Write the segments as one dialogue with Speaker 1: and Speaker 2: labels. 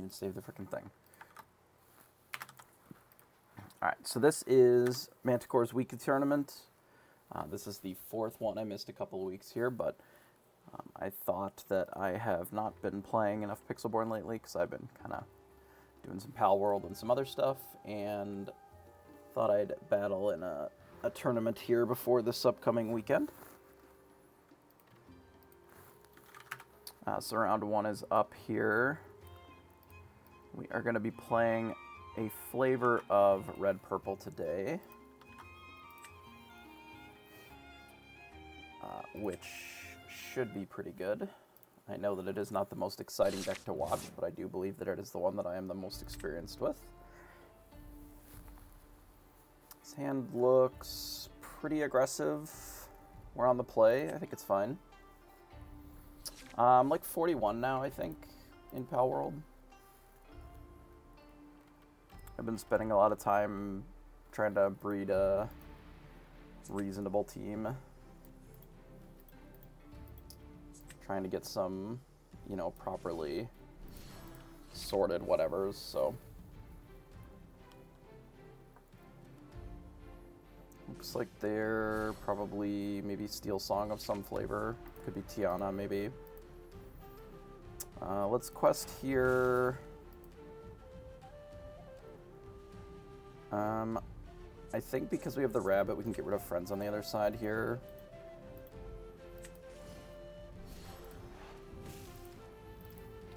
Speaker 1: even save the freaking thing. Alright, so this is Manticxre's weekly tournament. This is the fourth one. I missed a couple of weeks here, but I thought that I have not been playing enough Pixelborn lately because I've been kind of doing some Pal World and some other stuff, and thought I'd battle in a tournament here before this upcoming weekend. So round one is up here. We are going to be playing a flavor of Red Purple today, which should be pretty good. I know that it is not the most exciting deck to watch, but I do believe that it is the one that I am the most experienced with. His hand looks pretty aggressive. We're on the play. I think it's fine. I'm like 41 now, I think, in Pal World. I've been spending a lot of time trying to breed a reasonable team. Trying to get some, you know, properly sorted whatevers, so. Looks like they're probably maybe Steel Song of some flavor. Could be Tiana, maybe. Let's quest here. I think because we have the rabbit, we can get rid of friends on the other side here.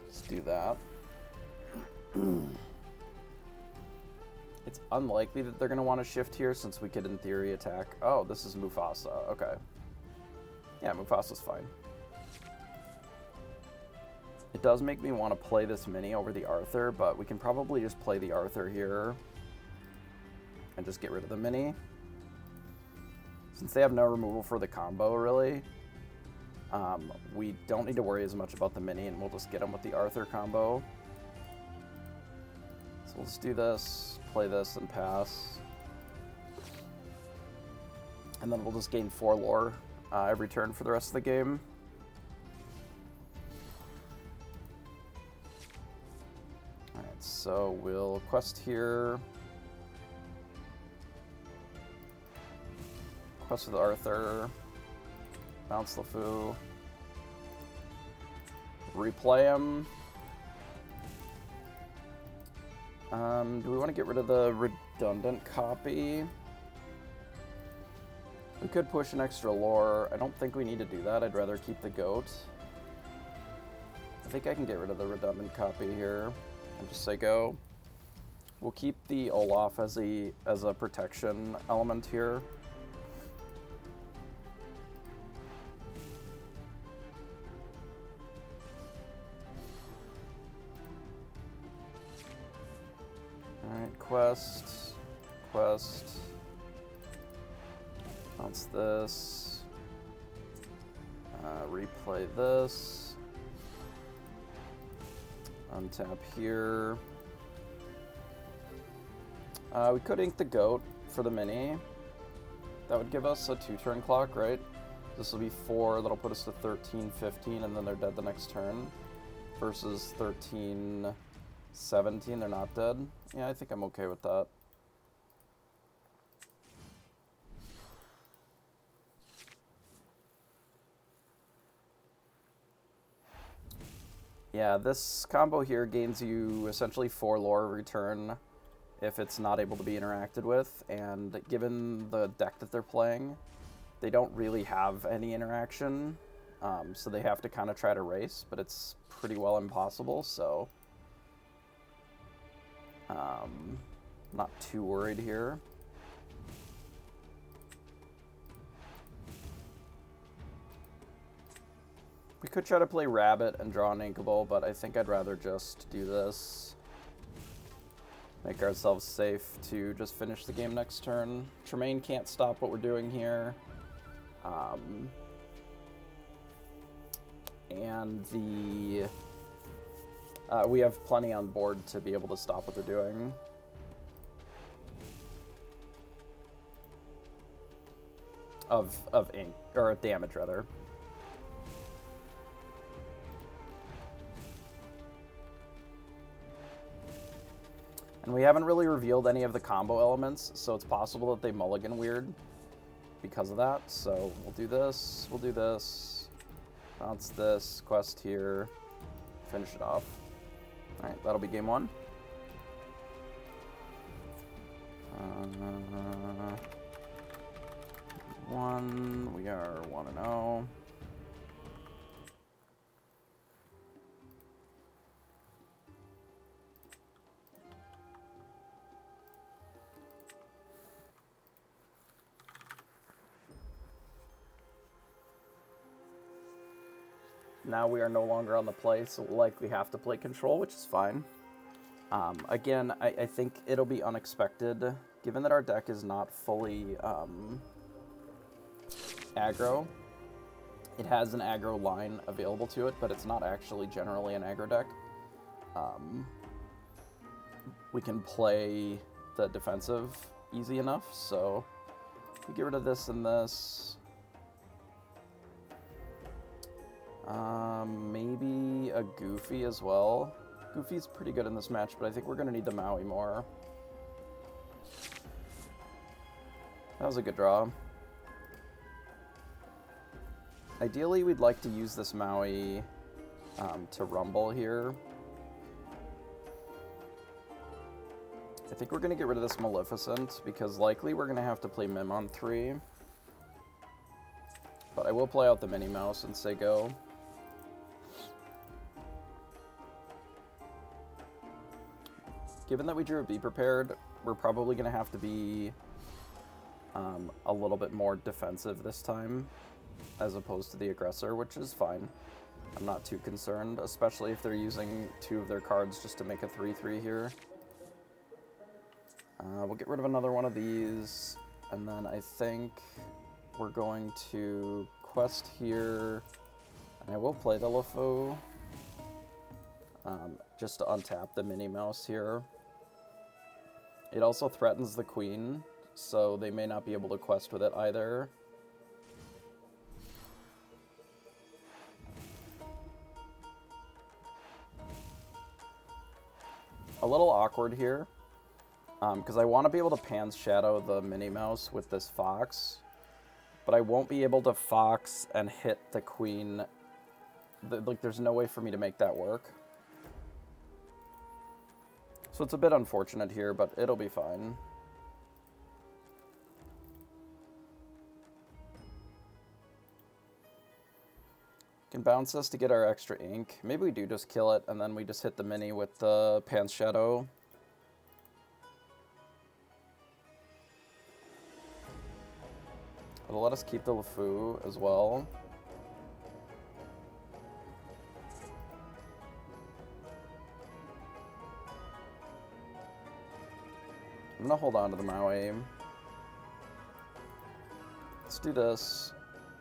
Speaker 1: Let's do that. It's unlikely that they're going to want to shift here since we could, in theory, attack. Oh, this is Mufasa. Okay. Yeah, Mufasa's fine. It does make me want to play this mini over the Arthur, but we can probably just play the Arthur here and just get rid of the mini. Since they have no removal for the combo, really, we don't need to worry as much about the mini, and we'll just get them with the Arthur combo. So we'll just do this, play this, and pass. And then we'll just gain 4 lore every turn for the rest of the game. Alright, so we'll quest here. Quest with Arthur. Bounce LeFou. Replay him. Do we want to get rid of the redundant copy? We could push an extra lore. I don't think we need to do that. I'd rather keep the goat. I think I can get rid of the redundant copy here and just say go. We'll keep the Olaf as a protection element here. Alright, quest. Bounce this. Replay this. Untap here. We could ink the goat for the mini. That would give us a 2-turn clock, right? This will be 4, that'll put us to 13, 15, and then they're dead the next turn. Versus 13, 17, they're not dead. Yeah, I think I'm okay with that. Yeah, this combo here gains you essentially 4 lore every turn if it's not able to be interacted with, and given the deck that they're playing, they don't really have any interaction, so they have to kind of try to race, but it's pretty well impossible, so not too worried here. We could try to play Rabbit and draw an Inkable, but I think I'd rather just do this. Make ourselves safe to just finish the game next turn. Tremaine can't stop what we're doing here. And we have plenty on board to be able to stop what they're doing. Of ink, or damage rather. And we haven't really revealed any of the combo elements, so it's possible that they mulligan weird because of that. So we'll do this, bounce this, quest here, finish it off. Alright, that'll be game one. We are 1-0. Now we are no longer on the play, so we'll likely have to play control, which is fine. Again, I think it'll be unexpected, given that our deck is not fully aggro. It has an aggro line available to it, but it's not actually generally an aggro deck. We can play the defensive easy enough, so we get rid of this and this. Maybe a Goofy as well. Goofy's pretty good in this match, but I think we're going to need the Maui more. That was a good draw. Ideally, we'd like to use this Maui to rumble here. I think we're going to get rid of this Maleficent, because likely we're going to have to play Mim on 3. But I will play out the Minnie Mouse and say go. Given that we drew a Be Prepared, we're probably going to have to be a little bit more defensive this time, as opposed to the aggressor, which is fine. I'm not too concerned, especially if they're using 2 of their cards just to make a 3/3 here. We'll get rid of another one of these, and then I think we're going to quest here, and I will play the LeFou, just to untap the Minnie Mouse here. It also threatens the Queen, so they may not be able to quest with it either. A little awkward here, because I want to be able to Pan's Shadow the Minnie Mouse with this Fox, but I won't be able to Fox and hit the Queen. Like, there's no way for me to make that work. So it's a bit unfortunate here, but it'll be fine. Can bounce this to get our extra ink. Maybe we do just kill it, and then we just hit the mini with the Pan's Shadow. It'll let us keep the LeFou as well. I'm gonna hold on to the Maui. Let's do this.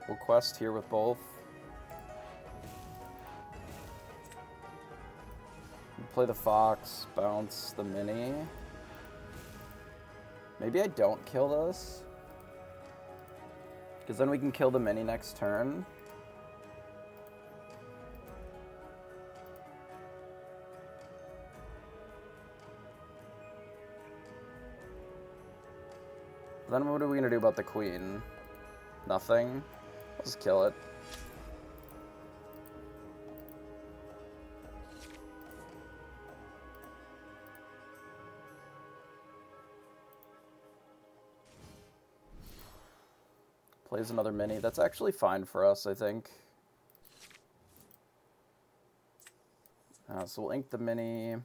Speaker 1: We'll quest here with both. Play the Fox, bounce the Mini. Maybe I don't kill this, because then we can kill the Mini next turn. Then what are we gonna do about the Queen? Nothing. Let's just kill it. Plays another mini. That's actually fine for us, I think. So we'll ink the mini.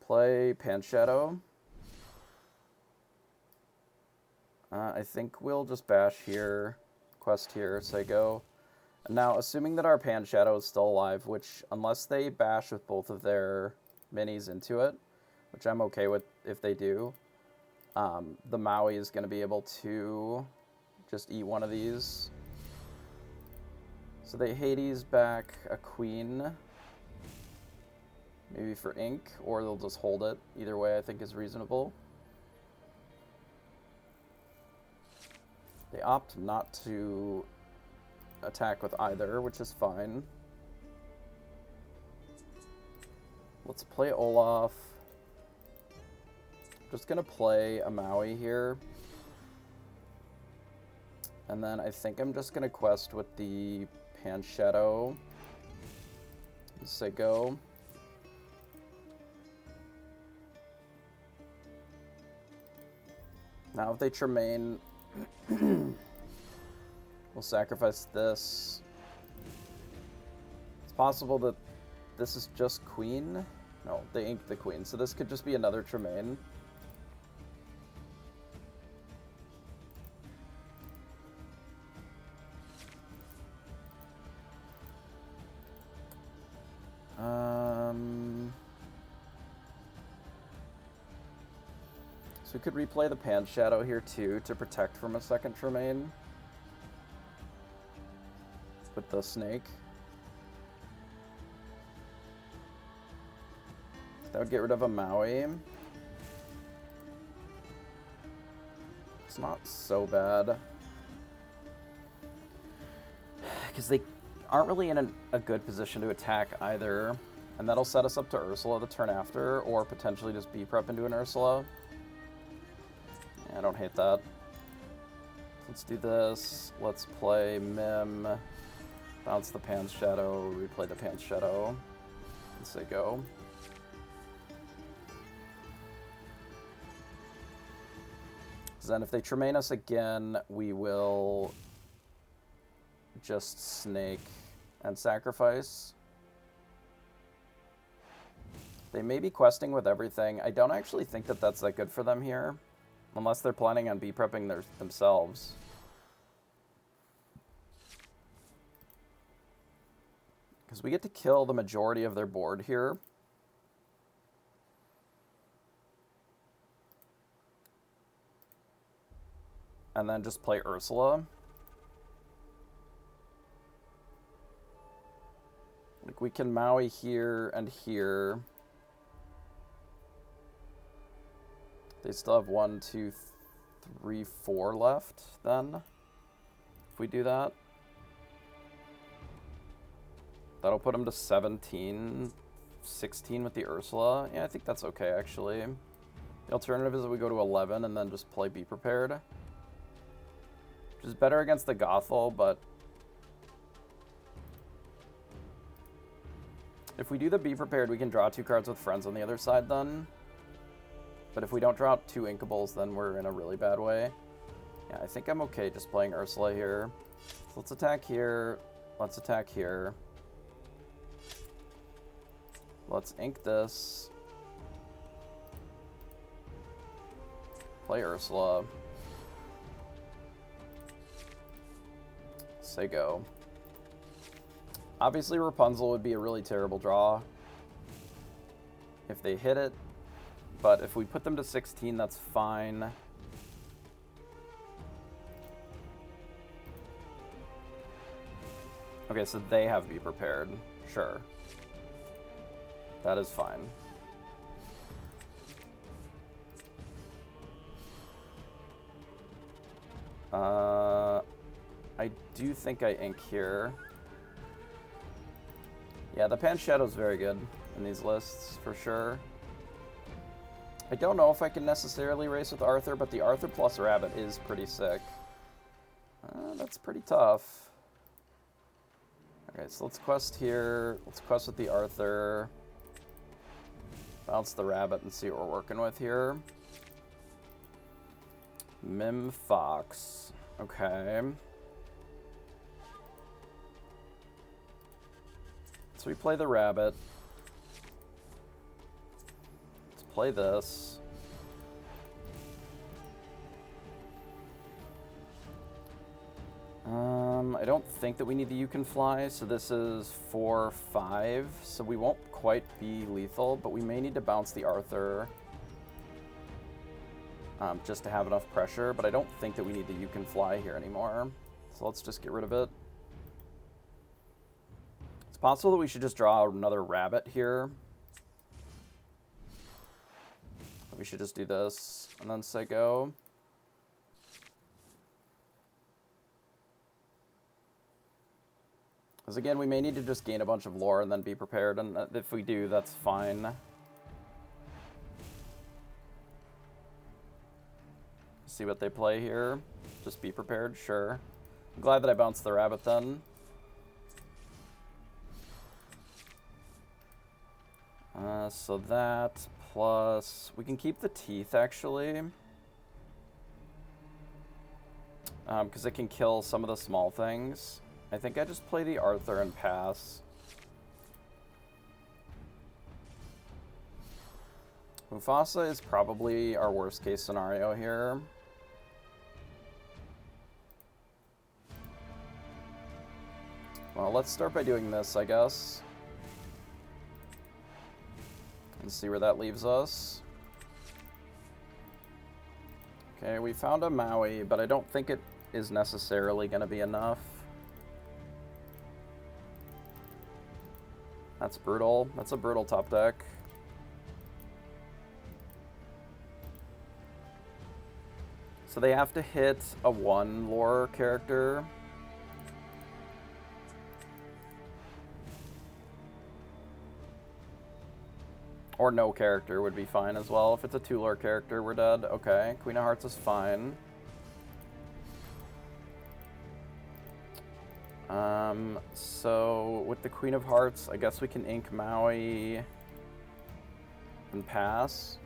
Speaker 1: Play Pan's Shadow. I think we'll just bash here, quest here, say go. And now, assuming that our Pan's Shadow is still alive, which, unless they bash with both of their minis into it, which I'm okay with if they do, the Maui is going to be able to just eat one of these. So they Hades back a Queen, maybe for ink, or they'll just hold it. Either way I think is reasonable. They opt not to attack with either, which is fine. Let's play Olaf. Just gonna play a Maui here. And then I think I'm just gonna quest with the Panshadow. Say go. Now if they Tremaine, we'll sacrifice this. It's possible that this is just Queen. No, they inked the Queen, so this could just be another Tremaine. So we could replay the Panshadow here too to protect from a second Tremaine with the snake. That would get rid of a Maui. It's not so bad. Because they aren't really in a good position to attack either. And that'll set us up to Ursula the turn after, or potentially just B-prep into an Ursula. I don't hate that. Let's do this. Let's play Mim. Bounce the Panshadow. Replay the Panshadow. Let's say go. Then if they Tremaine us again, we will just snake and sacrifice. They may be questing with everything. I don't actually think that that's that good for them here. Unless they're planning on B-prepping themselves. Because we get to kill the majority of their board here. And then just play Ursula. Like we can Maui here and here. They still have 1, 2, 3, 4 left then. If we do that. That'll put them to 17, 16 with the Ursula. Yeah, I think that's okay actually. The alternative is that we go to 11 and then just play Be Prepared. Which is better against the Gothel, but if we do the Be Prepared, we can draw 2 cards with friends on the other side then. But if we don't draw 2 Inkables, then we're in a really bad way. Yeah, I think I'm okay just playing Ursula here. So let's attack here. Let's attack here. Let's ink this. Play Ursula. Say go. Obviously Rapunzel would be a really terrible draw if they hit it, but if we put them to 16, that's fine. Okay, so they have Be Prepared. Sure. That is fine. I do think I ink here. Yeah, the Panshadow's very good in these lists, for sure. I don't know if I can necessarily race with Arthur, but the Arthur plus Rabbit is pretty sick. That's pretty tough. Okay, so let's quest here. Let's quest with the Arthur. Bounce the Rabbit and see what we're working with here. Mim Fox. Okay. So we play the Rabbit. Let's play this. I don't think that we need the You Can Fly, so this is 4, 5, so we won't quite be lethal, but we may need to bounce the Arthur just to have enough pressure, but I don't think that we need the You Can Fly here anymore, so let's just get rid of it. It's possible that we should just draw another Rabbit here. We should just do this, and then say go. Because again, we may need to just gain a bunch of lore and then be prepared, and if we do, that's fine. See what they play here. Just be prepared, sure. I'm glad that I bounced the rabbit then. So that, plus... We can keep the teeth, actually. Because it can kill some of the small things. I think I just play the Arthur and pass. Mufasa is probably our worst case scenario here. Well, let's start by doing this, I guess. And see where that leaves us. Okay, we found a Maui, but I don't think it is necessarily going to be enough. That's brutal. That's a brutal top deck. So they have to hit a 1 lore character. Or no character would be fine as well. If it's a 2 lore character, we're dead. Okay, Queen of Hearts is fine. So with the Queen of Hearts, I guess we can ink Maui and pass.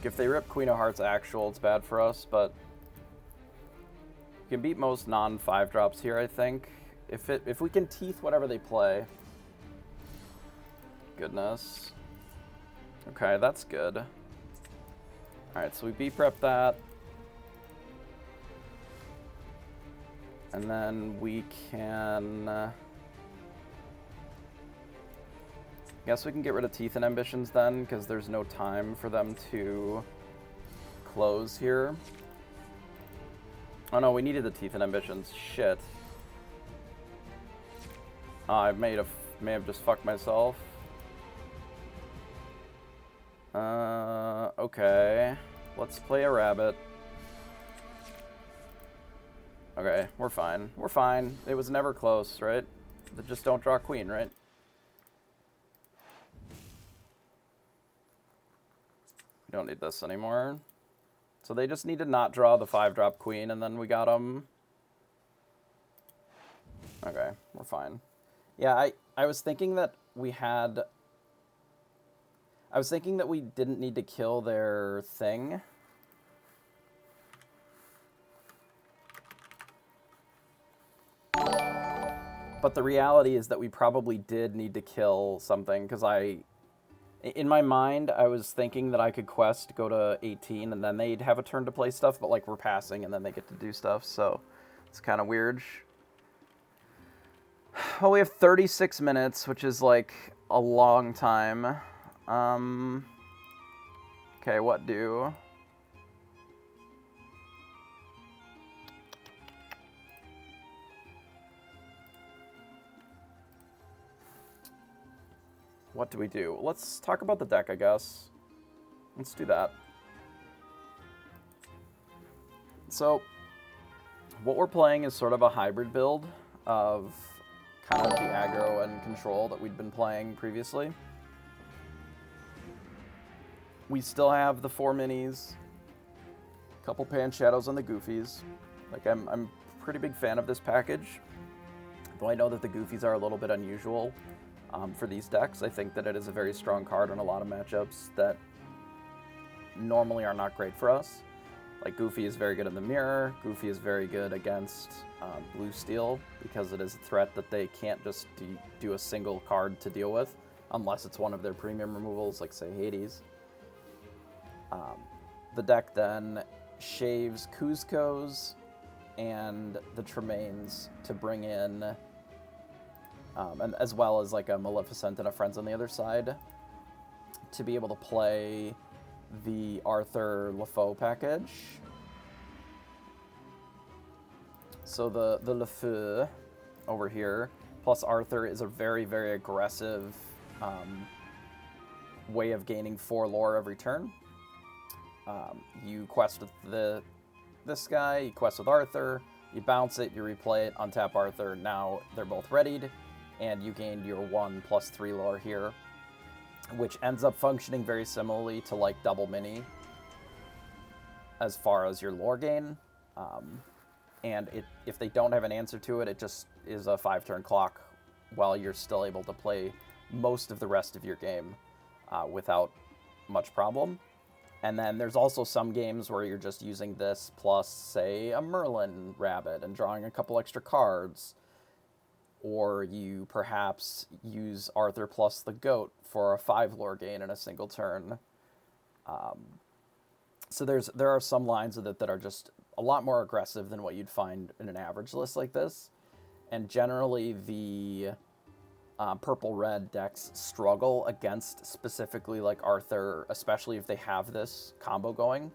Speaker 1: If they rip Queen of Hearts actual, it's bad for us, but we can beat most non-5 drops here, I think. If we can teeth whatever they play. Goodness. Okay, that's good. Alright, so we B-prep that. And then we can... I guess we can get rid of Teeth and Ambitions then, because there's no time for them to close here. Oh no, we needed the Teeth and Ambitions. Shit. Oh, I may have just fucked myself. Okay. Let's play a rabbit. Okay, we're fine. We're fine. It was never close, right? Just don't draw queen, right? We don't need this anymore. So they just need to not draw the 5-drop queen, and then we got them. Okay, we're fine. Yeah, I was thinking that we had... I was thinking that we didn't need to kill their thing. But the reality is that we probably did need to kill something, because in my mind, I was thinking that I could quest, go to 18, and then they'd have a turn to play stuff, but like we're passing and then they get to do stuff, so it's kind of weird. Well, we have 36 minutes, which is like a long time. Okay, what do? What do we do? Let's talk about the deck, I guess. Let's do that. So, what we're playing is sort of a hybrid build of kind of the aggro and control that we'd been playing previously. We still have the 4 minis, a couple Pan Shadows on the Goofies. Like, I'm a pretty big fan of this package, though I know that the Goofies are a little bit unusual for these decks. I think that it is a very strong card in a lot of matchups that normally are not great for us. Like, Goofy is very good in the mirror. Goofy is very good against blue steel, because it is a threat that they can't just do a single card to deal with, unless it's one of their premium removals, like, say, Hades. The deck then shaves Kuzco's and the Tremaines to bring in, and as well as like a Maleficent and a Friends on the other side, to be able to play the Arthur LeFou package. So the LeFou over here, plus Arthur, is a very, very aggressive way of gaining 4 lore every turn. You quest with this guy, you quest with Arthur, You bounce it, you replay it, untap Arthur. Now they're both readied, and you gained your 1+3 lore here, which ends up functioning very similarly to like double mini as far as your lore gain. And if they don't have an answer to it, it just is a 5-turn clock while you're still able to play most of the rest of your game without much problem. And then there's also some games where you're just using this plus, say, a Merlin rabbit and drawing a couple extra cards. Or you perhaps use Arthur plus the goat for a 5 lore gain in a single turn. So there are some lines of it that are just a lot more aggressive than what you'd find in an average list like this. And generally the purple-red decks struggle against specifically like Arthur, especially if they have this combo going.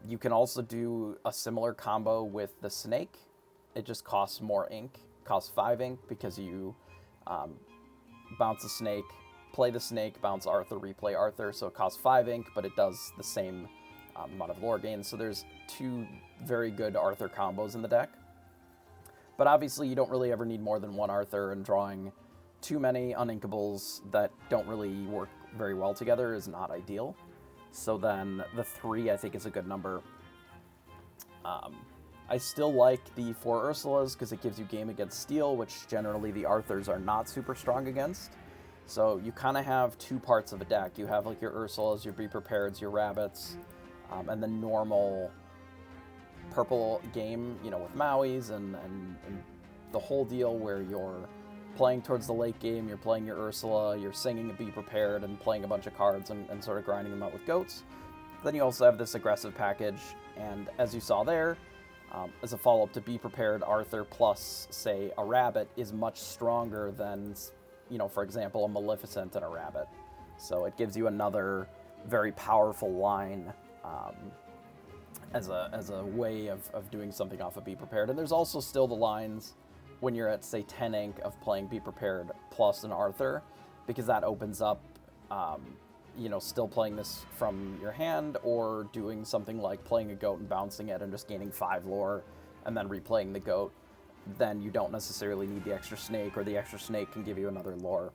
Speaker 1: You can also do a similar combo with the snake. It just costs more ink, costs 5 ink, because you bounce the snake, play the snake, bounce Arthur, replay Arthur, so it costs 5 ink, but it does the same amount of lore gains. So there's 2 very good Arthur combos in the deck. But obviously you don't really ever need more than 1 Arthur, and drawing too many uninkables that don't really work very well together is not ideal. So then the 3 I think is a good number. I still like the 4 Ursulas because it gives you game against steel, which generally the Arthurs are not super strong against. So you kind of have 2 parts of a deck. You have like your Ursulas, your Be Prepareds, your Rabbits, and the normal purple game, you know, with Mauis and the whole deal where you're playing towards the late game, you're playing your Ursula, you're singing a Be Prepared and playing a bunch of cards and sort of grinding them out with goats. Then you also have this aggressive package, and as you saw there, as a follow-up to Be Prepared, Arthur plus, say, a Rabbit is much stronger than, you know, for example, a Maleficent and a Rabbit. So it gives you another very powerful line as a way of doing something off of Be Prepared. And there's also still the lines when you're at, say, 10 ink of playing Be Prepared plus an Arthur, because that opens up, you know, still playing this from your hand, or doing something like playing a goat and bouncing it and just gaining 5 lore and then replaying the goat. Then you don't necessarily need the extra snake, or the extra snake can give you another lore.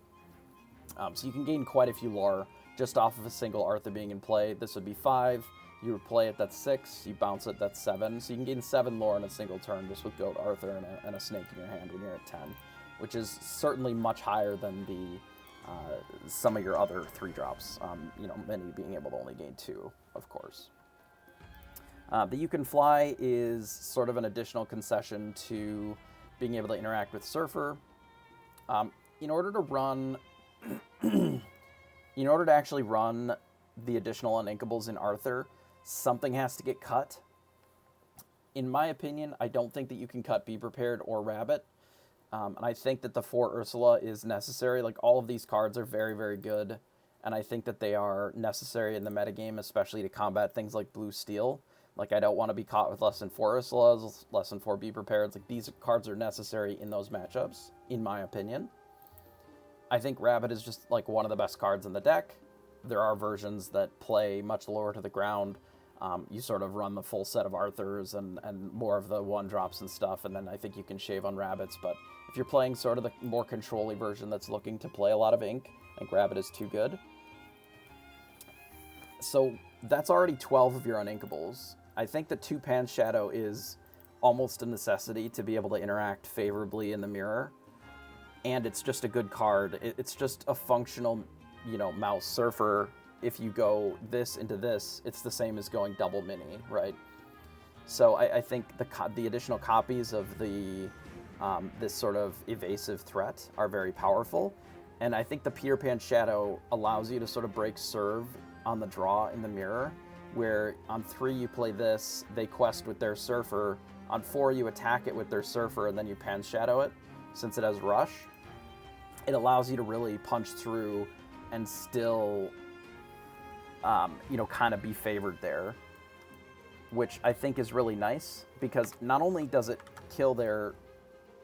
Speaker 1: So you can gain quite a few lore just off of a single Arthur being in play. This would be 5. You replay it, that's 6. You bounce it, that's 7. So you can gain 7 lore in a single turn just with Goat, Arthur, and a snake in your hand when you're at 10, which is certainly much higher than the some of your other 3 drops. You know, many being able to only gain 2, of course. The You Can Fly is sort of an additional concession to being able to interact with Surfer. In order to actually run the additional uninkables in Arthur, something has to get cut. In my opinion, I don't think that you can cut Be Prepared or Rabbit. And I think that the 4 Ursula is necessary. Like, all of these cards are very, very good. And I think that they are necessary in the metagame, especially to combat things like Blue Steel. Like, I don't want to be caught with less than 4 Ursulas, less than 4 Be Prepared. Like, these cards are necessary in those matchups, in my opinion. I think Rabbit is just, like, one of the best cards in the deck. There are versions that play much lower to the ground. You sort of run the full set of Arthurs and more of the 1-drops and stuff, and then I think you can shave on Rabbits. But if you're playing sort of the more control-y version that's looking to play a lot of ink, I think Rabbit is too good. So that's already 12 of your uninkables. I think the 2-Pan Shadow is almost a necessity to be able to interact favorably in the mirror. And it's just a good card. It's just a functional, you know, mouse Surfer. If you go this into this, it's the same as going double mini, right? So I think the additional copies of the this sort of evasive threat are very powerful. And I think the Peter Pan Shadow allows you to sort of break serve on the draw in the mirror, where on 3 you play this, they quest with their Surfer. On 4 you attack it with their Surfer, and then you Pan Shadow it, since it has Rush. It allows you to really punch through and still, you know, kind of be favored there, which I think is really nice, because not only does it kill their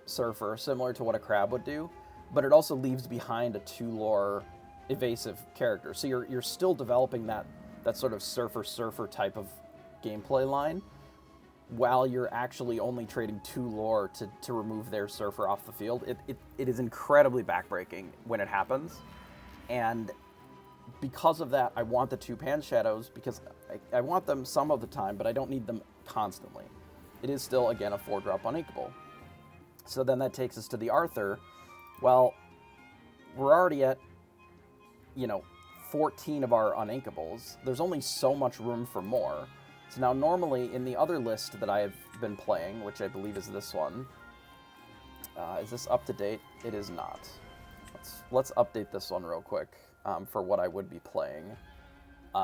Speaker 1: Surfer, similar to what a Crab would do, but it also leaves behind a 2-lore evasive character. So you're still developing that sort of Surfer type of gameplay line, while you're actually only trading 2 lore to remove their Surfer off the field. It is incredibly backbreaking when it happens. And because of that, I want the 2 Pan Shadows, because I want them some of the time, but I don't need them constantly. It is still, again, a 4-drop uninkable. So then that takes us to the Arthur. Well, we're already at, 14 of our uninkables. There's only so much room for more. So now normally in the other list that I've been playing, which I believe is this one, is this up to date? It is not. Let's update this one real quick for what I would be playing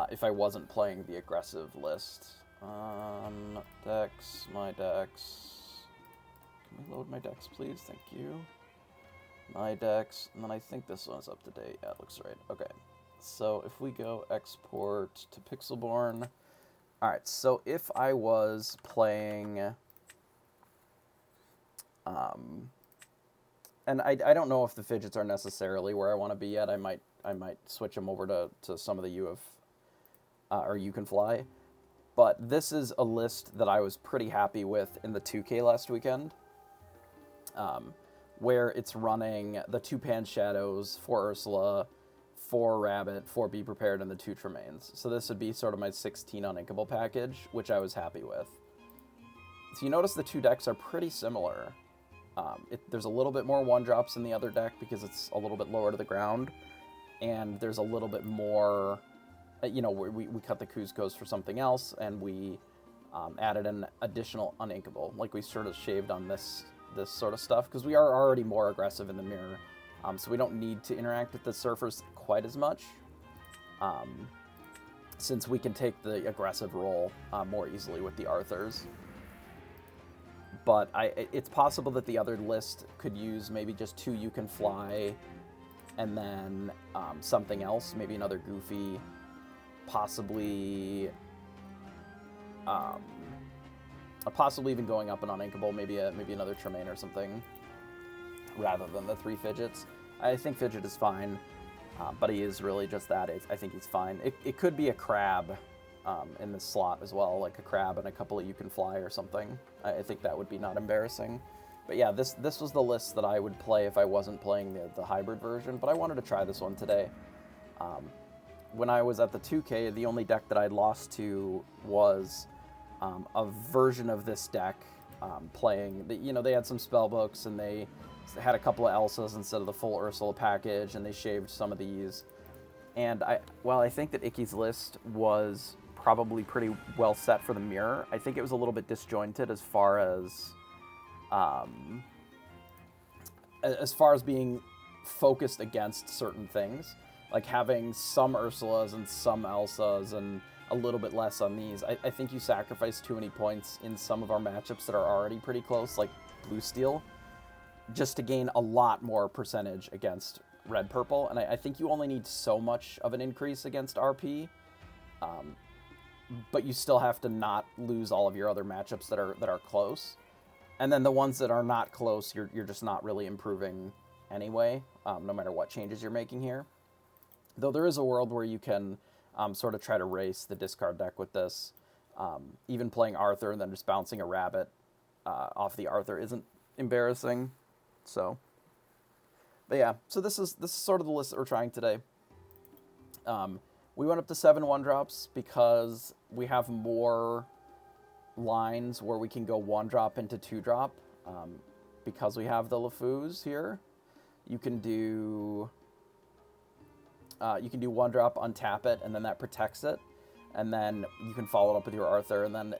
Speaker 1: if I wasn't playing the aggressive list. Decks, my decks. Can we load my decks, please? Thank you. My decks, and then I think this one's up to date. Yeah, it looks right. Okay. So if we go export to Pixelborn. Alright, so if I was playing, and I don't know if the fidgets are necessarily where I want to be yet. I might switch them over to some of the or You Can Fly. But this is a list that I was pretty happy with in the 2K last weekend, where it's running the 2 Pan Shadows, 4 Ursula, 4 Rabbit, 4 Be Prepared, and the 2 Tremaines. So this would be sort of my 16 uninkable package, which I was happy with. So you notice the 2 decks are pretty similar. There's a little bit more 1-drops in the other deck because it's a little bit lower to the ground, and there's a little bit more, we cut the Kuzcos for something else, and we added an additional uninkable. Like, we sort of shaved on this sort of stuff because we are already more aggressive in the mirror. So we don't need to interact with the Surfers quite as much, since we can take the aggressive role more easily with the Arthurs. But it's possible that the other list could use maybe just 2 You Can Fly, and then something else, maybe another Goofy, possibly even going up an uninkable, maybe another Tremaine or something, rather than the 3 fidgets. I think fidget is fine, but he is really just that. I think he's fine. It could be a crab in this slot as well, like a crab and a couple of You Can Fly or something. I think that would be not embarrassing. But yeah, this was the list that I would play if I wasn't playing the hybrid version, but I wanted to try this one today. When I was at the 2K, the only deck that I'd lost to was a version of this deck playing. They had some spell books, and they had a couple of Elsas instead of the full Ursula package, and they shaved some of these. And while I think that Icky's list was probably pretty well set for the mirror, I think it was a little bit disjointed as far as being focused against certain things, like having some Ursulas and some Elsas and a little bit less on these. I think you sacrifice too many points in some of our matchups that are already pretty close, like Blue Steel, just to gain a lot more percentage against Red Purple. And I think you only need so much of an increase against RP, but you still have to not lose all of your other matchups that are close. And then the ones that are not close, you're just not really improving anyway, no matter what changes you're making here. Though there is a world where you can sort of try to race the discard deck with this. Even playing Arthur and then just bouncing a Rabbit off the Arthur isn't embarrassing. So, but yeah, so this is sort of the list that we're trying today. We went up to 7 1-drops because we have more lines where we can go 1-drop into 2-drop. Because we have the LeFous here, you can do 1-drop, untap it, and then that protects it, and then you can follow it up with your Arthur, and then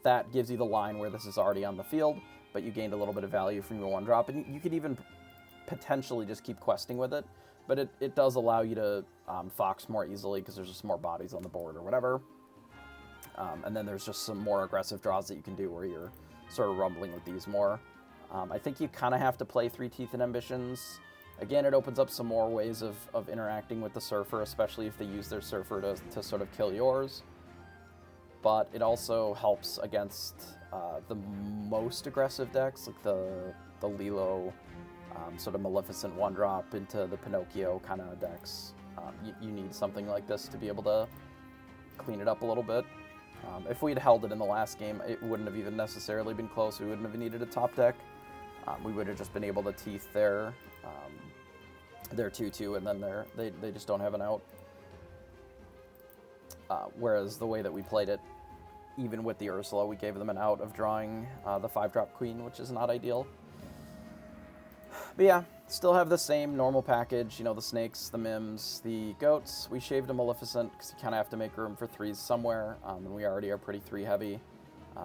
Speaker 1: that gives you the line where this is already on the field, but you gained a little bit of value from your 1-drop, and you could even potentially just keep questing with it, but it does allow you to Fox more easily because there's just more bodies on the board or whatever. And then there's just some more aggressive draws that you can do where you're sort of rumbling with these more. I think you kind of have to play 3 Teeth and Ambitions. Again, it opens up some more ways of interacting with the Surfer, especially if they use their Surfer to sort of kill yours. But it also helps against the most aggressive decks, like the Lilo, sort of Maleficent 1-drop into the Pinocchio kind of decks. You need something like this to be able to clean it up a little bit. If we'd held it in the last game, it wouldn't have even necessarily been close. We wouldn't have needed a top deck. We would have just been able to teeth their 2/2, and then they just don't have an out. Whereas the way that we played it, even with the Ursula, we gave them an out of drawing the 5-drop queen, which is not ideal. But yeah, still have the same normal package, you know, the snakes, the mims, the goats. We shaved a Maleficent because you kind of have to make room for 3s somewhere, and we already are pretty 3 heavy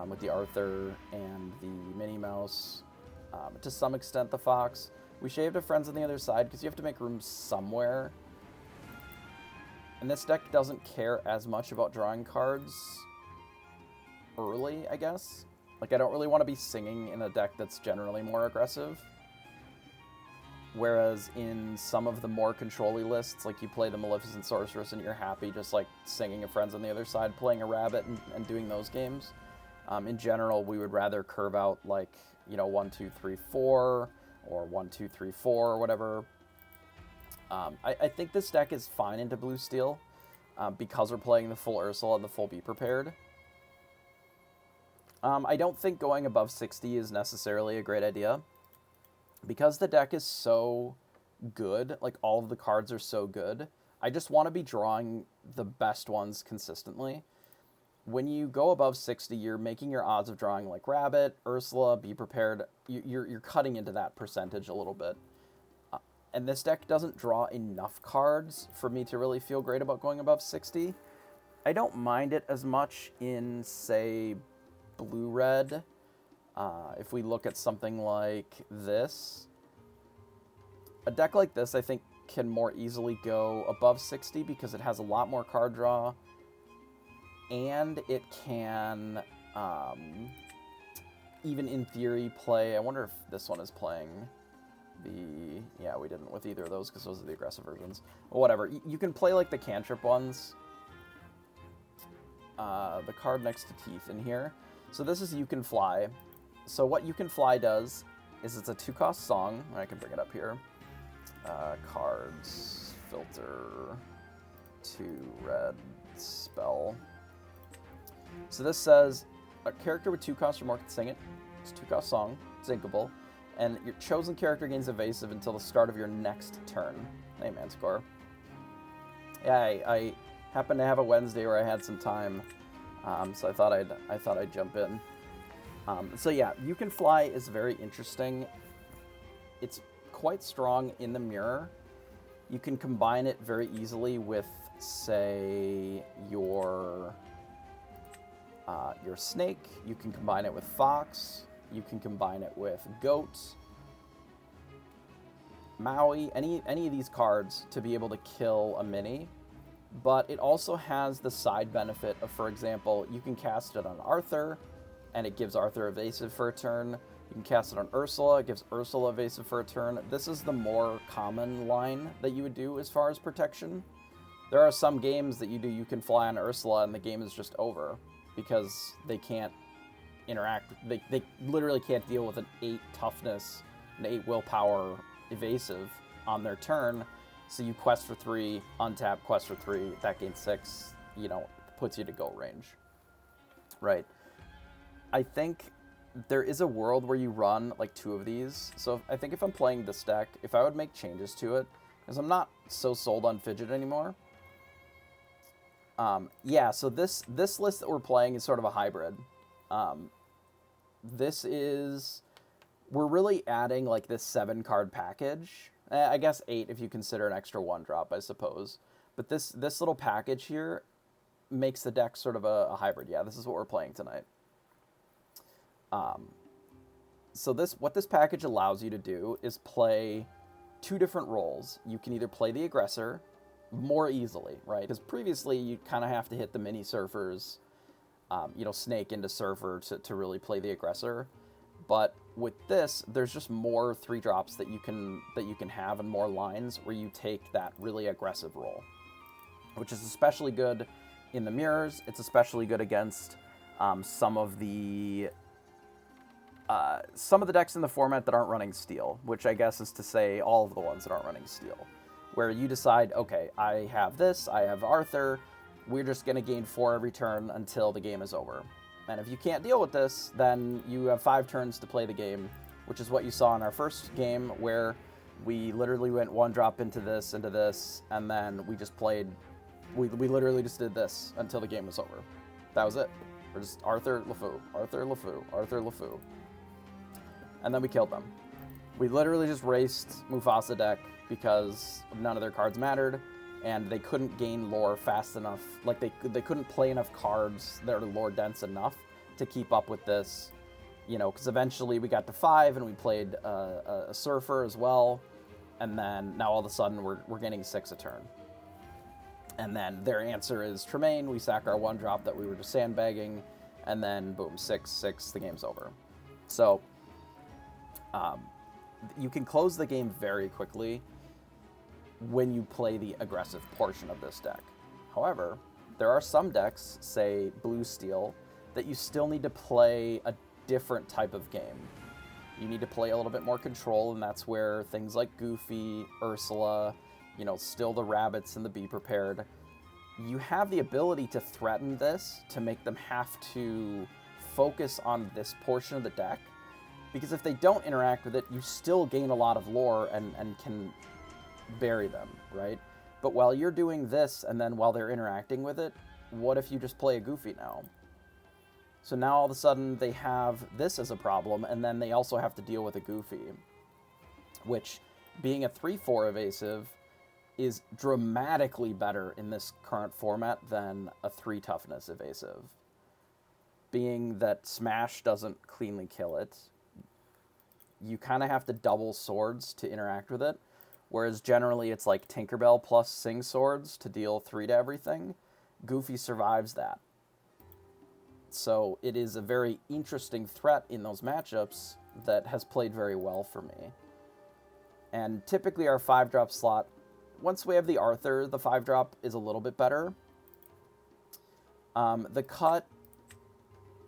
Speaker 1: with the Arthur and the Minnie Mouse, to some extent the Fox. We shaved a Friends on the other side because you have to make room somewhere. And this deck doesn't care as much about drawing cards early, I guess. Like, I don't really want to be singing in a deck that's generally more aggressive. Whereas in some of the more control-y lists, like you play the Maleficent Sorceress and you're happy just like singing a Friends on the other side, playing a Rabbit and doing those games. In general, we would rather curve out like, you know, 1, 2, 3, 4, or 1, 2, 3, 4, or whatever. I think this deck is fine into blue steel because we're playing the full Ursula and the full Be Prepared. I don't think going above 60 is necessarily a great idea. Because the deck is so good, like all of the cards are so good, I just want to be drawing the best ones consistently. When you go above 60, you're making your odds of drawing like Rabbit, Ursula, Be Prepared, you're cutting into that percentage a little bit. And this deck doesn't draw enough cards for me to really feel great about going above 60. I don't mind it as much in, say, blue-red. If we look at something like this, a deck like this, I think, can more easily go above 60 because it has a lot more card draw, and it can, even in theory, play... I wonder if this one is playing the... Yeah, we didn't with either of those because those are the aggressive versions. But whatever. You can play, like, the cantrip ones. The card next to Teeth in here. So this is You Can Fly. So what You Can Fly does is it's a 2-cost song. I can bring it up here. Cards, filter, 2 red, spell. So this says, a character with 2 costs or more can sing it. It's a 2-cost song, zinkable. And your chosen character gains evasive until the start of your next turn. Hey, Manticxre. Yeah, I happened to have a Wednesday where I had some time, so I thought I'd jump in. So yeah, You Can Fly is very interesting. It's quite strong in the mirror. You can combine it very easily with, say, your snake. You can combine it with fox. You can combine it with goat, Maui, any of these cards to be able to kill a mini. But it also has the side benefit of, for example, you can cast it on Arthur, and it gives Arthur evasive for a turn. You can cast it on Ursula, it gives Ursula evasive for a turn. This is the more common line that you would do as far as protection. There are some games that You Can Fly on Ursula, and the game is just over, because they can't interact. They literally can't deal with an 8 toughness, an 8 willpower evasive on their turn. So you quest for 3, untap, quest for 3, that gains 6, you know, puts you to go range. Right. I think there is a world where you run like 2 of these. So I think if I'm playing this deck, if I would make changes to it, because I'm not so sold on Fidget anymore. Yeah, so this list that we're playing is sort of a hybrid. We're really adding like this 7-card package. I guess 8 if you consider an extra 1-drop, I suppose. But this little package here makes the deck sort of a hybrid. Yeah, this is what we're playing tonight. So what this package allows you to do is play 2 different roles. You can either play the aggressor more easily, right? Because previously you kind of have to hit the mini surfers, snake into surfer to really play the aggressor. But with this, there's just more 3-drops that you can have, and more lines where you take that really aggressive role, which is especially good in the mirrors. It's especially good against some of the decks in the format that aren't running steel, which I guess is to say all of the ones that aren't running steel, where you decide, okay, I have this, I have Arthur, we're just going to gain 4 every turn until the game is over. And if you can't deal with this, then you have 5 turns to play the game, which is what you saw in our first game, where we literally went 1 drop into this, and then we just played. We literally just did this until the game was over. That was it. We're just Arthur, LeFou, Arthur, LeFou, Arthur, LeFou. And then we killed them. We literally just raced Mufasa deck because none of their cards mattered, and they couldn't gain lore fast enough. Like, they couldn't play enough cards that are lore dense enough to keep up with this, you know, because eventually we got to 5, and we played a Surfer as well, and then now all of a sudden we're getting 6 a turn. And then their answer is Tremaine. We sack our 1 drop that we were just sandbagging, and then boom, 6/6, the game's over. So you can close the game very quickly when you play the aggressive portion of this deck. However, there are some decks, say Blue Steel, that you still need to play a different type of game. You need to play a little bit more control, and that's where things like Goofy, Ursula, you know, still the rabbits and the Be Prepared. You have the ability to threaten this, to make them have to focus on this portion of the deck, because if they don't interact with it, you still gain a lot of lore and can bury them, right? But while you're doing this, and then while they're interacting with it, what if you just play a Goofy now? So now all of a sudden they have this as a problem, and then they also have to deal with a Goofy, which, being a 3/4 evasive, is dramatically better in this current format than a 3 toughness evasive. Being that Smash doesn't cleanly kill it, you kind of have to double swords to interact with it, whereas generally it's like Tinkerbell plus Sing Swords to deal 3 to everything. Goofy survives that. So it is a very interesting threat in those matchups that has played very well for me. And typically our 5-drop slot, once we have the Arthur, the 5-drop is a little bit better. The cut,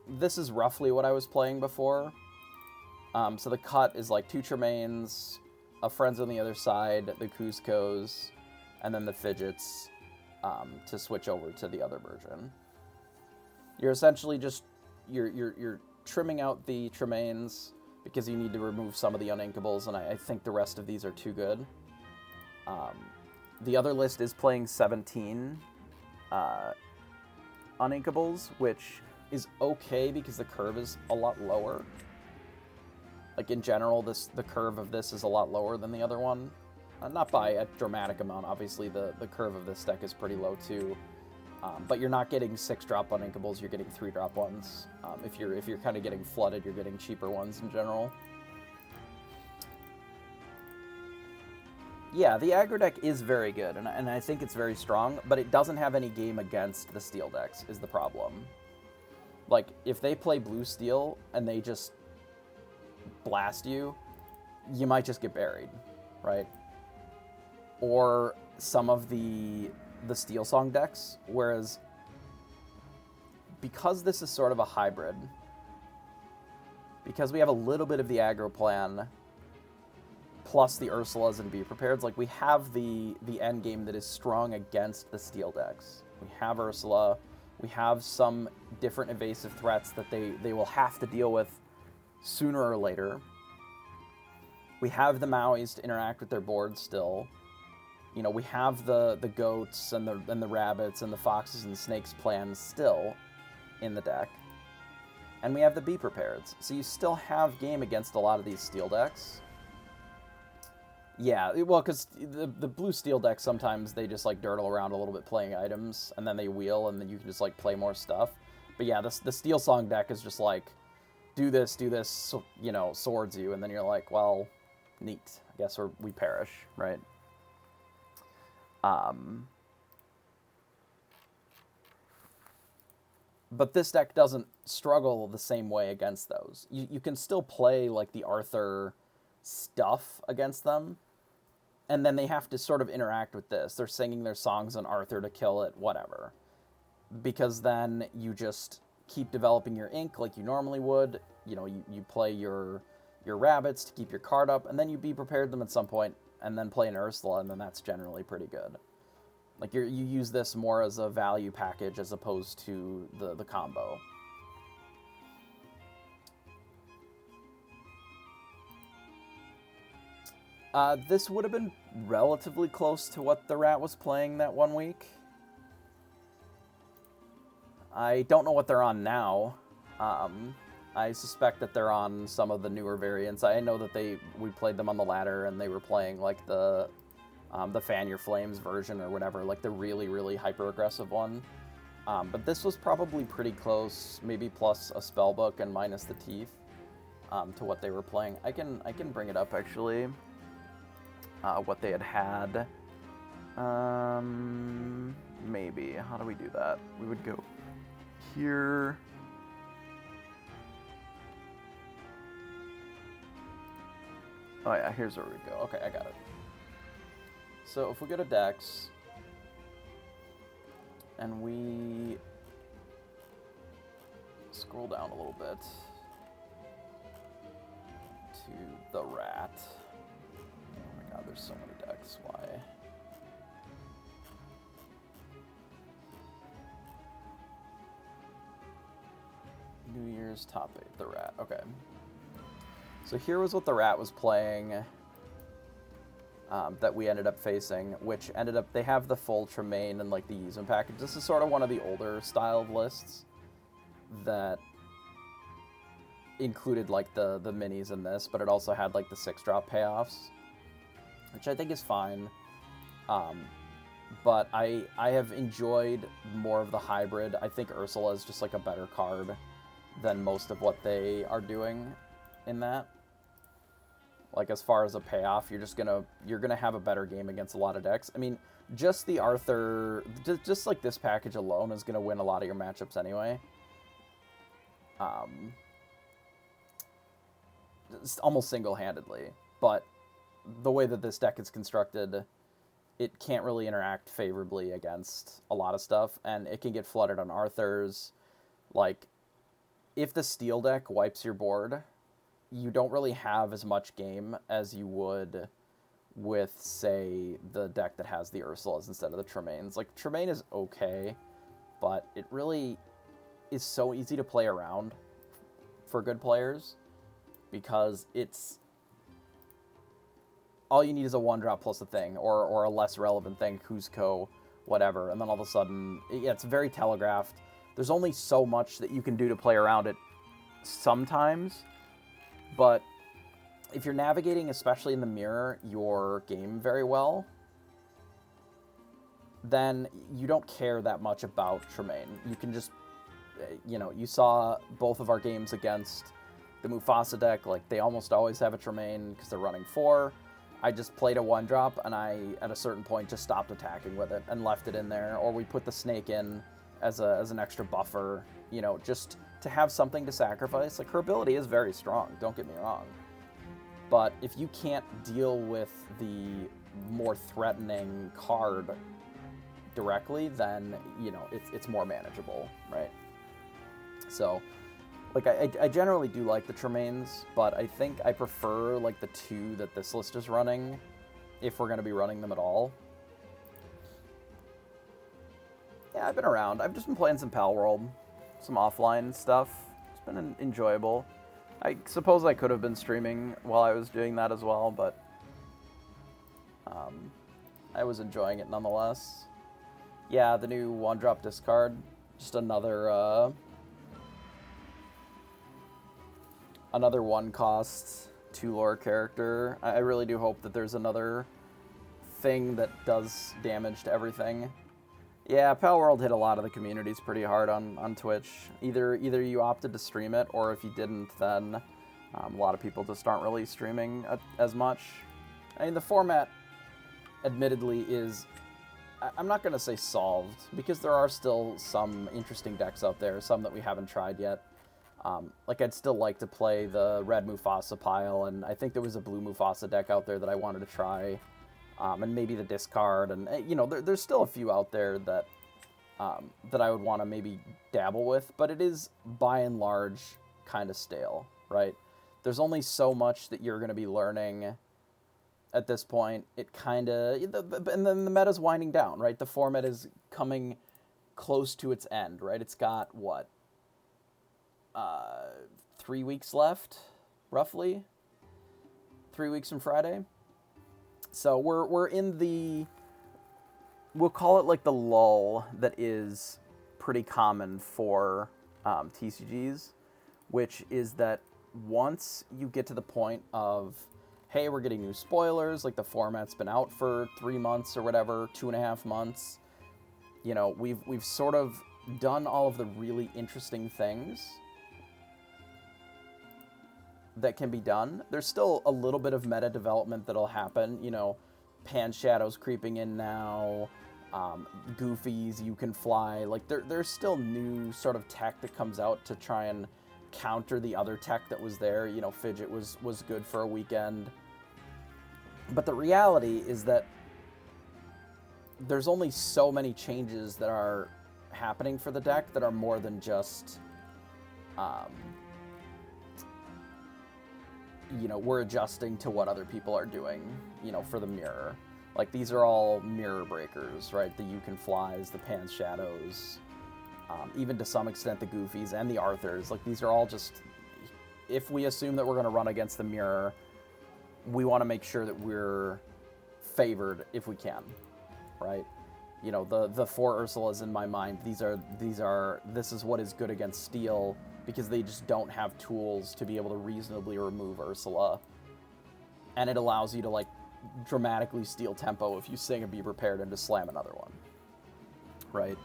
Speaker 1: this is roughly what I was playing before. So the cut is like 2 Tremaines, a Friends on the other side, the Cuscos, and then the Fidgets to switch over to the other version. You're essentially just, you're trimming out the Tremaines because you need to remove some of the Uninkables, and I think the rest of these are too good. The other list is playing 17 Uninkables, which is okay because the curve is a lot lower. Like, in general, the curve of this is a lot lower than the other one. Not by a dramatic amount. Obviously, the curve of this deck is pretty low, too. But you're not getting 6-drop Uninkables, you're getting 3-drop ones. If you're kind of getting flooded, you're getting cheaper ones in general. Yeah, the aggro deck is very good, and I think it's very strong, but it doesn't have any game against the Steel decks, is the problem. Like, if they play Blue Steel and they just blast you, you might just get buried, right? Or some of the Steel Song decks, whereas because this is sort of a hybrid, because we have a little bit of the aggro plan plus the Ursulas and Be Prepared, like, we have the end game that is strong against the Steel decks. We have Ursula, we have some different evasive threats that they will have to deal with sooner or later. We have the Mauis to interact with their board still. You know, we have the goats and the rabbits and the foxes and the snakes plans still in the deck. And we have the Be Prepared. So you still have game against a lot of these Steel decks. Yeah, well, because the Blue Steel decks, sometimes they just, like, dirtle around a little bit playing items, and then they wheel, and then you can just, like, play more stuff. But yeah, the Steel Song deck is just like, do this, you know, swords you, and then you're like, well, neat. I guess we perish, right? But this deck doesn't struggle the same way against those. You can still play, like, the Arthur stuff against them, and then they have to sort of interact with this. They're singing their songs on Arthur to kill it, whatever. Because then you just keep developing your ink like you normally would. You know, you play your rabbits to keep your card up, and then you Be Prepared them at some point, and then play an Ursula, and then that's generally pretty good. Like you use this more as a value package as opposed to the combo. This would have been relatively close to what the Rat was playing that one week. I don't know what they're on now. I suspect that they're on some of the newer variants. I know that we played them on the ladder, and they were playing like the Fan Your Flames version or whatever, like the really, really hyper-aggressive one. But this was probably pretty close, maybe plus a spellbook and minus the teeth, to what they were playing. I can bring it up, actually, what they had. Maybe. How do we do that? We would go here. Oh yeah, here's where we go. Okay, I got it. So if we go to Dex, and we scroll down a little bit to the Rat. Oh my god, there's so many decks. Why? New Year's top 8, the Rat. Okay. So here was what the Rat was playing that we ended up facing, which ended up, they have the full Tremaine and like the Yuzin package. This is sort of one of the older style of lists that included like the minis in this, but it also had like the 6-drop payoffs, which I think is fine. But I have enjoyed more of the hybrid. I think Ursula is just like a better card than most of what they are doing in that. Like, as far as a payoff, you're gonna have a better game against a lot of decks. I mean, just the Arthur, just like this package alone is gonna win a lot of your matchups anyway. Almost single-handedly. But the way that this deck is constructed, it can't really interact favorably against a lot of stuff, and it can get flooded on Arthurs. Like, if the Steel deck wipes your board, you don't really have as much game as you would with, say, the deck that has the Ursulas instead of the Tremaines. Like, Tremaine is okay, but it really is so easy to play around for good players because it's... all you need is a 1-drop plus a thing, or a less relevant thing, Kuzco, whatever, and then all of a sudden, yeah, it's very telegraphed. There's only so much that you can do to play around it sometimes, but if you're navigating, especially in the mirror, your game very well, then you don't care that much about Tremaine. You can just, you know, you saw both of our games against the Mufasa deck, like, they almost always have a Tremaine because they're running 4. I just played a 1-drop, and I, at a certain point, just stopped attacking with it and left it in there, or we put the Snake in as an extra buffer, you know, just to have something to sacrifice. Like, her ability is very strong, don't get me wrong. But if you can't deal with the more threatening card directly, then, you know, it's more manageable, right? So, like, I generally do like the Tremaines, but I think I prefer, like, the 2 that this list is running, if we're going to be running them at all. Yeah, I've been around. I've just been playing some Pal World, some offline stuff. It's been enjoyable. I suppose I could have been streaming while I was doing that as well, but I was enjoying it nonetheless. Yeah, the new 1-drop discard, just another 1-cost 2-lore character. I really do hope that there's another thing that does damage to everything. Yeah, Pal World hit a lot of the communities pretty hard on Twitch. Either you opted to stream it, or if you didn't, then a lot of people just aren't really streaming as much. I mean, the format, admittedly, is... I'm not going to say solved, because there are still some interesting decks out there, some that we haven't tried yet. Like, I'd still like to play the red Mufasa pile, and I think there was a blue Mufasa deck out there that I wanted to try. And maybe the discard, and, you know, there's still a few out there that that I would want to maybe dabble with, but it is, by and large, kind of stale, right? There's only so much that you're going to be learning at this point. It kind of, and then the meta's winding down, right? The format is coming close to its end, right? It's got, what, 3 weeks left, roughly? 3 weeks from Friday? So we're in the, we'll call it like the lull that is pretty common for TCGs, which is that once you get to the point of, hey, we're getting new spoilers, like the format's been out for 3 months or whatever, 2.5 months, you know, we've sort of done all of the really interesting things that can be done. There's still a little bit of meta development that'll happen, you know, Pan Shadow's creeping in now, Goofies, you can fly, like there's still new sort of tech that comes out to try and counter the other tech that was there. You know, Fidget was good for a weekend. But the reality is that there's only so many changes that are happening for the deck that are more than just, you know, we're adjusting to what other people are doing, you know, for the mirror. Like, these are all mirror breakers, right? The You Can Flies, the Pan Shadows, even to some extent the Goofies and the Arthurs. Like, these are all just, if we assume that we're going to run against the mirror, we want to make sure that we're favored if we can, right? You know, the 4 Ursulas in my mind, this is what is good against Steel, because they just don't have tools to be able to reasonably remove Ursula. And it allows you to, like, dramatically steal tempo if you sing a Be Prepared and to slam another one, right?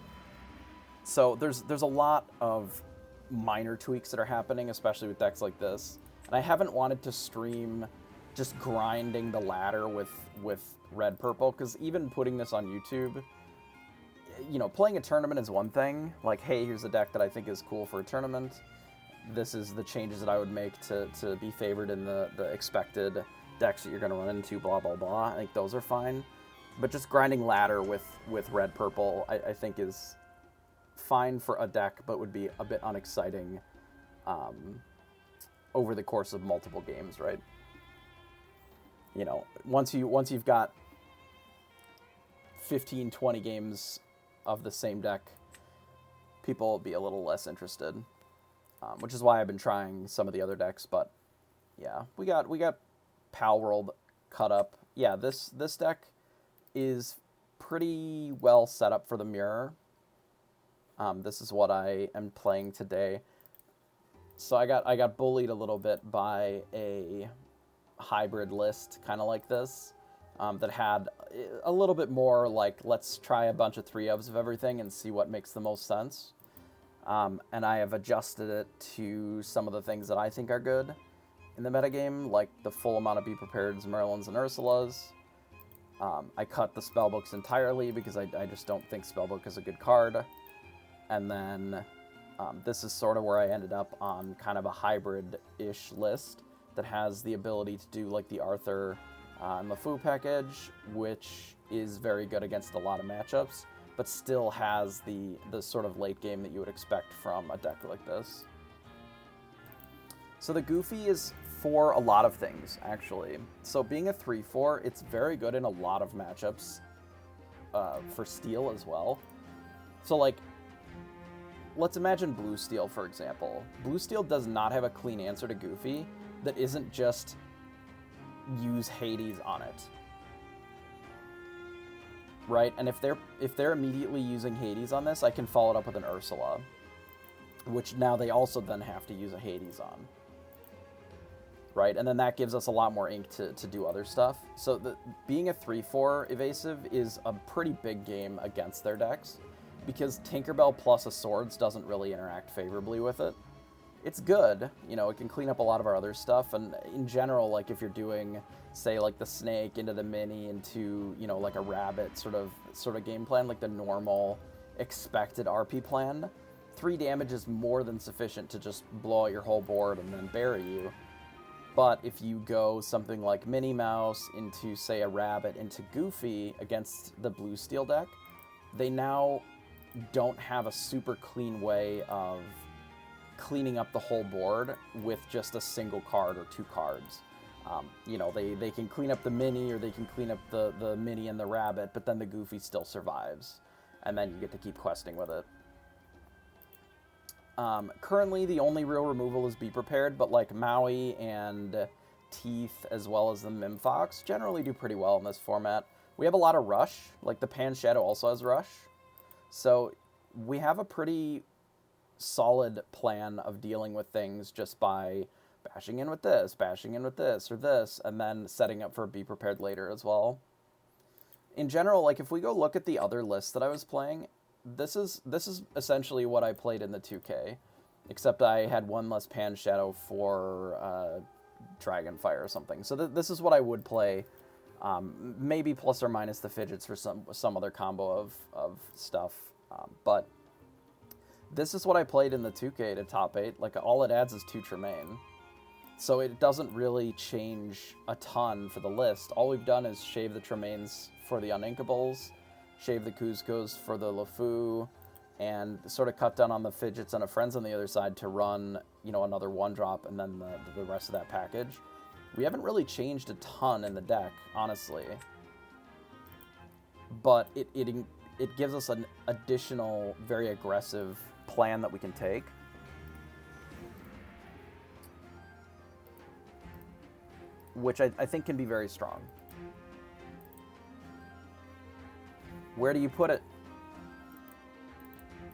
Speaker 1: So there's a lot of minor tweaks that are happening, especially with decks like this. And I haven't wanted to stream just grinding the ladder with red-purple, because even putting this on YouTube, you know, playing a tournament is one thing. Like, hey, here's a deck that I think is cool for a tournament. This is the changes that I would make to be favored in the expected decks that you're going to run into, blah, blah, blah. I think those are fine. But just grinding ladder with red-purple, I think is fine for a deck, but would be a bit unexciting over the course of multiple games, right? You know, once you've got 15, 20 games of the same deck, people will be a little less interested, which is why I've been trying some of the other decks. But yeah, we got Pal World cut up. Yeah, this deck is pretty well set up for the mirror. This is what I am playing today. So I got bullied a little bit by a hybrid list, kind of like this, that had a little bit more like, let's try a bunch of 3-ofs of everything and see what makes the most sense. And I have adjusted it to some of the things that I think are good in the metagame, like the full amount of Be Prepareds, Merlins, and Ursulas. I cut the spellbooks entirely because I just don't think spellbook is a good card. And then this is sort of where I ended up on kind of a hybrid-ish list that has the ability to do like the Arthur and LeFou package, which is very good against a lot of matchups, but still has the sort of late game that you would expect from a deck like this. So the Goofy is for a lot of things, actually. So being a 3/4, it's very good in a lot of matchups for Steel as well. So, like, let's imagine Blue Steel, for example. Blue Steel does not have a clean answer to Goofy that isn't just use Hades on it, right? And if they're immediately using Hades on this, I can follow it up with an Ursula, which now they also then have to use a Hades on, right? And then that gives us a lot more ink to do other stuff. So being a 3/4 evasive is a pretty big game against their decks, because Tinkerbell plus a Swords doesn't really interact favorably with it. It's good, you know, it can clean up a lot of our other stuff, and in general, like, if you're doing, say, like the snake into the mini into, you know, like a rabbit sort of game plan, like the normal expected RP plan, 3 damage is more than sufficient to just blow out your whole board and then bury you. But if you go something like Minnie Mouse into, say, a rabbit into Goofy against the Blue Steel deck, they now don't have a super clean way of cleaning up the whole board with just a single card or 2 cards. You know, they can clean up the mini, or they can clean up the mini and the rabbit, but then the goofy still survives. And then you get to keep questing with it. Currently, the only real removal is Be Prepared, but like Maui and Teeth, as well as the Mimfox, generally do pretty well in this format. We have a lot of Rush, like the Pan Shadow also has Rush. So we have a pretty solid plan of dealing with things just by bashing in with this, bashing in with this, or this, and then setting up for Be Prepared later as well. In general, like if we go look at the other lists that I was playing, this is essentially what I played in the 2K, except I had one less Pan Shadow for Dragonfire or something. So this is what I would play, maybe plus or minus the fidgets for some other combo of stuff, but this is what I played in the 2K to top 8. Like, all it adds is 2 Tremaine. So it doesn't really change a ton for the list. All we've done is shave the Tremaines for the Uninkables, shave the Cuscos for the LeFou, and sort of cut down on the fidgets and a Friends on the other side to run, you know, another 1-drop and then the rest of that package. We haven't really changed a ton in the deck, honestly. But it gives us an additional, very aggressive plan that we can take. Which I think can be very strong. Where do you put it?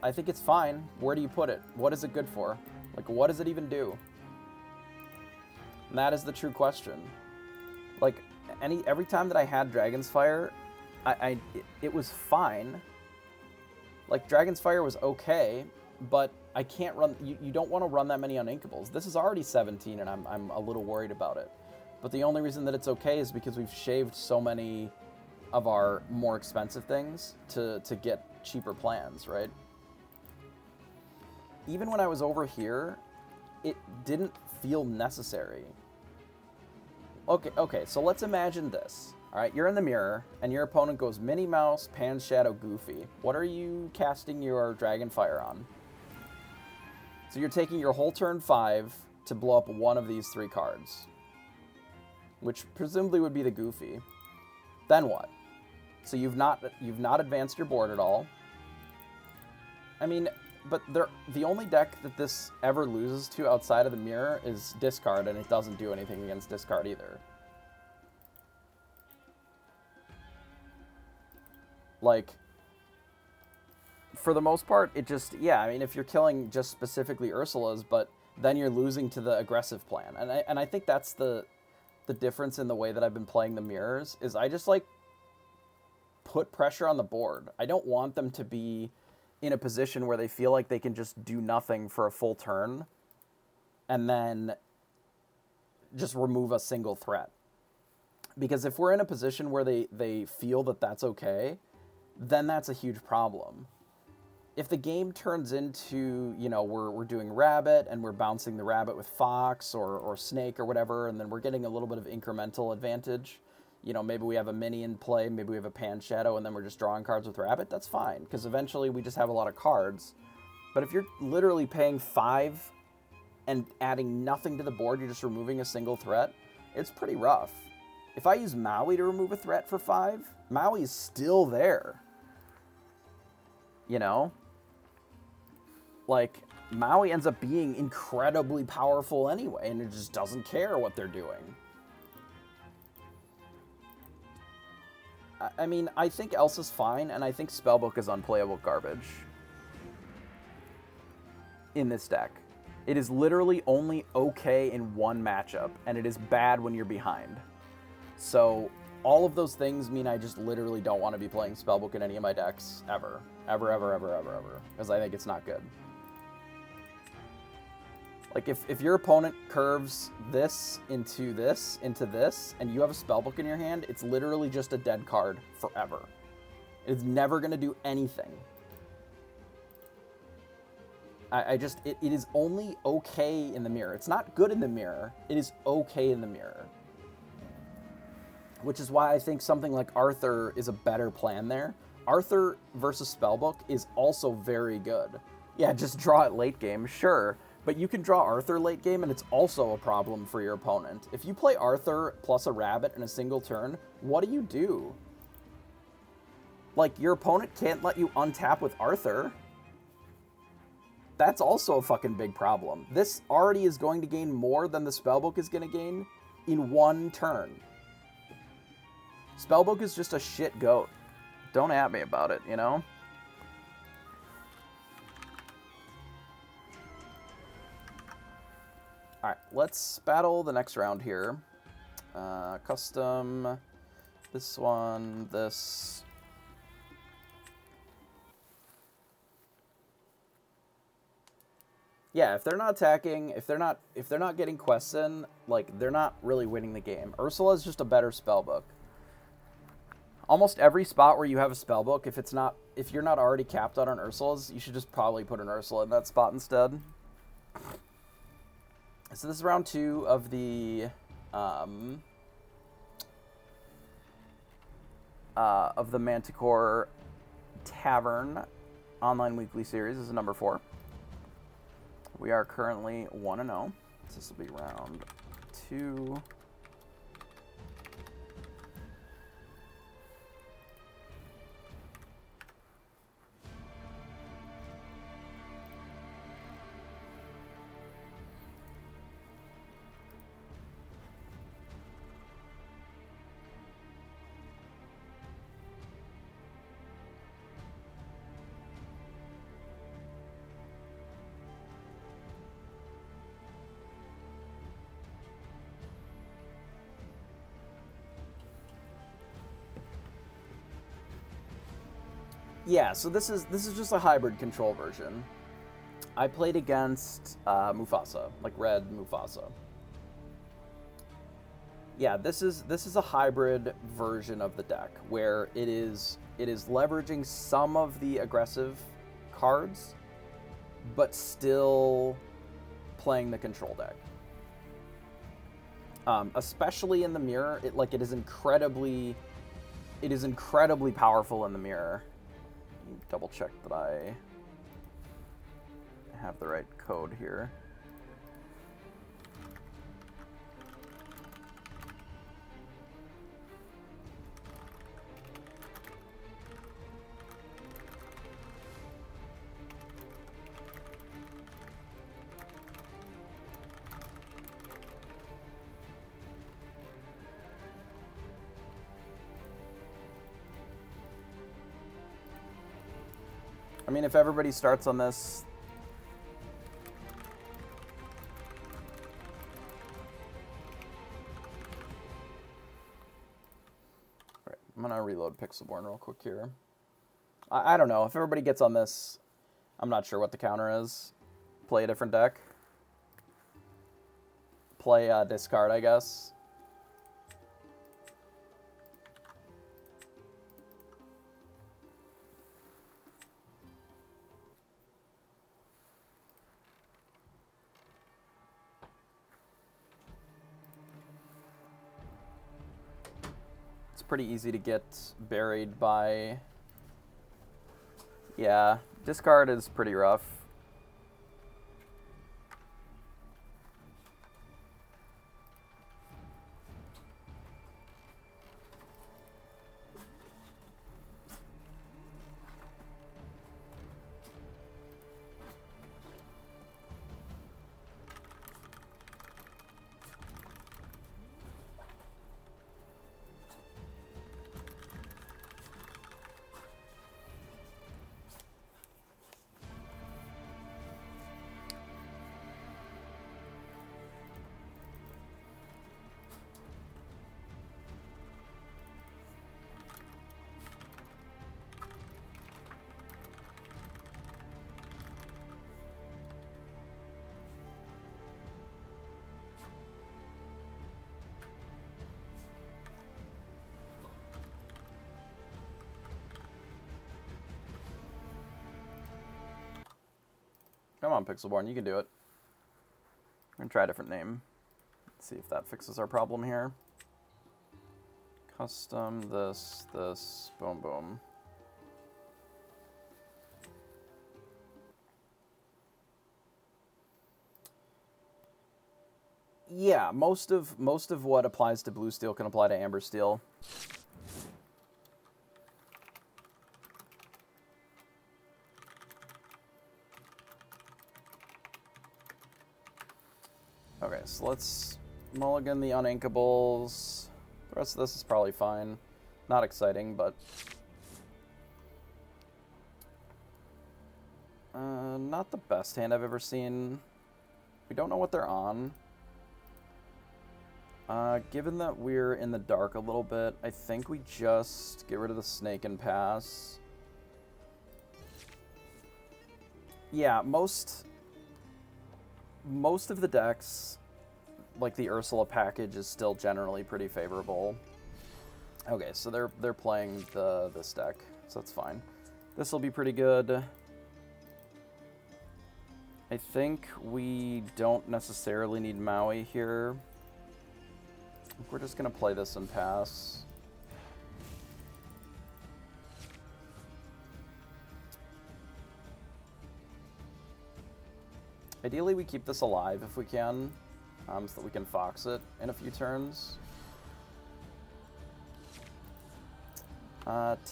Speaker 1: I think it's fine. Where do you put it? What is it good for? Like, what does it even do? And that is the true question. Like, every time that I had Dragon's Fire, it was fine. Like, Dragon's Fire was okay, but I can't run... You don't want to run that many Uninkables. This is already 17, and I'm a little worried about it. But the only reason that it's okay is because we've shaved so many of our more expensive things to get cheaper plans, right? Even when I was over here, it didn't feel necessary. Okay, so let's imagine this. All right, you're in the mirror, and your opponent goes Minnie Mouse, Pan Shadow, Goofy. What are you casting your Dragonfire on? So you're taking your whole turn 5 to blow up one of these 3 cards, which presumably would be the Goofy. Then what? So you've not advanced your board at all. I mean, but the only deck that this ever loses to outside of the mirror is discard, and it doesn't do anything against discard either. Like, for the most part, it just, yeah, I mean, if you're killing just specifically Ursula's, but then you're losing to the aggressive plan. And I think that's the difference in the way that I've been playing the mirrors, is I just, like, put pressure on the board. I don't want them to be in a position where they feel like they can just do nothing for a full turn and then just remove a single threat. Because if we're in a position where they feel that that's okay, then that's a huge problem. If the game turns into, you know, we're doing rabbit and we're bouncing the rabbit with fox or snake or whatever, and then we're getting a little bit of incremental advantage, you know, maybe we have a mini in play, maybe we have a Pan Shadow, and then we're just drawing cards with rabbit, that's fine, because eventually we just have a lot of cards. But if you're literally paying 5 and adding nothing to the board, you're just removing a single threat, it's pretty rough. If I use Maui to remove a threat for 5, Maui is still there. You know? Like, Maui ends up being incredibly powerful anyway, and it just doesn't care what they're doing. I mean, I think Elsa's fine, and I think Spellbook is unplayable garbage in this deck. It is literally only okay in one matchup, and it is bad when you're behind. So all of those things mean I just literally don't want to be playing Spellbook in any of my decks ever. Ever, ever, ever, ever, ever. Because I think it's not good. Like, if your opponent curves this, and you have a Spellbook in your hand, it's literally just a dead card forever. It's never going to do anything. It is only okay in the mirror. It's not good in the mirror. It is okay in the mirror. Which is why I think something like Arthur is a better plan there. Arthur versus Spellbook is also very good. Yeah, just draw it late game, sure. But you can draw Arthur late game, and it's also a problem for your opponent. If you play Arthur plus a rabbit in a single turn, what do? Like, your opponent can't let you untap with Arthur. That's also a fucking big problem. This already is going to gain more than the Spellbook is going to gain in one turn. Spellbook is just a shit goat. Don't at me about it, you know? Alright, let's battle the next round here. Custom, this one, this. Yeah, if they're not attacking, if they're not getting quests in, like, they're not really winning the game. Ursula is just a better spellbook. Almost every spot where you have a spellbook, if you're not already capped out on Ursulas, you should just probably put an Ursula in that spot instead. So this is round 2 of the Manticxre Tavern online weekly series. This is number 4. We are currently 1-0. So this will be round 2. Yeah, so this is just a hybrid control version. I played against Mufasa, like red Mufasa. Yeah, this is a hybrid version of the deck where it is leveraging some of the aggressive cards, but still playing the control deck. Especially in the mirror, it is incredibly powerful in the mirror. Double check that I have the right code here. I mean, if everybody starts on this... Alright, I'm gonna reload Pixelborn real quick here. I don't know, if everybody gets on this, I'm not sure what the counter is. Play a different deck. Play discard, I guess. Pretty easy to get buried by. Yeah, discard is pretty rough. Come on, Pixelborn, you can do it. I'm gonna try a different name. Let's see if that fixes our problem here. Custom this, boom, boom. Yeah, most of what applies to blue steel can apply to amber steel. Okay, so let's mulligan the uninkables. The rest of this is probably fine. Not exciting, but... not the best hand I've ever seen. We don't know what they're on. Given that we're in the dark a little bit, I think we just get rid of the snake and pass. Yeah, most of the decks, like the Ursula package, is still generally pretty favorable. Okay, so they're playing this deck, so that's fine. This will be pretty good. I think we don't necessarily need Maui here. We're just going to play this and pass. Ideally, we keep this alive if we can, so that we can fox it in a few turns.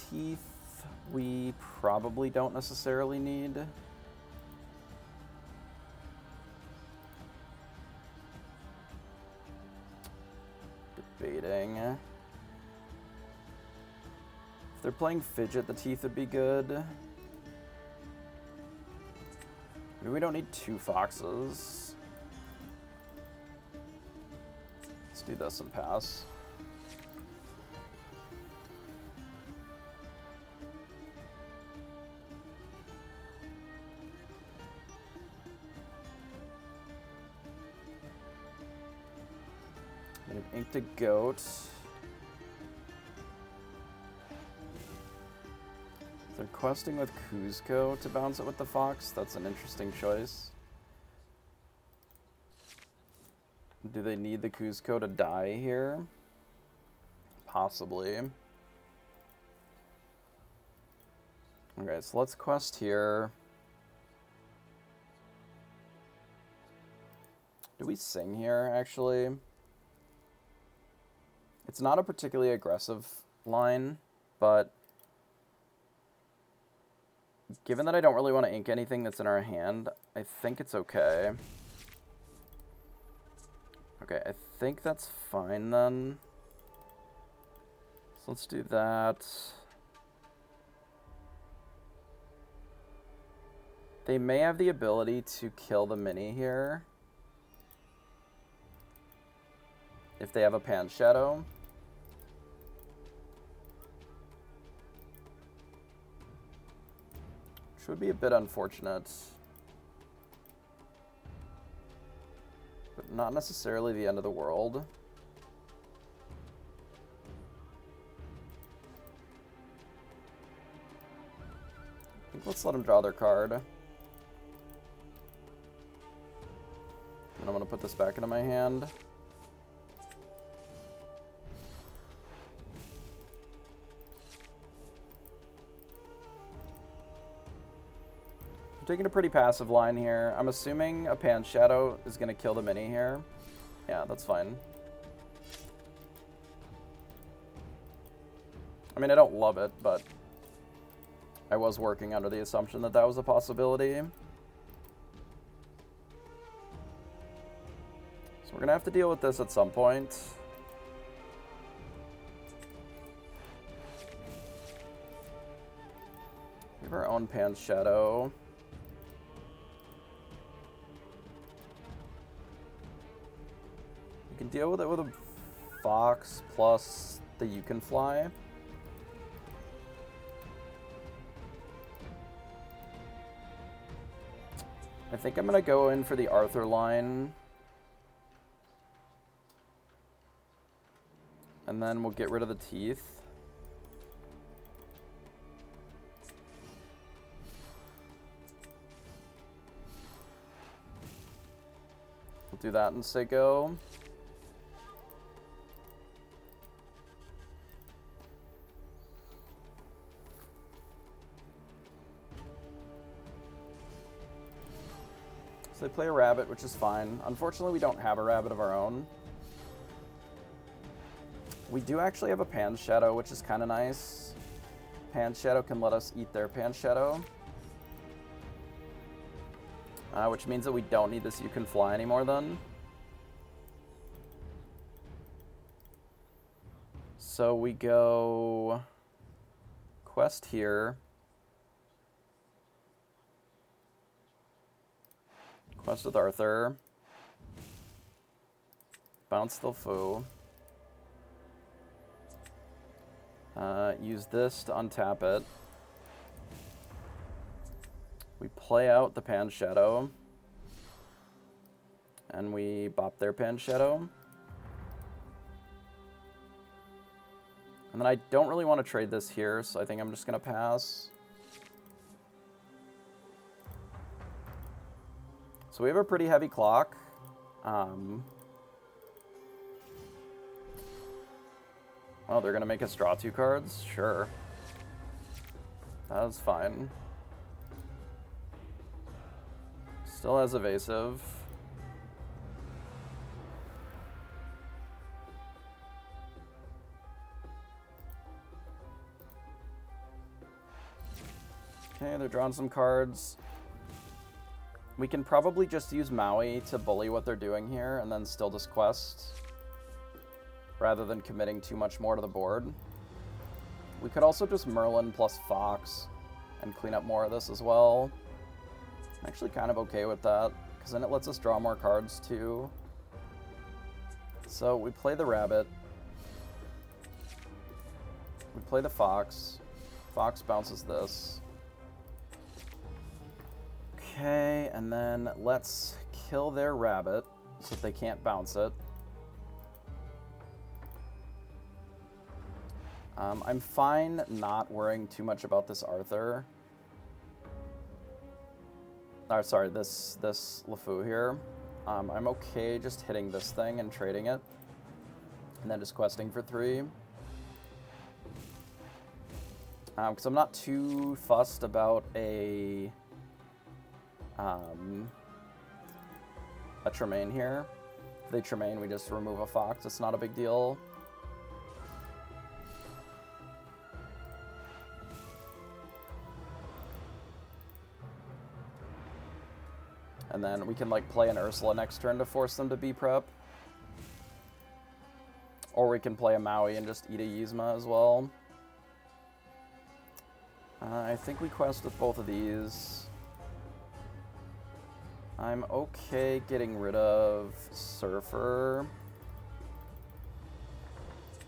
Speaker 1: Teeth, we probably don't necessarily need. Debating. If they're playing fidget, the teeth would be good. Maybe we don't need 2 foxes. Let's do this and pass. And an inked a goat. They're questing with Kuzco to bounce it with the fox. That's an interesting choice. Do they need the Kuzco to die here? Possibly. Okay, so let's quest here. Do we sing here, actually? It's not a particularly aggressive line, but given that I don't really want to ink anything that's in our hand, I think it's okay. Okay, I think that's fine then. So let's do that. They may have the ability to kill the mini here if they have a Pan Shadow. Which would be a bit unfortunate. But not necessarily the end of the world. I think let's let them draw their card. And I'm going to put this back into my hand. I'm taking a pretty passive line here. I'm assuming a Pan Shadow is going to kill the mini here. Yeah, that's fine. I mean, I don't love it, but I was working under the assumption that that was a possibility. So we're going to have to deal with this at some point. We have our own Pan Shadow. We can deal with it with a fox plus the you can fly. I think I'm going to go in for the Arthur line. And then we'll get rid of the teeth. We'll do that and say go. So they play a rabbit, which is fine. Unfortunately, we don't have a rabbit of our own. We do actually have a Pan Shadow, which is kind of nice. Pan Shadow can let us eat their Pan Shadow. Which means that we don't need this You Can Fly anymore then. So we go quest here. Quest with Arthur. Bounce the Fu. Use this to untap it. We play out the Pan Shadow. And we bop their Pan Shadow. And then I don't really want to trade this here, so I think I'm just going to pass. So we have a pretty heavy clock. Oh, they're going to make us draw 2 cards? Sure. That was fine. Still has evasive. Okay, they're drawing some cards. We can probably just use Maui to bully what they're doing here and then still just quest, rather than committing too much more to the board. We could also just Merlin plus Fox and clean up more of this as well. I'm actually kind of okay with that, because then it lets us draw more cards too. So we play the rabbit. We play the fox. Fox bounces this. Okay, and then let's kill their rabbit so that they can't bounce it. I'm fine not worrying too much about this Arthur. Sorry, this LeFou here. I'm okay just hitting this thing and trading it. And then just questing for 3. Because I'm not too fussed about a Tremaine here. If they Tremaine, we just remove a Fox. It's not a big deal. And then we can like play an Ursula next turn to force them to B-prep. Or we can play a Maui and just eat a Yzma as well. I think we quest with both of these. I'm okay getting rid of Surfer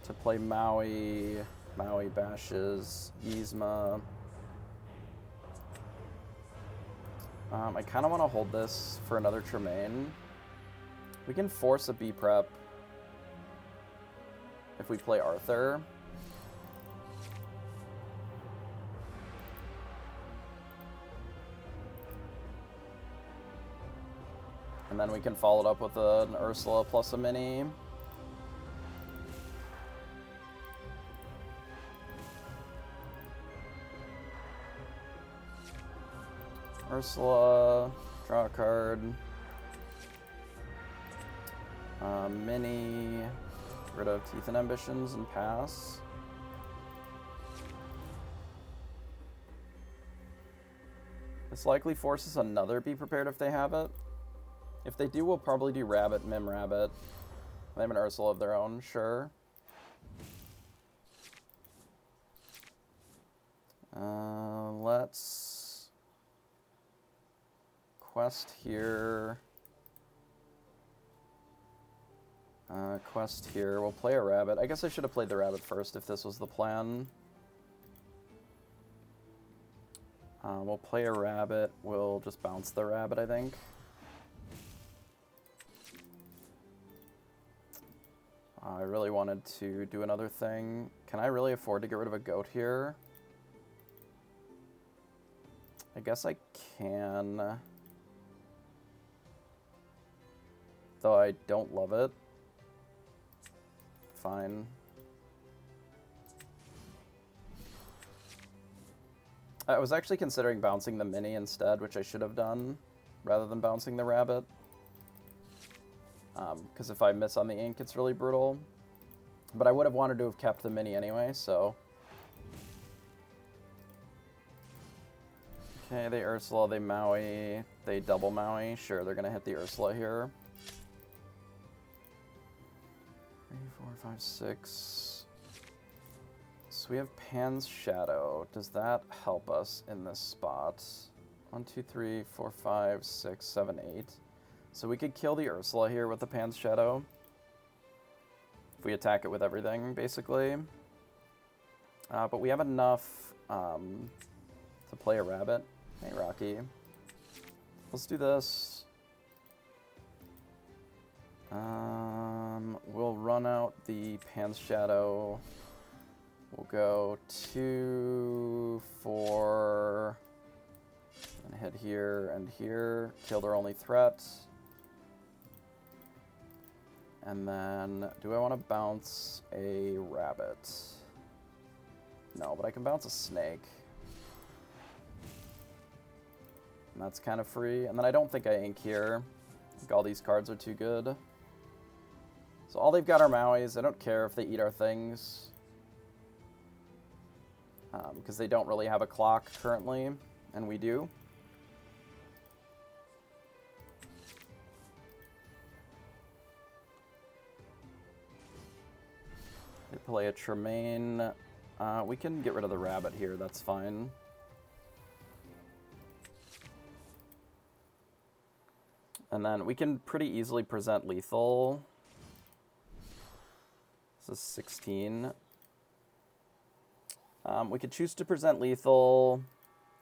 Speaker 1: to play Maui. Maui bashes Yzma. I kind of want to hold this for another Tremaine. We can force a B-prep if we play Arthur. And then we can follow it up with an Ursula plus a mini. Ursula, draw a card. Mini, rid of Teeth and Ambitions and pass. This likely forces another Be Prepared if they have it. If they do, we'll probably do Rabbit, Mim Rabbit. They have an Ursula of their own, sure. Let's quest here. Quest here. We'll play a rabbit. I guess I should have played the rabbit first if this was the plan. We'll play a rabbit. We'll just bounce the rabbit, I think. I really wanted to do another thing. Can I really afford to get rid of a goat here? I guess I can. Though I don't love it. Fine. I was actually considering bouncing the mini instead, which I should have done. rather than bouncing the rabbit. Because if I miss on the ink, it's really brutal. But I would have wanted to have kept the mini anyway, so... Okay, they Ursula, they Maui, they double Maui. Sure, they're going to hit the Ursula here. 3, 4, 5, 6. So we have Pan's Shadow. Does that help us in this spot? 1, 2, 3, 4, 5, 6, 7, 8. So we could kill the Ursula here with the Pan's Shadow. If we attack it with everything, basically. But we have enough to play a rabbit. Hey, Rocky. Let's do this. We'll run out the Pan's Shadow. We'll go 2, 4, and hit here and here. Kill their only threat. And then, do I want to bounce a rabbit? No, but I can bounce a snake. And that's kind of free. And then I don't think I ink here. I think all these cards are too good. So all they've got are Mauis. I don't care if they eat our things. Because they don't really have a clock currently. And we do. They play a Tremaine. We can get rid of the rabbit here. That's fine. And then we can pretty easily present lethal. This is 16. We could choose to present lethal.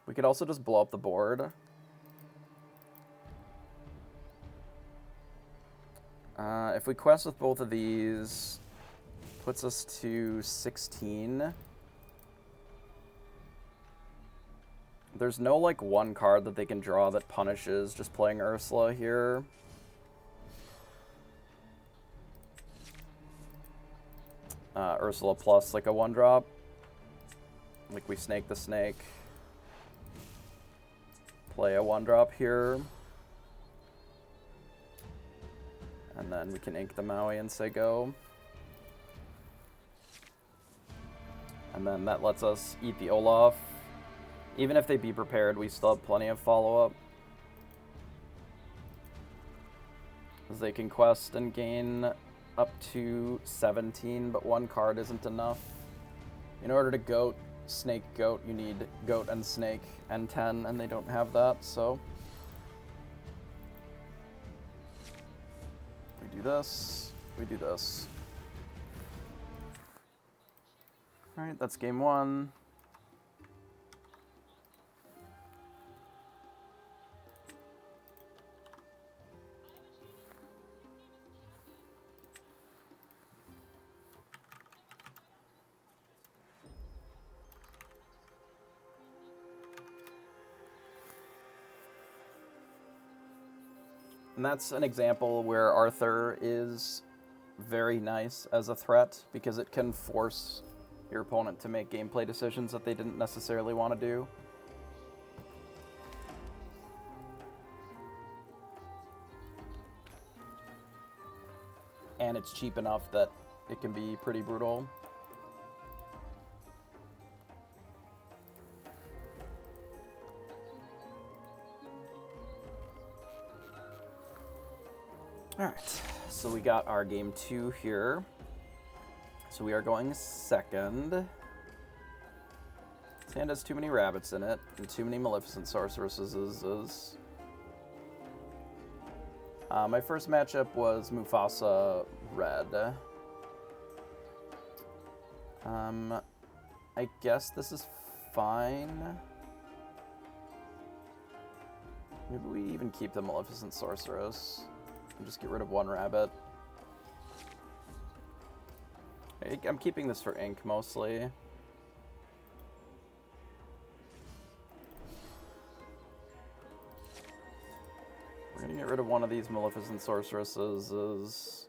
Speaker 1: We could also just blow up the board. If we quest with both of these, puts us to 16. There's no, like, one card that they can draw that punishes just playing Ursula here. Ursula plus, like, a 1-drop. Like, we snake the snake. Play a 1-drop here. And then we can ink the Maui and say go. And then that lets us eat the Olaf. Even if they be prepared, we still have plenty of follow-up. Because they can quest and gain up to 17, but one card isn't enough. In order to goat, snake, goat, you need goat and snake and 10, and they don't have that, so... We do this, we do this. Alright, that's game 1. And that's an example where Arthur is very nice as a threat, because it can force your opponent to make gameplay decisions that they didn't necessarily want to do. And it's cheap enough that it can be pretty brutal. Alright, so we got our game 2 here. So we are going second. This hand has too many rabbits in it, and too many Maleficent Sorceresses. My first matchup was Mufasa Red. I guess this is fine. Maybe we even keep the Maleficent Sorceress. And just get rid of one rabbit. I'm keeping this for ink, mostly. We're gonna get rid of one of these Maleficent Sorceresses.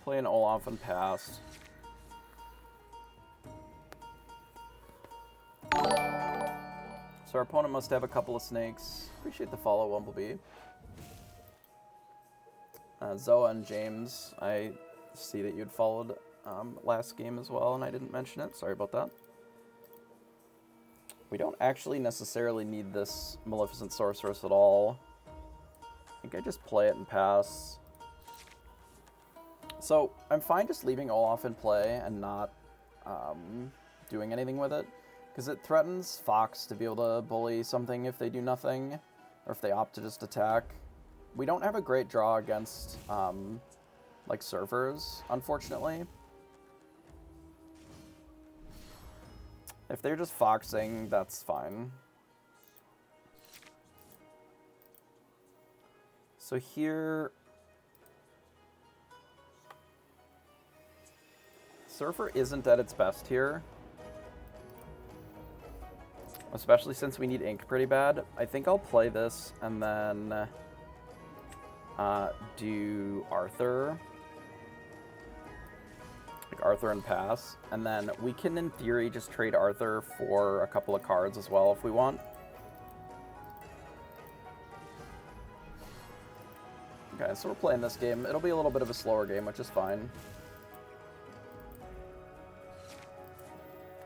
Speaker 1: Play an Olaf and pass. So our opponent must have a couple of snakes. Appreciate the follow, Bumblebee. Zoa and James, I see that you'd followed last game as well, and I didn't mention it. Sorry about that. We don't actually necessarily need this Maleficent Sorceress at all. I think I just play it and pass. So I'm fine just leaving Olaf in play and not doing anything with it, because it threatens Fox to be able to bully something if they do nothing, or if they opt to just attack. We don't have a great draw against like surfers, unfortunately. If they're just foxing, that's fine. So here, Surfer isn't at its best here, especially since we need ink pretty bad. I think I'll play this and then do Arthur. Like Arthur and pass. And then we can, in theory, just trade Arthur for a couple of cards as well if we want. Okay, so we're playing this game. It'll be a little bit of a slower game, which is fine.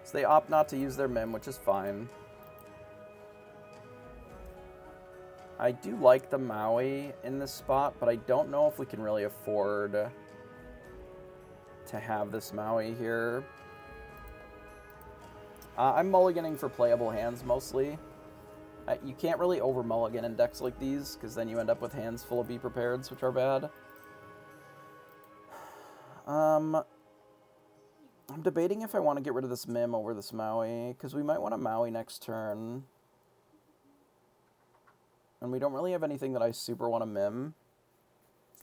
Speaker 1: So they opt not to use their Mim, which is fine. I do like the Maui in this spot, but I don't know if we can really afford to have this Maui here. I'm mulliganing for playable hands mostly. You can't really over mulligan in decks like these, because then you end up with hands full of Be Prepareds, which are bad. I'm debating if I want to get rid of this Mim over this Maui, because we might want a Maui next turn. And we don't really have anything that I super want to Mim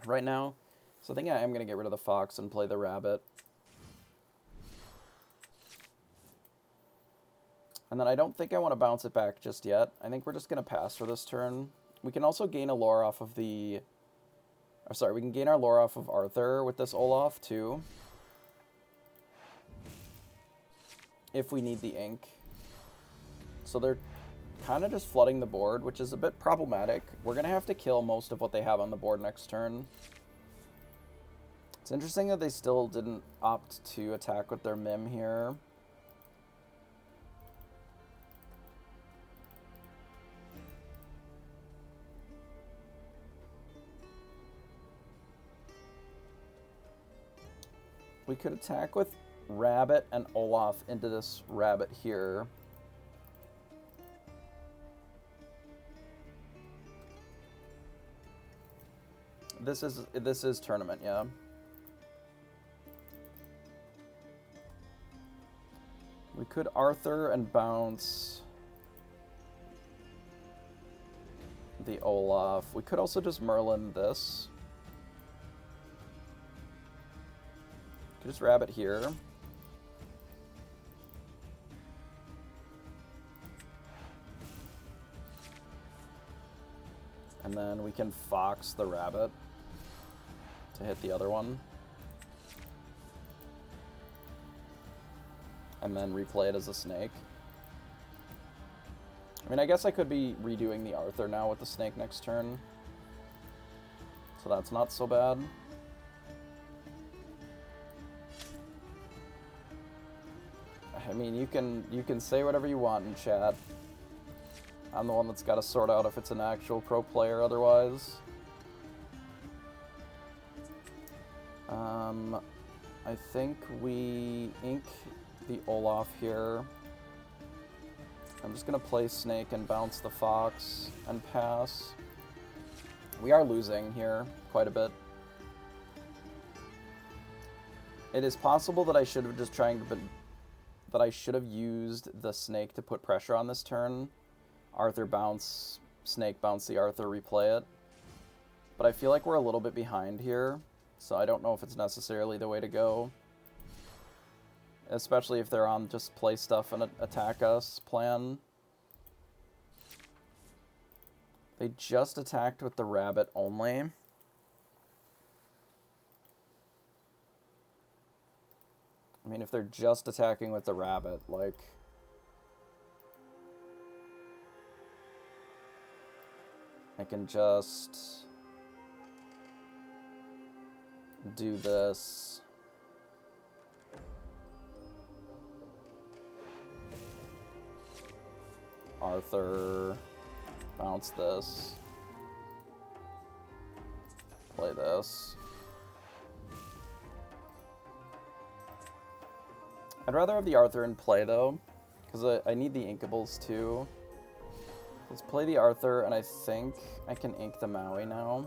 Speaker 1: right now. So I think I am going to get rid of the Fox and play the Rabbit. And then I don't think I want to bounce it back just yet. I think we're just going to pass for this turn. We can also gain a lore off of the... Oh, sorry, we can gain our lore off of Arthur with this Olaf, too. If we need the ink. So they're kind of just flooding the board, which is a bit problematic. We're going to have to kill most of what they have on the board next turn. It's interesting that they still didn't opt to attack with their Mim here. We could attack with Rabbit and Olaf into this Rabbit here. This is tournament, yeah. We could Arthur and bounce the Olaf. We could also just Merlin this. Could just Rabbit here. And then we can Fox the Rabbit to hit the other one. And then replay it as a snake. I mean, I guess I could be redoing the Arthur now with the snake next turn. So that's not so bad. I mean, you can say whatever you want in chat. I'm the one that's got to sort out if it's an actual pro player otherwise. I think we ink the Olaf here. I'm just going to play Snake and bounce the Fox and pass. We are losing here quite a bit. It is possible that I should have just that I should have used the Snake to put pressure on this turn. Arthur bounce, Snake bounce the Arthur, replay it. But I feel like we're a little bit behind here, so I don't know if it's necessarily the way to go. Especially if they're on just play stuff and attack us plan. They just attacked with the Rabbit only. I mean, if they're just attacking with the Rabbit, like... I can just do this. Arthur, bounce this, play this. I'd rather have the Arthur in play though, because I need the inkables too. Let's play the Arthur, and I think I can ink the Maui now.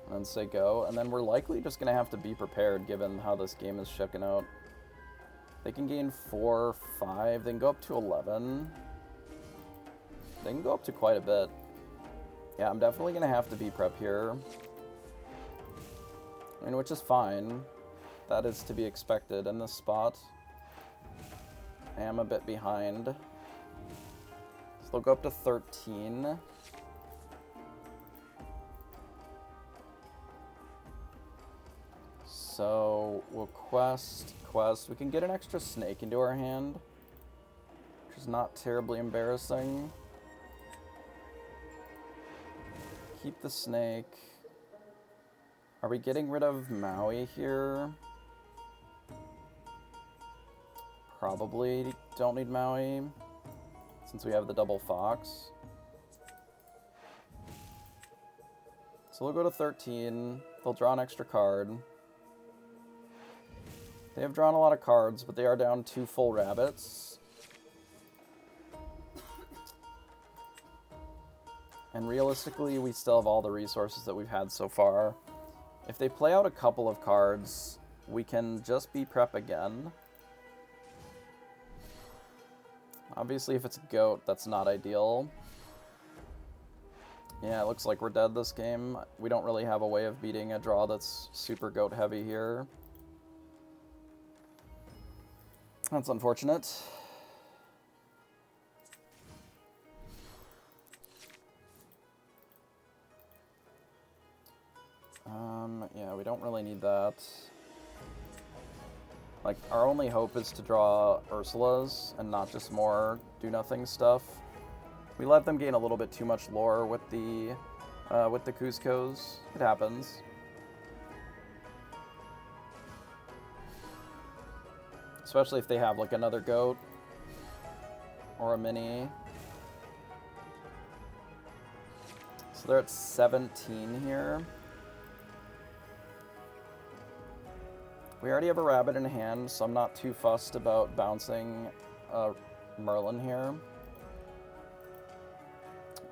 Speaker 1: And then say go, and then we're likely just going to have to be prepared given how this game is shaking out. They can gain 4, 5, they can go up to 11. They can go up to quite a bit. Yeah, I'm definitely going to have to be prep here. I mean, which is fine. That is to be expected in this spot. I am a bit behind. So they'll go up to 13. So we'll quest. We can get an extra snake into our hand, which is not terribly embarrassing. Keep the snake. Are we getting rid of Maui here? Probably don't need Maui, since we have the double fox. So we'll go to 13. They'll draw an extra card. They have drawn a lot of cards, but they are down 2 full rabbits. And realistically, we still have all the resources that we've had so far. If they play out a couple of cards, we can just be prep again. Obviously, if it's a goat, that's not ideal. Yeah, it looks like we're dead this game. We don't really have a way of beating a draw that's super goat heavy here. That's unfortunate. Yeah, we don't really need that. Like, our only hope is to draw Ursula's and not just more do-nothing stuff. We let them gain a little bit too much lore with the Cuscos. It happens. Especially if they have, like, another goat or a mini. So they're at 17 here. We already have a rabbit in hand, so I'm not too fussed about bouncing Merlin here.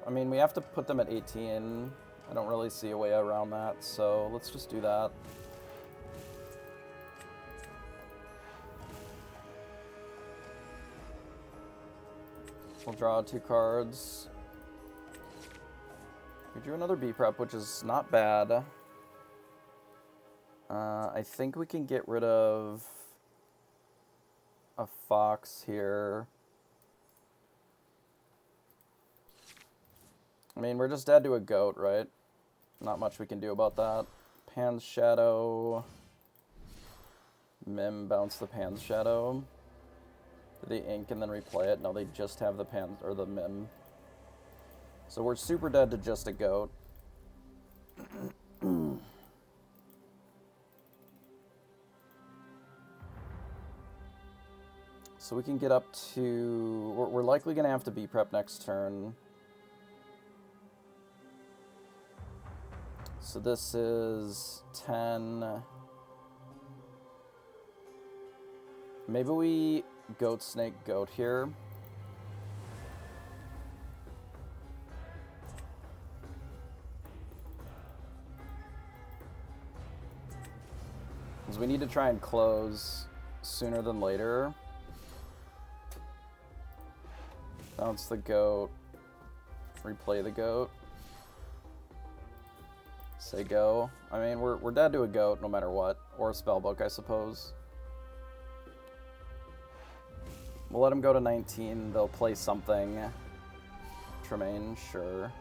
Speaker 1: I mean, we have to put them at 18. I don't really see a way around that, so let's just do that. We'll draw 2 cards. We drew another B prep, which is not bad. I think we can get rid of a fox here. I mean, we're just dead to a goat, right? Not much we can do about that. Pan's Shadow. Mim, bounce the Pan's Shadow. Did they ink and then replay it? No, they just have the Pan, or the Mim. So we're super dead to just a goat. So we can get up to... We're likely going to have to be prep next turn. So this is 10. Maybe we goat, snake, goat here. Because we need to try and close sooner than later. Bounce the goat. Replay the goat. Say go. I mean, we're dead to a goat no matter what. Or a spellbook, I suppose. We'll let him go to 19. They'll play something. Tremaine, sure.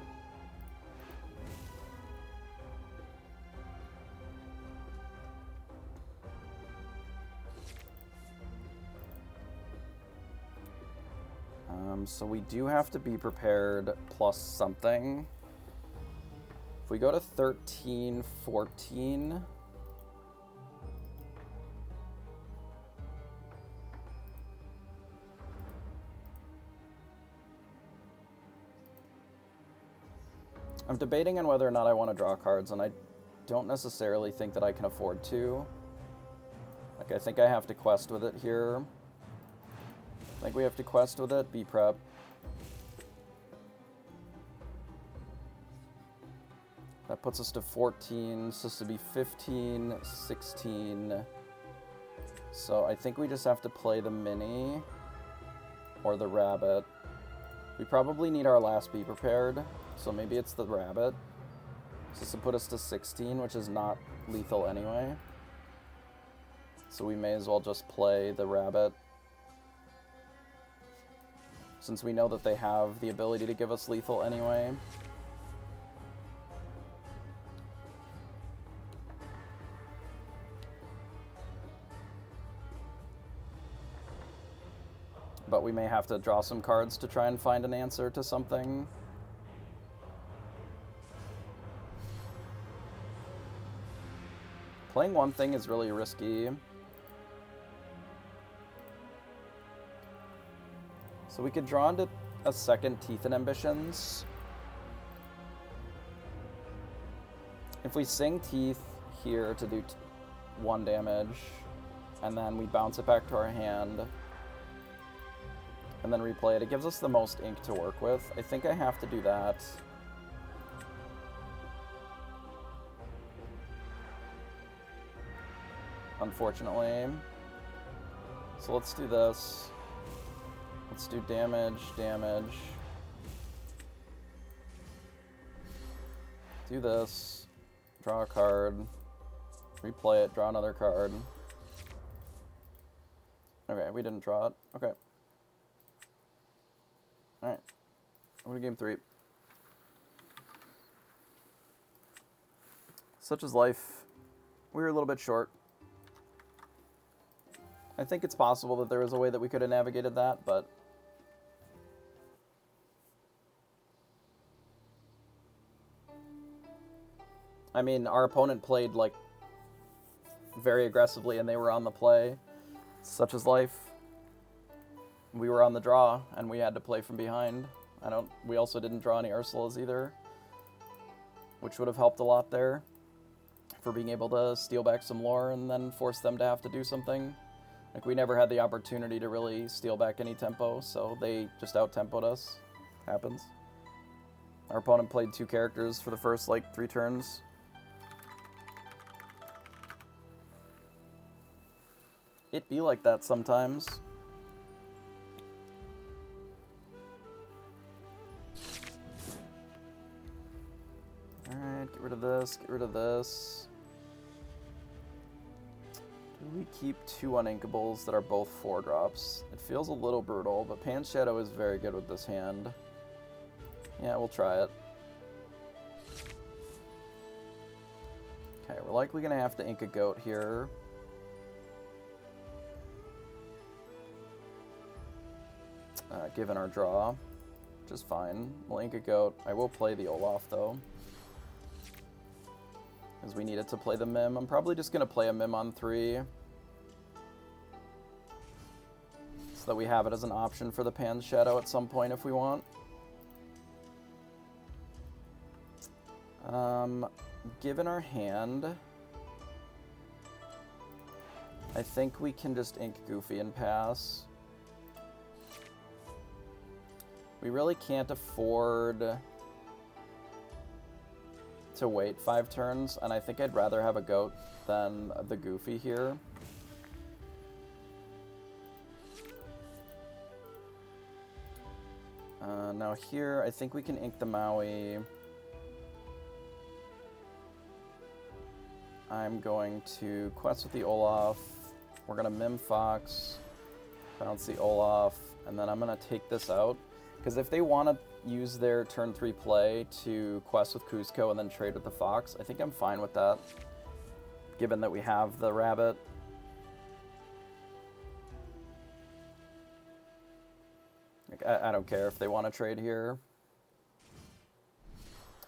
Speaker 1: So we do have to be prepared plus something. If we go to 13, 14... I'm debating on whether or not I want to draw cards, and I don't necessarily think that I can afford to. Like, I think I have to quest with it here. I think we have to quest with it, be prep. That puts us to 14, so this to be 15, 16. So I think we just have to play the mini or the rabbit. We probably need our last be prepared, so maybe it's the rabbit. So this will put us to 16, which is not lethal anyway. So we may as well just play the rabbit, since we know that they have the ability to give us lethal anyway. But we may have to draw some cards to try and find an answer to something. Playing one thing is really risky. So we could draw into a second Teeth and Ambitions. If we sing Teeth here to do 1 damage, and then we bounce it back to our hand, and then replay it, it gives us the most ink to work with. I think I have to do that. Unfortunately. So let's do this. Let's do damage, damage. Do this. Draw a card. Replay it, draw another card. Okay, we didn't draw it. Okay. Alright. Over to game 3. Such is life. We were a little bit short. I think it's possible that there was a way that we could have navigated that, but... I mean, our opponent played, like, very aggressively, and they were on the play. Such is life. We were on the draw, and we had to play from behind. We also didn't draw any Ursulas either, which would have helped a lot there for being able to steal back some lore and then force them to have to do something. Like, we never had the opportunity to really steal back any tempo, so they just out-tempoed us. Happens. Our opponent played 2 characters for the first, like, 3 turns. It be like that sometimes. Alright, get rid of this, get rid of this. Do we keep 2 uninkables that are both 4-drops? It feels a little brutal, but Pan Shadow is very good with this hand. Yeah, we'll try it. Okay, we're likely going to have to ink a goat here. Given our draw, which is fine. We'll ink a goat. I will play the Olaf, though, because we needed to play the Mim. I'm probably just going to play a Mim on 3, so that we have it as an option for the Pan Shadow at some point if we want. Given our hand, I think we can just ink Goofy and pass. We really can't afford to wait 5 turns, and I think I'd rather have a goat than the Goofy here. Now here, I think we can ink the Maui. I'm going to quest with the Olaf. We're going to Mim Fox, bounce the Olaf, and then I'm going to take this out. Because if they want to use their turn 3 play to quest with Kuzco and then trade with the Fox, I think I'm fine with that, given that we have the rabbit. Like, Like, I don't care if they want to trade here.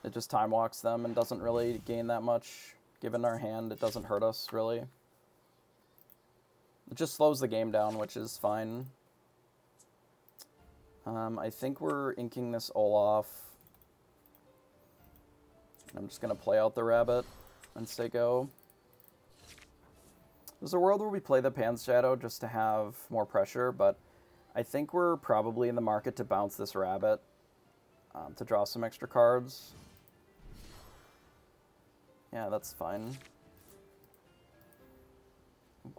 Speaker 1: It just time walks them and doesn't really gain that much. Given our hand, it doesn't hurt us, really. It just slows the game down, which is fine. I think we're inking this Olaf. I'm just going to play out the rabbit and say go. There's a world where we play the Pan's Shadow just to have more pressure, but I think we're probably in the market to bounce this rabbit to draw some extra cards. Yeah, that's fine.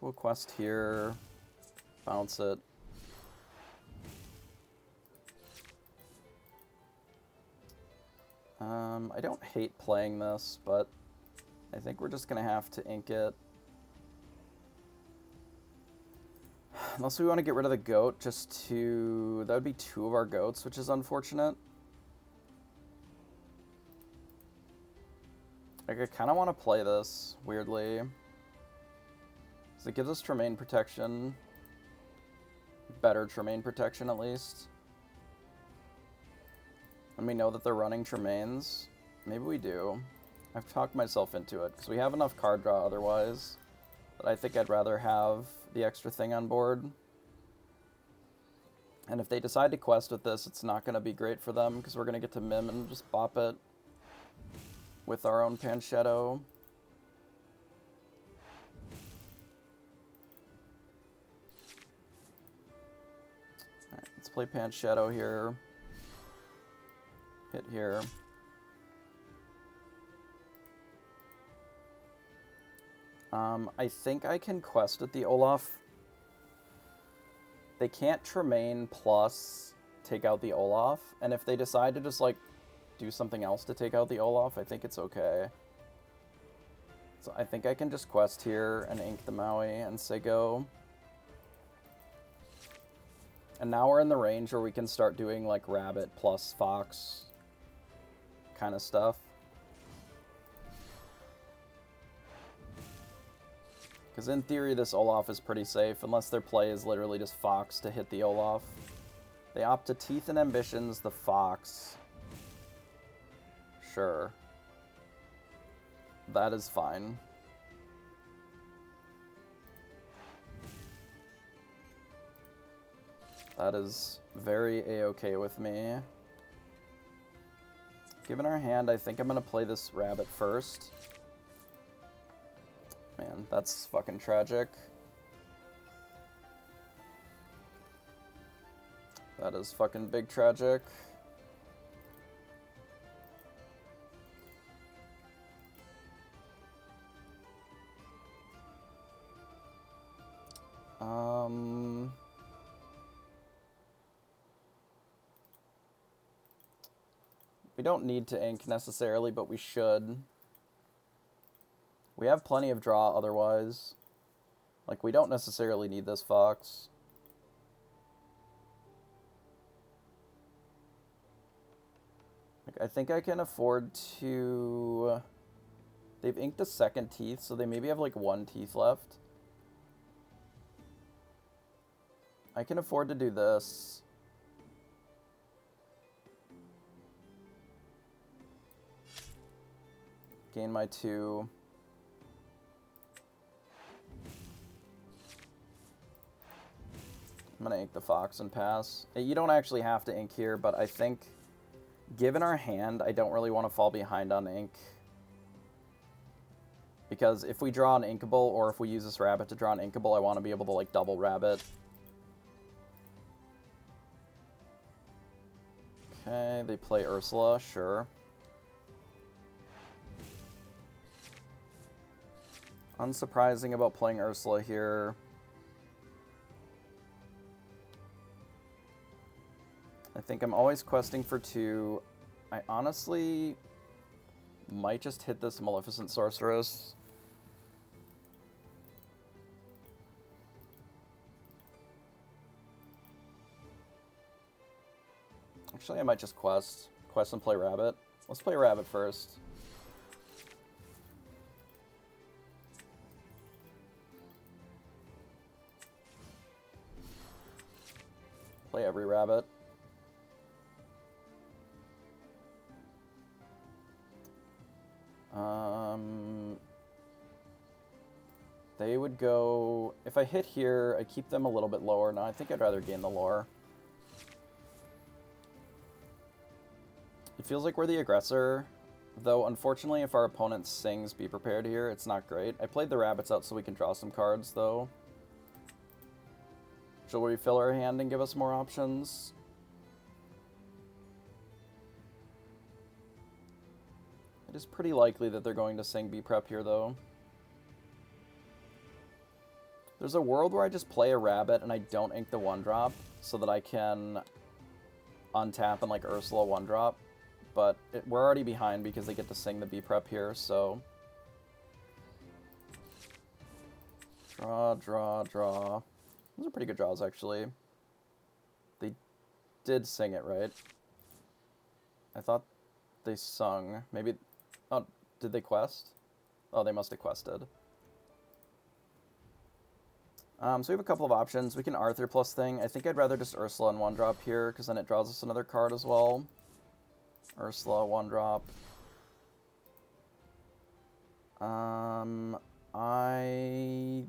Speaker 1: We'll quest here, bounce it. I don't hate playing this, but I think we're just going to have to ink it. Unless we want to get rid of the goat, just to... That would be 2 of our goats, which is unfortunate. Like, I kind of want to play this, weirdly. Because it gives us Tremaine protection. Better Tremaine protection, at least. And we know that they're running Tremaines. Maybe we do. I've talked myself into it, because we have enough card draw otherwise. But I think I'd rather have the extra thing on board. And if they decide to quest with this, it's not going to be great for them, because we're going to get to mim and just bop it with our own Pan Shadow. Alright, let's play Pan Shadow here. Hit here. I think I can quest with the Olaf. They can't Tremaine plus take out the Olaf, and if they decide to just, like, do something else to take out the Olaf, I think it's okay. So I think I can just quest here and ink the Maui and say go. And now we're in the range where we can start doing, like, rabbit plus fox kind of stuff. Because in theory, this Olaf is pretty safe, unless their play is literally just fox to hit the Olaf. They opt to Teeth and Ambitions the fox. Sure. That is fine. That is very a-okay with me. Given our hand, I think I'm going to play this rabbit first. Man, that's fucking tragic. That is fucking big tragic. We don't need to ink necessarily, but we should. We have plenty of draw otherwise. Like, we don't necessarily need this fox. Like, I think I can afford to... They've inked a second teeth, so they maybe have, like, 1 teeth left. I can afford to do this. Gain my 2. I'm going to ink the fox and pass. You don't actually have to ink here, but I think, given our hand, I don't really want to fall behind on ink. Because if we draw an inkable, or if we use this rabbit to draw an inkable, I want to be able to, like, double rabbit. Okay, they play Ursula, sure. Unsurprising about playing Ursula here. I think I'm always questing for 2. I honestly might just hit this Maleficent Sorceress. Actually, I might just quest. Quest and play rabbit. Let's play rabbit first. Play every rabbit. They would go... If I hit here, I keep them a little bit lower. No, I think I'd rather gain the lore. It feels like we're the aggressor. Though, unfortunately, if our opponent sings Be Prepared here, it's not great. I played the rabbits out so we can draw some cards, though. Shall we refill our hand and give us more options? It is pretty likely that they're going to sing Be Prep here, though. There's a world where I just play a rabbit and I don't ink the 1-drop so that I can untap and, like, Ursula 1-drop. But we're already behind because they get to sing the Be Prep here, so... Draw, draw, draw. Those are pretty good draws, actually. They did sing it, right? I thought they sung. Maybe... Oh, did they quest? Oh, they must have quested. So we have a couple of options. We can Arthur plus thing. I think I'd rather just Ursula and 1-drop here, because then it draws us another card as well. Ursula, 1-drop. I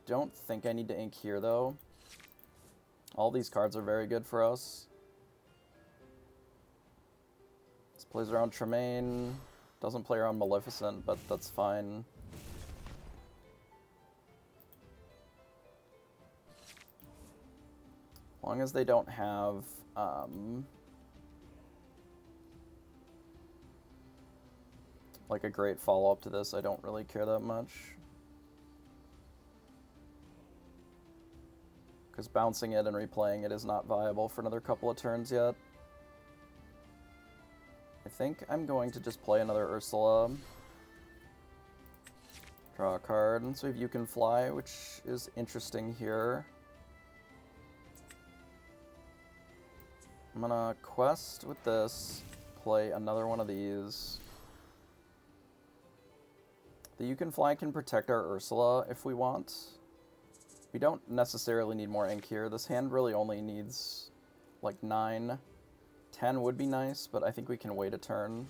Speaker 1: don't think I need to ink here, though. All these cards are very good for us. This plays around Tremaine. Doesn't play around Maleficent, but that's fine. As long as they don't have... like a great follow-up to this, I don't really care that much. Because bouncing it and replaying it is not viable for another couple of turns yet. I think I'm going to just play another Ursula. Draw a card, and so You Can Fly, which is interesting here. I'm gonna quest with this, play another one of these. The You Can Fly can protect our Ursula if we want. We don't necessarily need more ink here. This hand really only needs like 9. 10 would be nice, but I think we can wait a turn.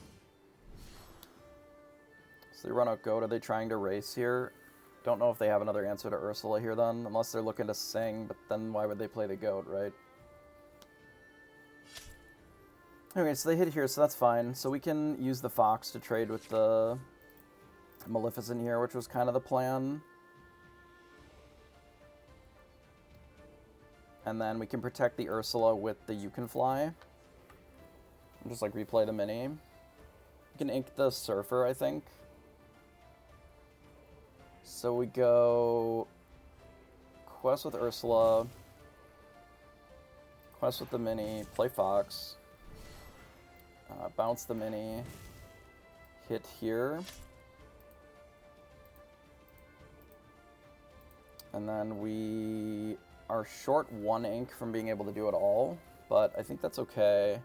Speaker 1: So they run out goat. Are they trying to race here? Don't know if they have another answer to Ursula here then, unless they're looking to sing, but then why would they play the goat, right? Okay, so they hit here, so that's fine. So we can use the fox to trade with the Maleficent here, which was kind of the plan. And then we can protect the Ursula with the You Can Fly. And just, like, replay the mini. We can ink the Surfer, I think. So we go... Quest with Ursula. Quest with the mini. Play fox. Bounce the mini. Hit here. And then we are short 1 ink from being able to do it all, but I think that's okay.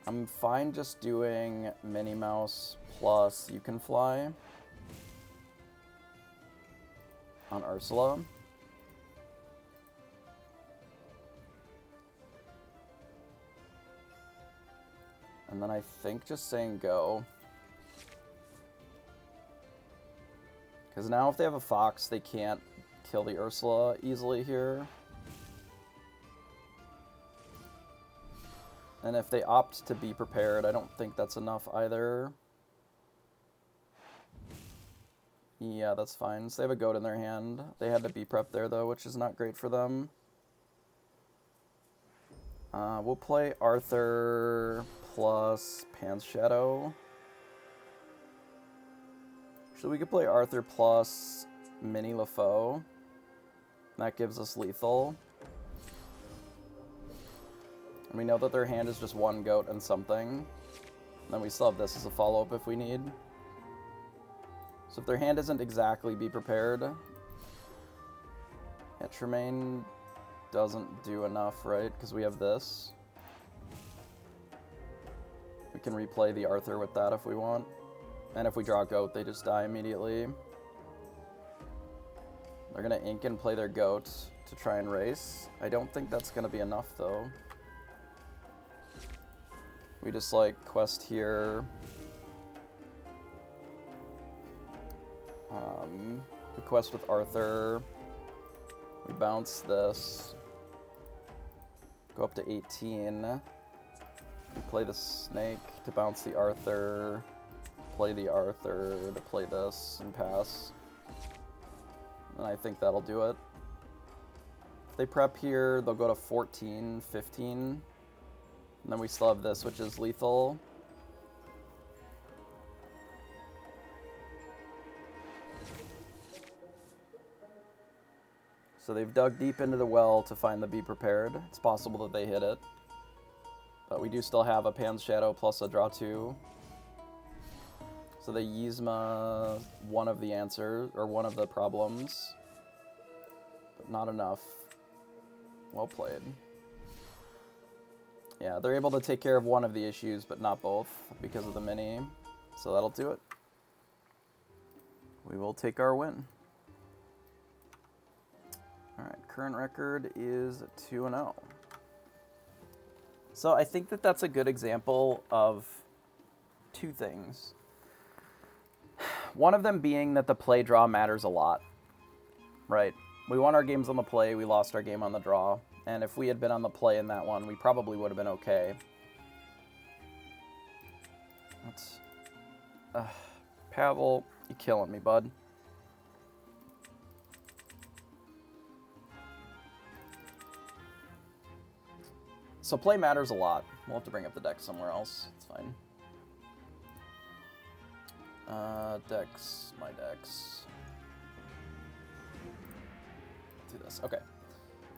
Speaker 1: I'm fine just doing Minnie Mouse plus You Can Fly on Ursula. And then I think just saying go. Because now if they have a fox, they can't kill the Ursula easily here. And if they opt to Be Prepared, I don't think that's enough either. Yeah, that's fine. So they have a goat in their hand. They had to Be Prep there, though, which is not great for them. We'll play Arthur plus Pan's Shadow. So we could play Arthur plus Minnie LaFaux. That gives us lethal. And we know that their hand is just 1 goat and something. And then we still have this as a follow-up if we need. So if their hand isn't exactly Be Prepared... Yeah, Tremaine doesn't do enough, right? Because we have this. We can replay the Arthur with that if we want. And if we draw a goat, they just die immediately. They're going to ink and play their goat to try and race. I don't think that's going to be enough, though. We just, like, quest here. Request with Arthur. We bounce this. Go up to 18. We play the snake to bounce the Arthur. Play the Arthur to play this and pass. And I think that'll do it. If they prep here, they'll go to 14, 15. And then we still have this, which is lethal. So they've dug deep into the well to find the Be Prepared. It's possible that they hit it. But we do still have a Pan's Shadow plus a draw 2. So they Yzma one of the answers, or one of the problems. But not enough. Well played. Yeah, they're able to take care of one of the issues, but not both, because of the mini. So that'll do it. We will take our win. Alright, current record is 2-0. So I think that that's a good example of two things. One of them being that the play draw matters a lot, right? We won our games on the play, we lost our game on the draw, and if we had been on the play in that one, we probably would have been okay. Let's... Pavel, you killing me, bud. So play matters a lot. We'll have to bring up the deck somewhere else. It's fine. Decks, my decks. Do this. Okay.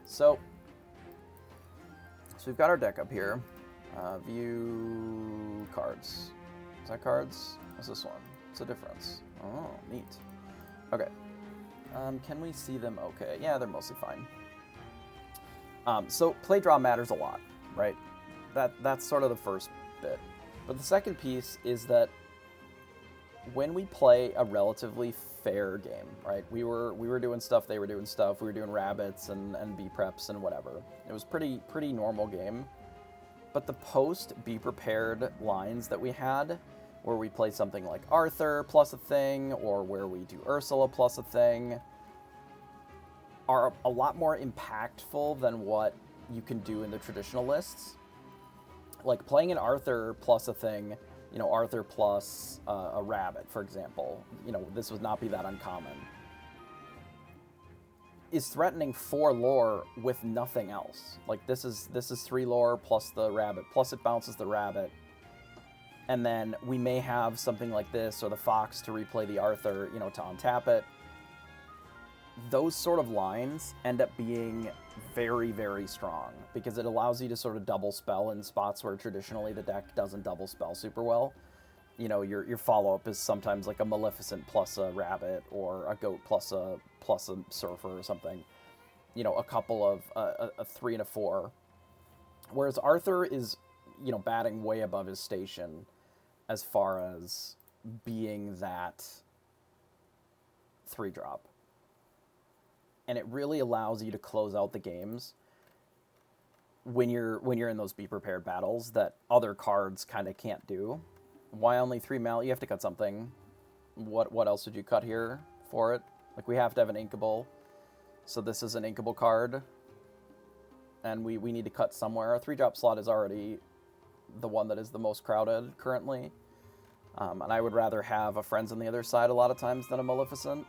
Speaker 1: So we've got our deck up here. View cards. Is that cards? What's this one? What's the difference? Oh, neat. Okay. Can we see them okay? Yeah, they're mostly fine. So play draw matters a lot, right? That's sort of the first bit. But the second piece is that when we play a relatively fair game, right? We were doing stuff, they were doing stuff, we were doing rabbits and B preps and whatever. It was pretty normal game. But the post Be Prepared lines that we had, where we play something like Arthur plus a thing, or where we do Ursula plus a thing, are a lot more impactful than what you can do in the traditional lists. Like playing an Arthur plus a thing, you know, Arthur plus a rabbit, for example, you know, this would not be that uncommon, is threatening 4 lore with nothing else. Like this is 3 lore plus the rabbit, plus it bounces the rabbit, and then we may have something like this, or the fox to replay the Arthur, you know, to untap it. Those sort of lines end up being very, very strong, because it allows you to sort of double spell in spots where traditionally the deck doesn't double spell super well. You know, your follow-up is sometimes like a Maleficent plus a rabbit, or a goat plus a surfer or something. You know, a couple of a 3 and a 4. Whereas Arthur is, you know, batting way above his station as far as being that 3-drop. And it really allows you to close out the games when you're in those Be Prepared battles that other cards kind of can't do. Why only 3 mal? You have to cut something. What else would you cut here for it? Like, we have to have an inkable. So this is an inkable card. And we need to cut somewhere. Our 3-drop slot is already the one that is the most crowded currently. And I would rather have a Friends on the other side a lot of times than a Maleficent.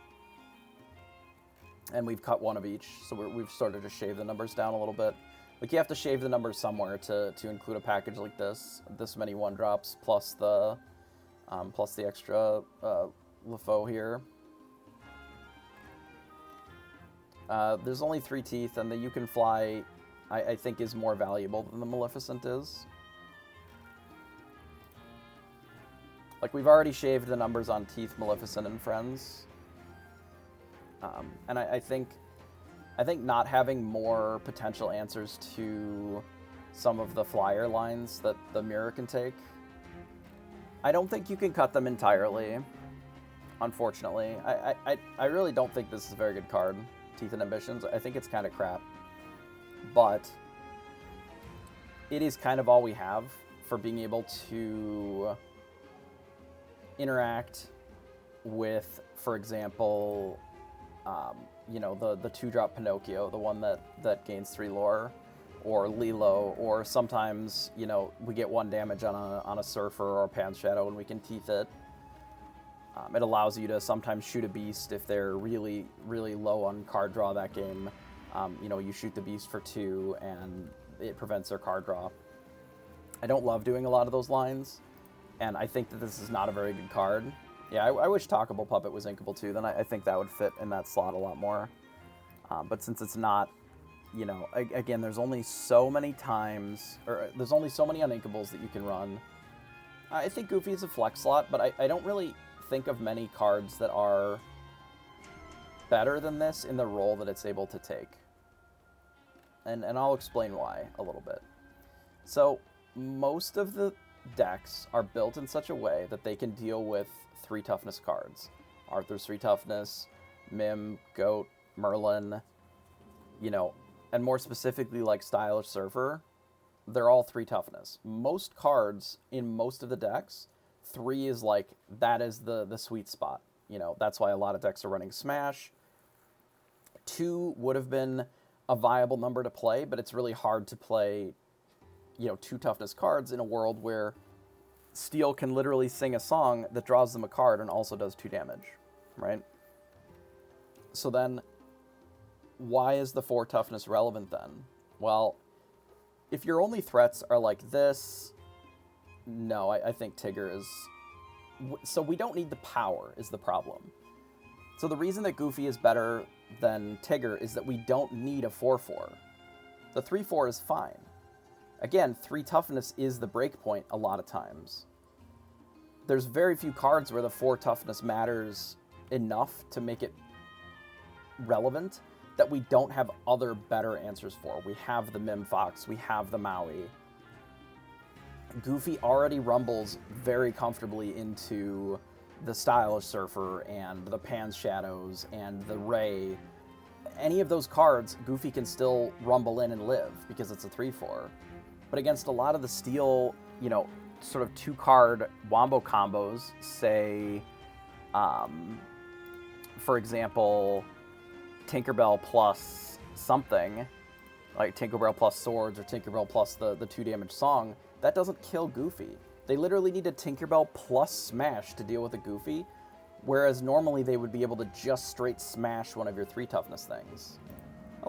Speaker 1: And we've cut one of each, so we've started to shave the numbers down a little bit. Like, you have to shave the numbers somewhere to include a package like this. This many 1-drops plus the extra LeFaux here. There's only 3 teeth, and the You Can Fly, I think, is more valuable than the Maleficent is. Like, we've already shaved the numbers on Teeth, Maleficent, and Friends. And I think not having more potential answers to some of the flyer lines that the mirror can take, I don't think you can cut them entirely, unfortunately. I really don't think this is a very good card, Teeth and Ambitions. I think it's kind of crap. But it is kind of all we have for being able to interact with, for example, the 2-drop Pinocchio, the one that gains 3 lore, or Lilo, or sometimes, we get 1 damage on a Surfer or a Pan Shadow and we can teeth it. It allows you to sometimes shoot a beast if they're really, really low on card draw that game. You shoot the beast for 2 and it prevents their card draw. I don't love doing a lot of those lines, and I think that this is not a very good card. Yeah, I wish Talkable Puppet was inkable too, then I think that would fit in that slot a lot more. But since it's not, again, there's only so many times, or there's only so many uninkables that you can run. I think Goofy is a flex slot, but I don't really think of many cards that are better than this in the role that it's able to take. And I'll explain why a little bit. So, most of the decks are built in such a way that they can deal with 3 toughness cards. Arthur's 3 toughness, Mim, Goat, Merlin, and more specifically like Stylish Surfer, they're all 3 toughness. Most cards in most of the decks, 3 is like, that is the sweet spot. That's why a lot of decks are running Smash. 2 would have been a viable number to play, but it's really hard to play, 2 toughness cards in a world where Steel can literally sing a song that draws them a card and also does 2 damage, right? So then, why is the 4 toughness relevant then? Well, if your only threats are like this, no, I think Tigger is... So we don't need the power, is the problem. So the reason that Goofy is better than Tigger is that we don't need a 4/4. The 3/4 is fine. Again, 3 toughness is the break point a lot of times. There's very few cards where the 4 toughness matters enough to make it relevant that we don't have other better answers for. We have the Mim Fox, we have the Maui. Goofy already rumbles very comfortably into the Stylish Surfer and the Pan's Shadows and the Ray. Any of those cards, Goofy can still rumble in and live because it's a 3/4. But against a lot of the Steel, sort of 2-card wombo combos, say, for example, Tinkerbell plus something, like Tinkerbell plus Swords or Tinkerbell plus the 2 damage song, that doesn't kill Goofy. They literally need a Tinkerbell plus Smash to deal with a Goofy, whereas normally they would be able to just straight smash one of your 3 toughness things.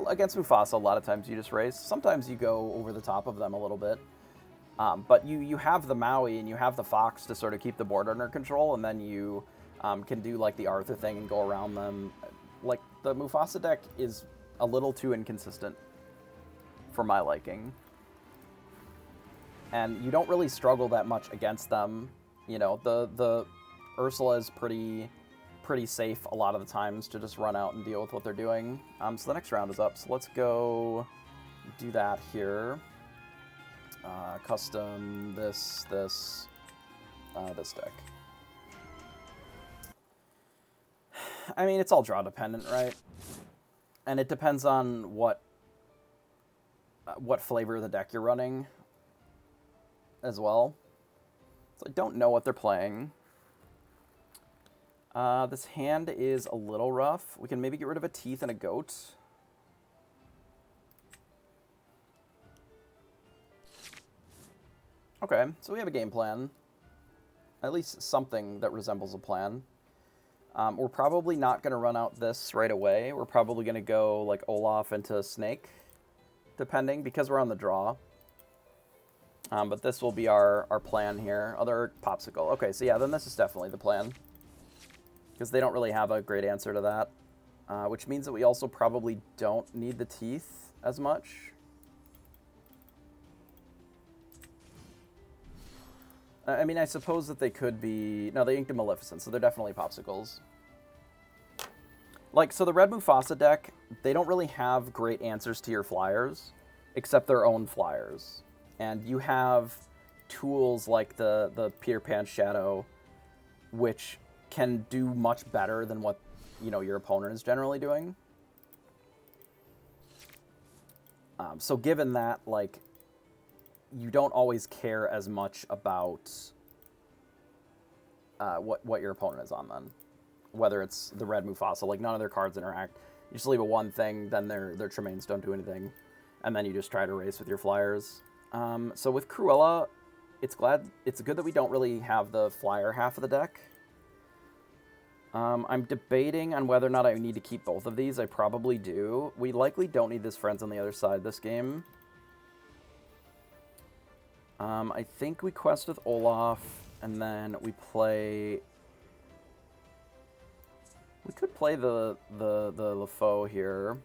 Speaker 1: Against Mufasa, a lot of times you just race. Sometimes you go over the top of them a little bit. But you have the Maui and you have the Fox to sort of keep the board under control, and then you can do like the Arthur thing and go around them. Like, the Mufasa deck is a little too inconsistent for my liking. And you don't really struggle that much against them. The Ursula is pretty safe a lot of the times to just run out and deal with what they're doing. So the next round is up, so let's go do that here. Custom this deck. I mean, it's all draw dependent, right? And it depends on what flavor of the deck you're running as well. So I don't know what they're playing. This hand is a little rough. We can maybe get rid of a Teeth and a Goat. Okay, so we have a game plan. At least something that resembles a plan. We're probably not going to run out this right away. We're probably going to go like Olaf into Snake, depending, because we're on the draw. But this will be our plan here. Other Popsicle. Okay, so yeah, then this is definitely the plan. Because they don't really have a great answer to that. Which means that we also probably don't need the Teeth as much. I mean, I suppose that they could be... No, they inked a Maleficent, so they're definitely Popsicles. Like, so the Red Mufasa deck, they don't really have great answers to your flyers, except their own flyers. And you have tools like the Peter Pan Shadow, which can do much better than what, your opponent is generally doing. So given that, like, you don't always care as much about what your opponent is on then. whether it's the red Mufasa, like none of their cards interact. You just leave a 1 thing, then their Tremaines don't do anything, and then you just try to race with your flyers. So with Cruella, it's good that we don't really have the flyer half of the deck. I'm debating on whether or not I need to keep both of these. I probably do. We likely don't need this Friends on the other side this game. I think we quest with Olaf, and then we play... We could play the LeFaux here.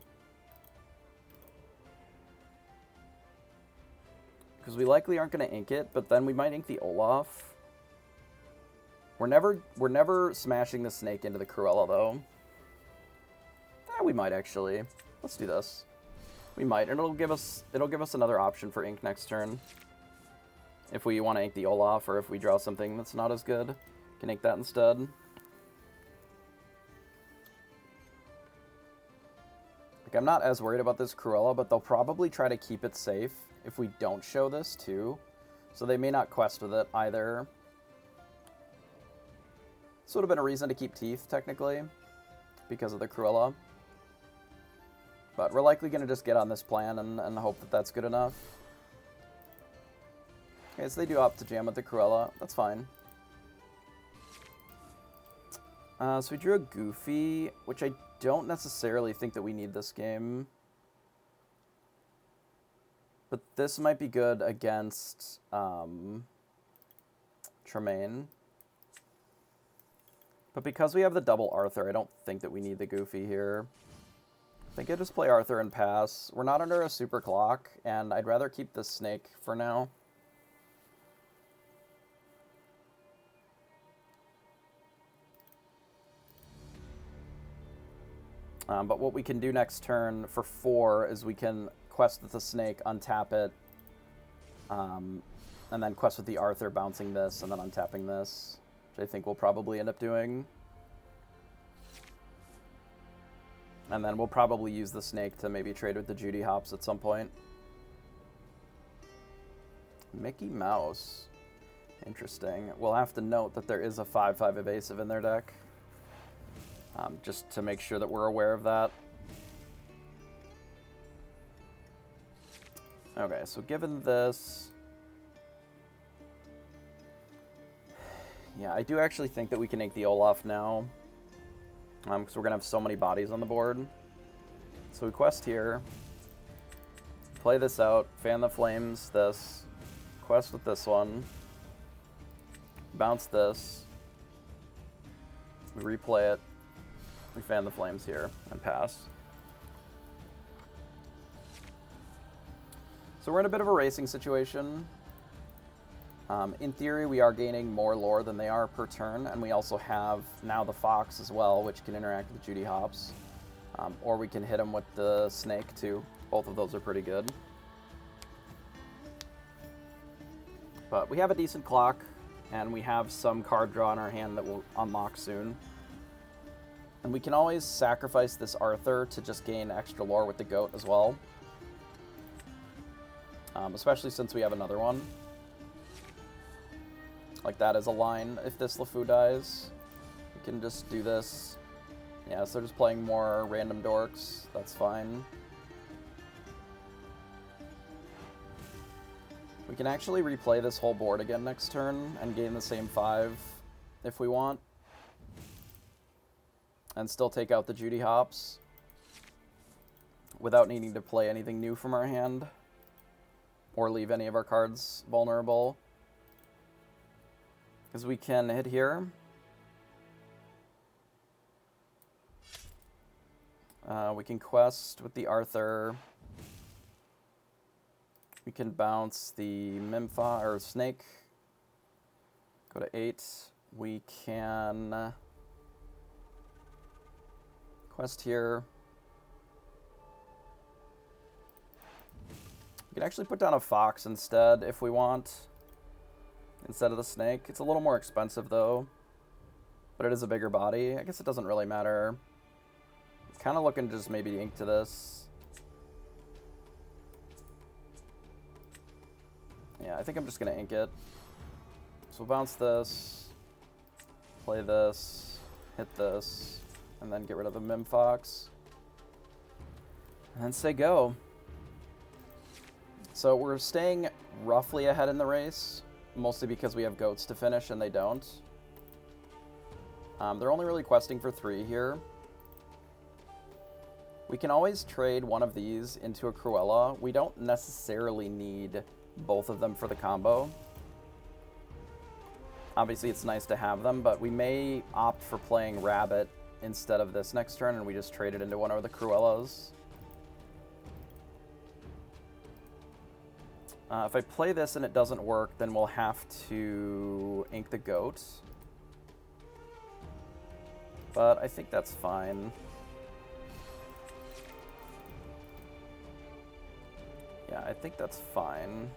Speaker 1: Because we likely aren't going to ink it, but then we might ink the Olaf. We're never smashing the snake into the Cruella, though. We might, actually. Let's do this. We might, and it'll give us another option for ink next turn. If we want to ink the Olaf, or if we draw something that's not as good, can ink that instead. Like, I'm not as worried about this Cruella, but they'll probably try to keep it safe if we don't show this, too. So they may not quest with it, either. This would have been a reason to keep Teeth, technically, because of the Cruella. But we're likely going to just get on this plan and hope that that's good enough. Okay, so they do opt to jam with the Cruella. That's fine. So we drew a Goofy, which I don't necessarily think that we need this game. But this might be good against Tremaine. But because we have the double Arthur, I don't think that we need the Goofy here. I think I just play Arthur and pass. We're not under a super clock, and I'd rather keep the snake for now. But what we can do next turn for 4 is we can quest with the snake, untap it, and then quest with the Arthur, bouncing this, and then untapping this, which I think we'll probably end up doing. And then we'll probably use the snake to maybe trade with the Judy Hops at some point. Mickey Mouse. Interesting. We'll have to note that there is a 5/5 evasive in their deck. Just to make sure that we're aware of that. Okay, so given this... Yeah, I do actually think that we can ink the Olaf now. Because we're going to have so many bodies on the board. So we quest here. Play this out. Fan the Flames, this. Quest with this one. Bounce this. We replay it. We fan the Flames here and pass. So we're in a bit of a racing situation. In theory, we are gaining more lore than they are per turn, and we also have now the Fox as well, which can interact with Judy Hops. Or we can hit him with the Snake, too. Both of those are pretty good. But we have a decent clock, and we have some card draw in our hand that will unlock soon. And we can always sacrifice this Arthur to just gain extra lore with the goat as well. Especially since we have another one. Like, that is a line if this LeFou dies. We can just do this. Yeah, so they're just playing more random dorks. That's fine. We can actually replay this whole board again next turn and gain the same 5 if we want. And still take out the Judy Hops without needing to play anything new from our hand or leave any of our cards vulnerable. Because we can hit here. We can quest with the Arthur. We can bounce the Mimfa or Snake. Go to 8. We can quest here. We can actually put down a Fox instead if we want, instead of the Snake. It's a little more expensive though, but it is a bigger body. I guess it doesn't really matter. Kind of looking to just maybe ink to this. Yeah, I think I'm just going to ink it. So bounce this, play this, hit this, and then get rid of the Mim Fox. And then say go. So we're staying roughly ahead in the race, mostly because we have goats to finish and they don't. They're only really questing for 3 here. We can always trade one of these into a Cruella. We don't necessarily need both of them for the combo. Obviously, it's nice to have them, but we may opt for playing Rabbit instead of this next turn, and we just trade it into one of the Cruellas. If I play this and it doesn't work, then we'll have to ink the goat. But I think that's fine. Yeah, I think that's fine.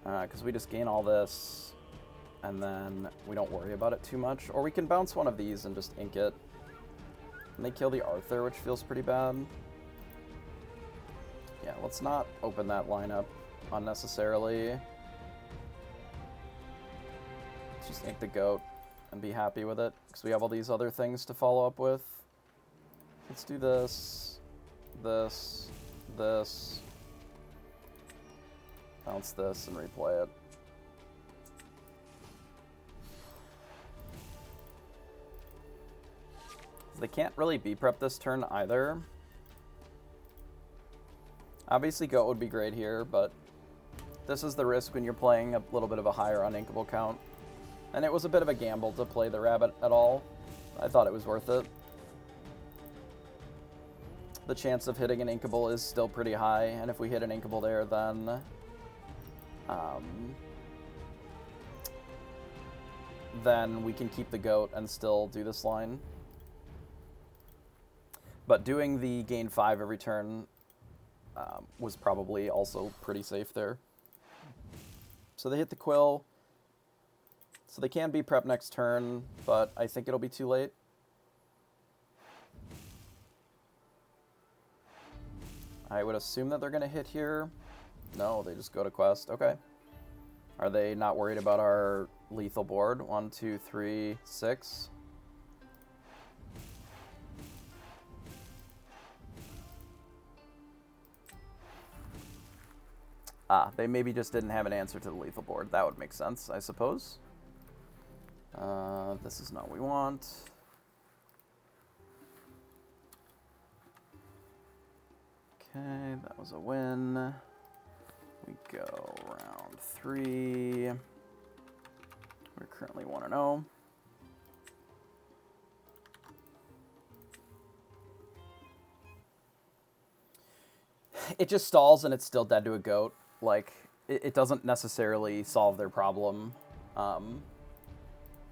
Speaker 1: Because we just gain all this, and then we don't worry about it too much. Or we can bounce one of these and just ink it. And they kill the Arthur, which feels pretty bad. Yeah, let's not open that lineup unnecessarily. Let's just ink the goat and be happy with it, because we have all these other things to follow up with. Let's do this, this, this. Bounce this and replay it. They can't really B-prep this turn either. Obviously goat would be great here, but this is the risk when you're playing a little bit of a higher uninkable count. And it was a bit of a gamble to play the rabbit at all. I thought it was worth it. The chance of hitting an inkable is still pretty high, and if we hit an inkable there, then we can keep the goat and still do this line. But doing the gain 5 every turn was probably also pretty safe there. So they hit the quill. So they can be prep next turn, but I think it'll be too late. I would assume that they're going to hit here. No, they just go to quest. Okay. Are they not worried about our lethal board? 1, 2, 3, 6. They maybe just didn't have an answer to the lethal board. That would make sense, I suppose. This is not what we want. Okay, that was a win. We go round 3. We're currently 1-0. It just stalls and it's still dead to a goat. Like, it doesn't necessarily solve their problem,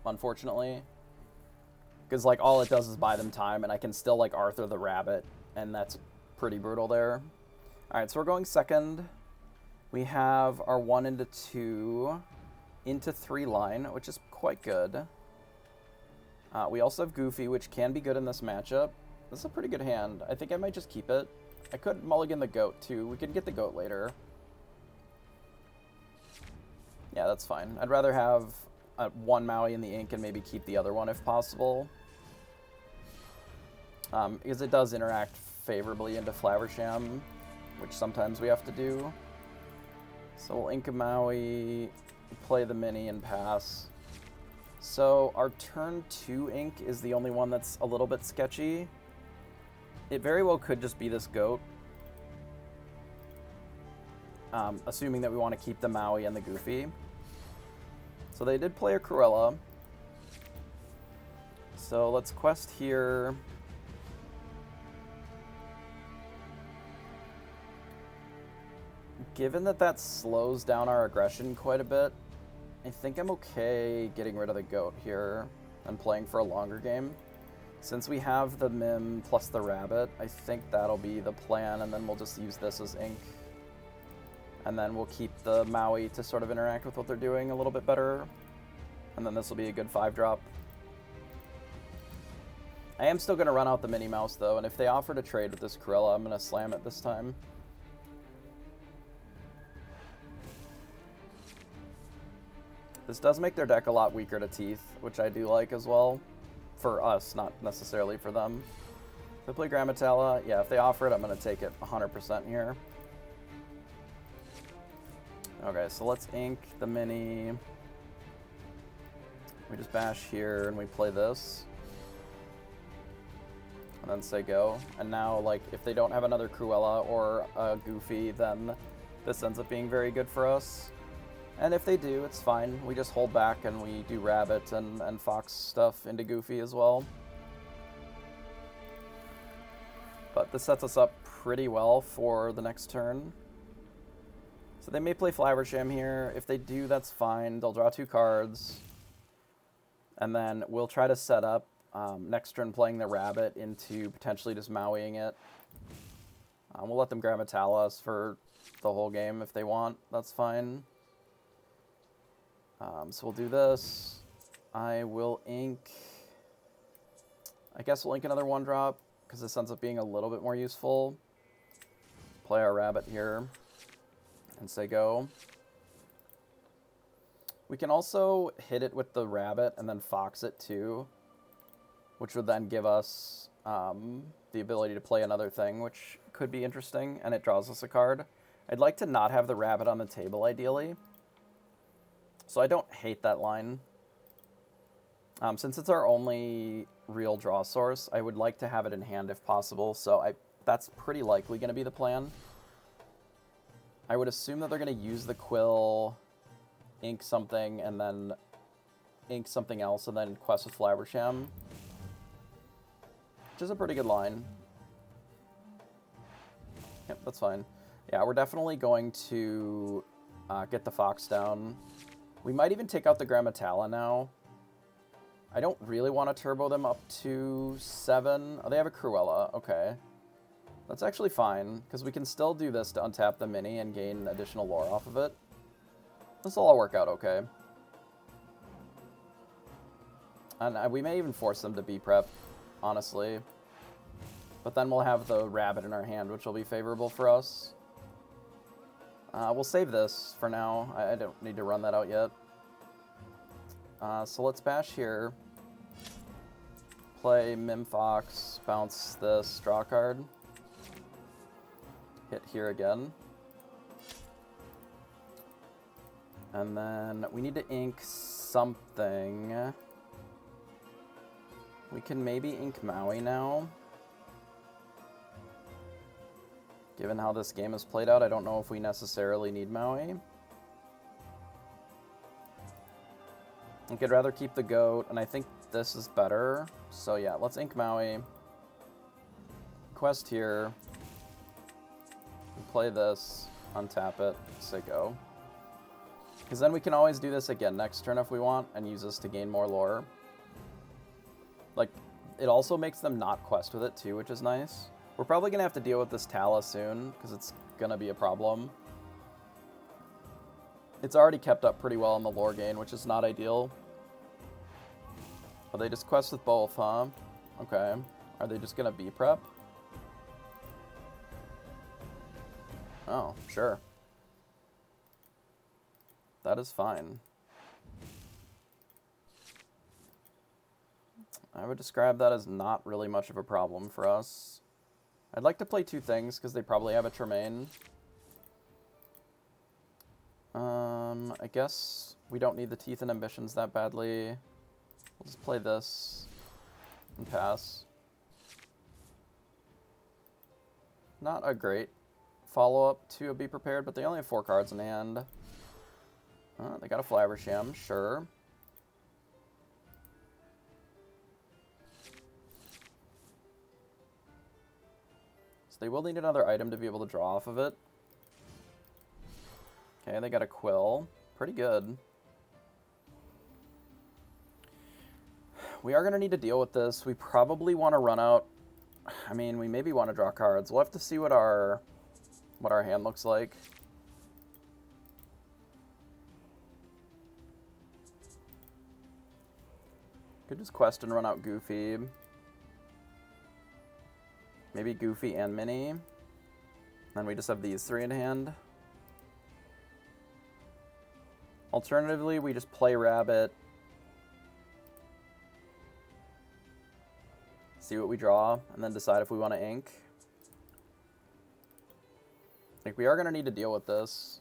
Speaker 1: unfortunately. Because, like, all it does is buy them time, and I can still, like, Arthur the rabbit, and that's pretty brutal there. Alright, so we're going second. We have our 1 into 2 into 3 line, which is quite good. We also have Goofy, which can be good in this matchup. This is a pretty good hand. I think I might just keep it. I could mulligan the goat, too. We could get the goat later. Yeah, that's fine. I'd rather have one Maui in the ink and maybe keep the other one if possible. Because it does interact favorably into Flaversham, which sometimes we have to do. So we'll ink a Maui, play the mini, and pass. So our turn 2 ink is the only one that's a little bit sketchy. It very well could just be this goat. Assuming that we want to keep the Maui and the Goofy. So they did play a Cruella. So let's quest here. Given that that slows down our aggression quite a bit, I think I'm okay getting rid of the goat here and playing for a longer game. Since we have the Mim plus the rabbit, I think that'll be the plan, and then we'll just use this as ink. And then we'll keep the Maui to sort of interact with what they're doing a little bit better. And then this will be a good 5-drop. I am still going to run out the Minnie Mouse, though, and if they offer to trade with this Cruella, I'm going to slam it this time. This does make their deck a lot weaker to Teeth, which I do like as well. For us, not necessarily for them. If they play Grammatella, yeah, if they offer it, I'm going to take it 100% here. Okay, so let's ink the mini. We just bash here and we play this. And then say go. And now, like, if they don't have another Cruella or a Goofy, then this ends up being very good for us. And if they do, it's fine. We just hold back and we do Rabbit and Fox stuff into Goofy as well. But this sets us up pretty well for the next turn. So they may play Flowersham here. If they do, that's fine. They'll draw 2 cards. And then we'll try to set up next turn playing the Rabbit into potentially just Mauiing it. We'll let them Grammatella us for the whole game if they want. That's fine. So we'll do this. I will ink... I guess we'll ink another 1-drop, because this ends up being a little bit more useful. Play our Rabbit here, and say go. We can also hit it with the Rabbit and then Fox it too, which would then give us the ability to play another thing, which could be interesting, and it draws us a card. I'd like to not have the Rabbit on the table, ideally. So I don't hate that line. Since it's our only real draw source, I would like to have it in hand if possible, so that's pretty likely going to be the plan. I would assume that they're going to use the Quill, ink something, and then ink something else, and then quest with Flowersham. Which is a pretty good line. Yep, that's fine. Yeah, we're definitely going to get the Fox down. We might even take out the Grammatella now. I don't really want to turbo them up to 7. Oh, they have a Cruella. Okay. That's actually fine, because we can still do this to untap the mini and gain additional lore off of it. This will all work out okay. And we may even force them to B-prep, honestly. But then we'll have the Rabbit in our hand, which will be favorable for us. We'll save this for now. I don't need to run that out yet. So let's bash here. Play Mim Fox, bounce this, draw card. Hit here again. And then we need to ink something. We can maybe ink Maui now. Given how this game is played out, I don't know if we necessarily need Maui. I think I'd rather keep the goat, and I think this is better. So yeah, let's ink Maui. Quest here. Play this, untap it, say go. Because then we can always do this again next turn if we want, and use this to gain more lore. Like, it also makes them not quest with it too, which is nice. We're probably going to have to deal with this Tala soon, because it's going to be a problem. It's already kept up pretty well in the lore gain, which is not ideal. Oh, they just quest with both, huh? Okay. Are they just going to B-prep? Oh, sure. That is fine. I would describe that as not really much of a problem for us. I'd like to play 2 things, because they probably have a Tremaine. I guess we don't need the Teeth and Ambitions that badly. We'll just play this and pass. Not a great follow-up to a Be Prepared, but they only have 4 cards in hand. They got a Flowersham, sure. So they will need another item to be able to draw off of it. Okay, they got a Quill. Pretty good. We are going to need to deal with this. We probably want to run out. I mean, we maybe want to draw cards. We'll have to see what our hand looks like. Could just quest and run out Goofy. Maybe Goofy and Minnie. Then we just have these 3 in hand. Alternatively, we just play rabbit, see what we draw, and then decide if we want to ink. Like, we are going to need to deal with this.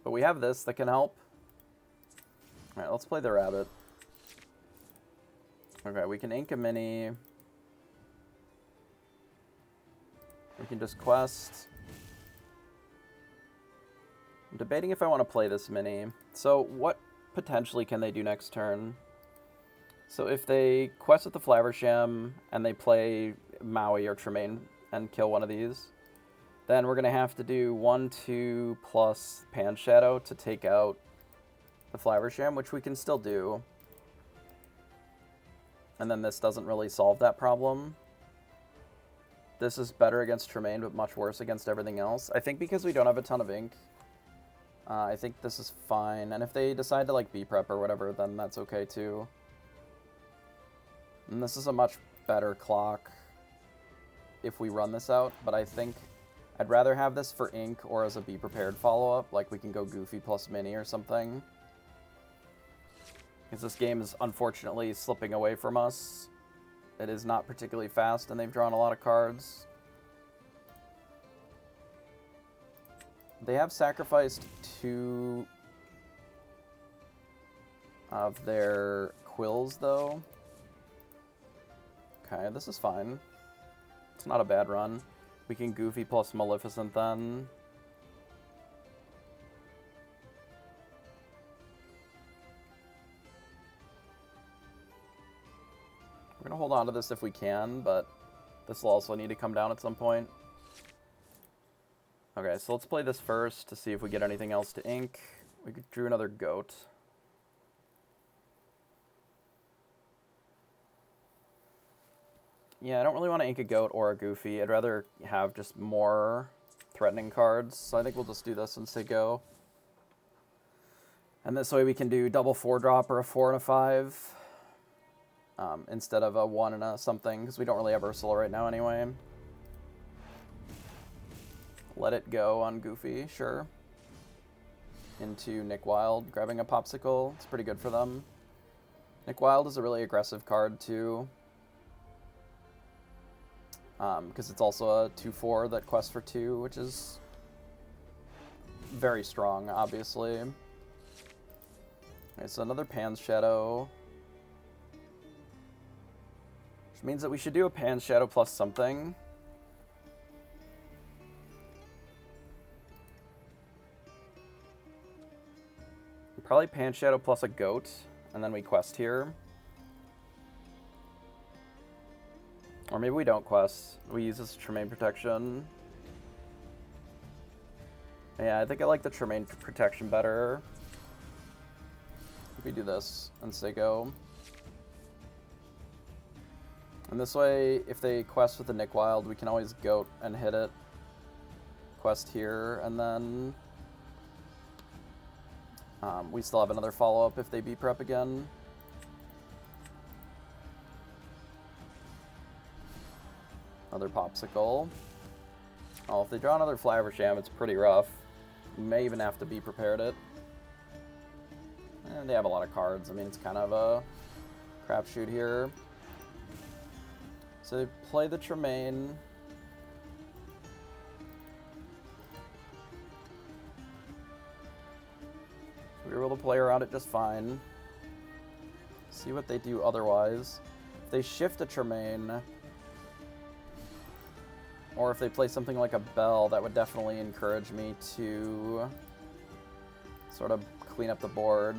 Speaker 1: But we have this that can help. Alright, let's play the rabbit. Okay, we can ink a mini. We can just quest. I'm debating if I want to play this mini. So what potentially can they do next turn? So if they quest with the Flaversham and they play Maui or Tremaine and kill one of these, then we're going to have to do 1/2 plus Pan Shadow to take out the Flaversham, which we can still do. And then this doesn't really solve that problem. This is better against Tremaine, but much worse against everything else. I think because we don't have a ton of ink, I think this is fine. And if they decide to like B-prep or whatever, then that's okay too. And this is a much better clock if we run this out, but I think I'd rather have this for ink or as a be prepared follow-up, like we can go Goofy plus Mini or something. Because this game is unfortunately slipping away from us. It is not particularly fast and they've drawn a lot of cards. They have sacrificed 2 of their quills though. Okay, this is fine. It's not a bad run. We can Goofy plus Maleficent then. We're going to hold on to this if we can, but this will also need to come down at some point. Okay, so let's play this first to see if we get anything else to ink. We drew another goat. Yeah, I don't really want to ink a goat or a Goofy. I'd rather have just more threatening cards. So I think we'll just do this and say go. And this way we can do double 4-drop or a 4 and a 5. Instead of a 1 and a something, because we don't really have Ursula right now anyway. Let it go on Goofy, sure. Into Nick Wilde, grabbing a Popsicle. It's pretty good for them. Nick Wilde is a really aggressive card too. Because it's also a 2/4 that quests for 2, which is very strong, obviously. Okay, so another Pan's Shadow. Which means that we should do a Pan's Shadow plus something. Probably Pan's Shadow plus a goat, and then we quest here. Or maybe we don't quest. We use this Tremaine protection. Yeah, I think I like the Tremaine protection better. We do this and say go. And this way, if they quest with the Nick Wilde, we can always goat and hit it. Quest here, and then we still have another follow-up if they B-prep again. Another Popsicle. Oh, if they draw another Flaversham, it's pretty rough. We may even have to be prepared it. And they have a lot of cards. I mean, it's kind of a crapshoot here. So they play the Tremaine. We were able to play around it just fine. See what they do otherwise. If they shift a Tremaine, or if they play something like a Bell, that would definitely encourage me to sort of clean up the board.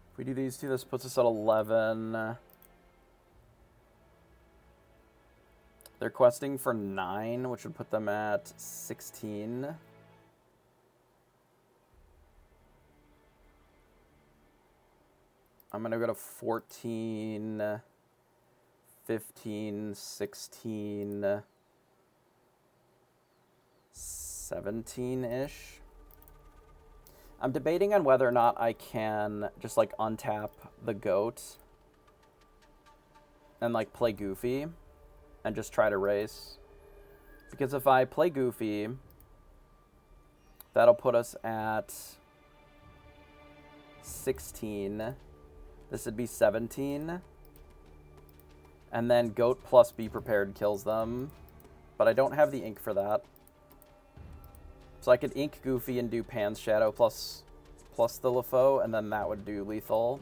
Speaker 1: If we do these two, this puts us at 11. They're questing for 9, which would put them at 16. I'm going to go to 14, 15, 16, 17-ish. I'm debating on whether or not I can just like untap the goat and like play Goofy and just try to race. Because if I play Goofy, that'll put us at 16. This would be 17. And then Goat plus Be Prepared kills them. But I don't have the ink for that. So I could ink Goofy and do Pan's Shadow plus the LeFaux, and then that would do lethal.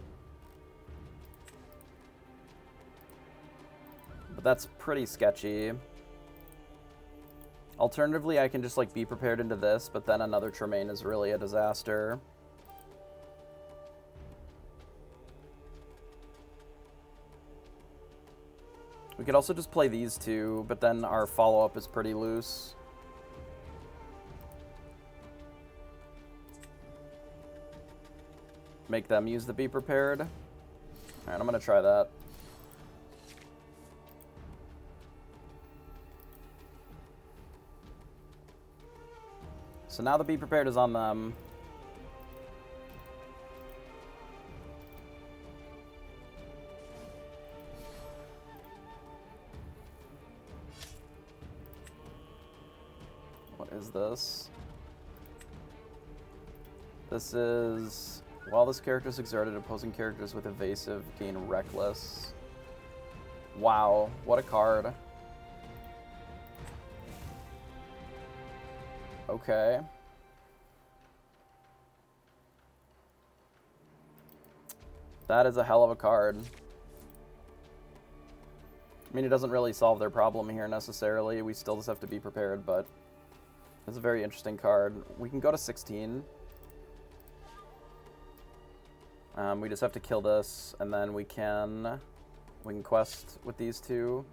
Speaker 1: But that's pretty sketchy. Alternatively, I can just like Be Prepared into this, but then another Tremaine is really a disaster. We could also just play these two, but then our follow-up is pretty loose. Make them use the Be Prepared. Alright, I'm going to try that. So now the Be Prepared is on them. What is this? This is... While this character is exerted, opposing characters with evasive gain reckless. Wow, what a card. Okay. That is a hell of a card. I mean, it doesn't really solve their problem here necessarily. We still just have to be prepared, but it's a very interesting card. We can go to 16. We just have to kill this, and then we can quest with these two.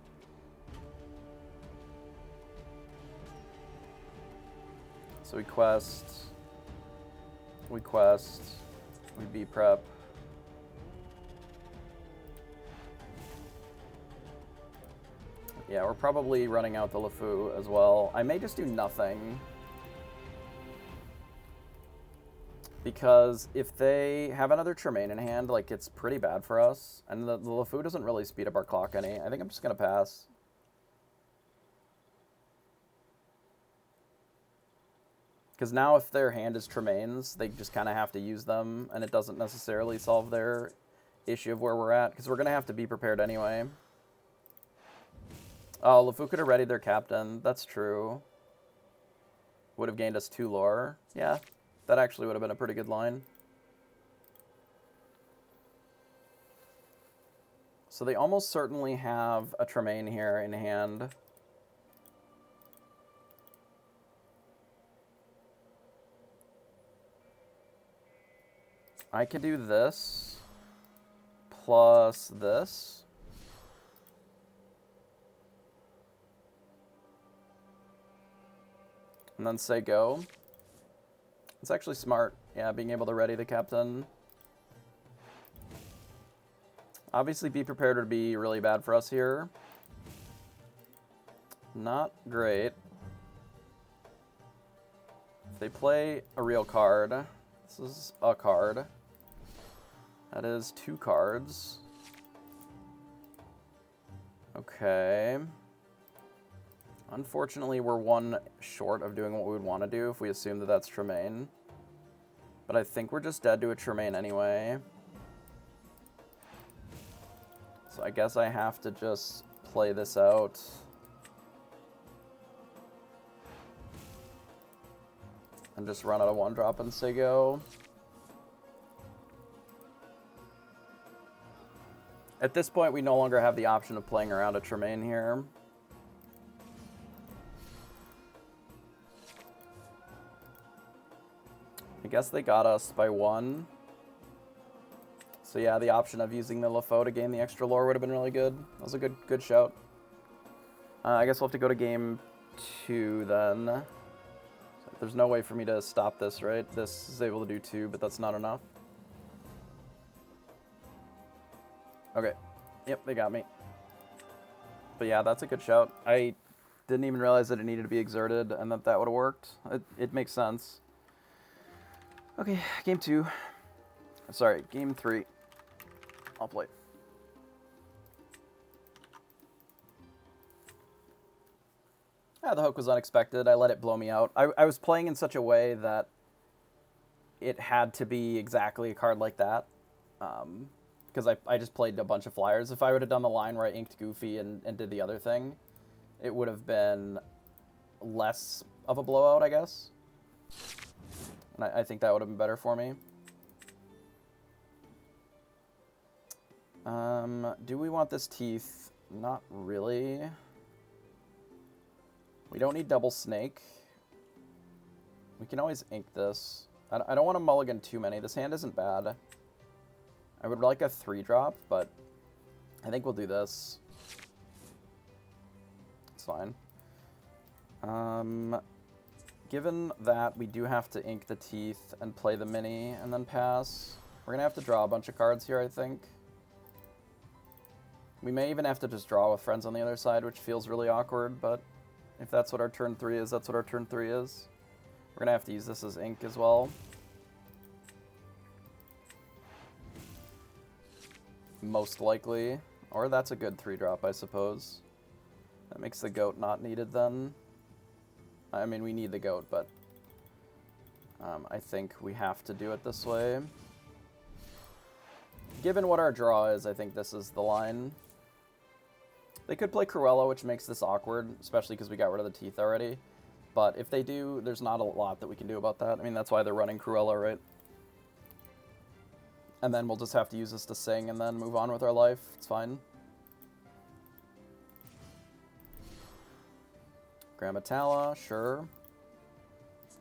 Speaker 1: So we quest, we be prep. Yeah, we're probably running out the LeFaux as well. I may just do nothing. Because if they have another Tremaine in hand, like, it's pretty bad for us. And the LeFaux doesn't really speed up our clock any. I think I'm just going to pass. Because now if their hand is Tremaines, they just kind of have to use them. And it doesn't necessarily solve their issue of where we're at. Because we're going to have to be prepared anyway. Oh, LeFaux could have readied their captain. That's true. Would have gained us 2 lore. Yeah. That actually would have been a pretty good line. So they almost certainly have a Tremaine here in hand. I could do this plus this. And then say go. It's actually smart, yeah, being able to ready the captain. Obviously, Be Prepared would be really bad for us here. Not great. If they play a real card, this is a card. That is 2 cards. Okay. Unfortunately, we're 1 short of doing what we would want to do if we assume that that's Tremaine. But I think we're just dead to a Tremaine anyway. So I guess I have to just play this out. And just run out of 1-drop and say go. At this point, we no longer have the option of playing around a Tremaine here. I guess they got us by 1. So yeah, the option of using the LeFaux to gain the extra lore would have been really good. That was a good shout. I guess we'll have to go to game 2 then. So there's no way for me to stop this, right? This is able to do 2, but that's not enough. Okay. Yep, they got me. But yeah, that's a good shout. I didn't even realize that it needed to be exerted and that would have worked. It makes sense. Okay, game 2. Sorry, game 3. I'll play. Yeah, the hook was unexpected. I let it blow me out. I was playing in such a way that it had to be exactly a card like that. Because I just played a bunch of flyers. If I would have done the line where I inked Goofy and did the other thing, it would have been less of a blowout, I guess. And I think that would have been better for me. Do we want this teeth? Not really. We don't need double snake. We can always ink this. I don't want to mulligan too many. This hand isn't bad. I would like a 3-drop, but I think we'll do this. It's fine. Given that we do have to ink the teeth and play the mini and then pass, we're going to have to draw a bunch of cards here, I think. We may even have to just draw with friends on the other side, which feels really awkward, but if that's what our turn 3 is, that's what our turn 3 is. We're going to have to use this as ink as well. Most likely. Or that's a good 3-drop, I suppose. That makes the goat not needed then. I mean, we need the goat, but I think we have to do it this way. Given what our draw is, I think this is the line. They could play Cruella, which makes this awkward, especially because we got rid of the teeth already. But if they do, there's not a lot that we can do about that. I mean, that's why they're running Cruella, right? And then we'll just have to use this to sing and then move on with our life. It's fine. Grammatala, sure.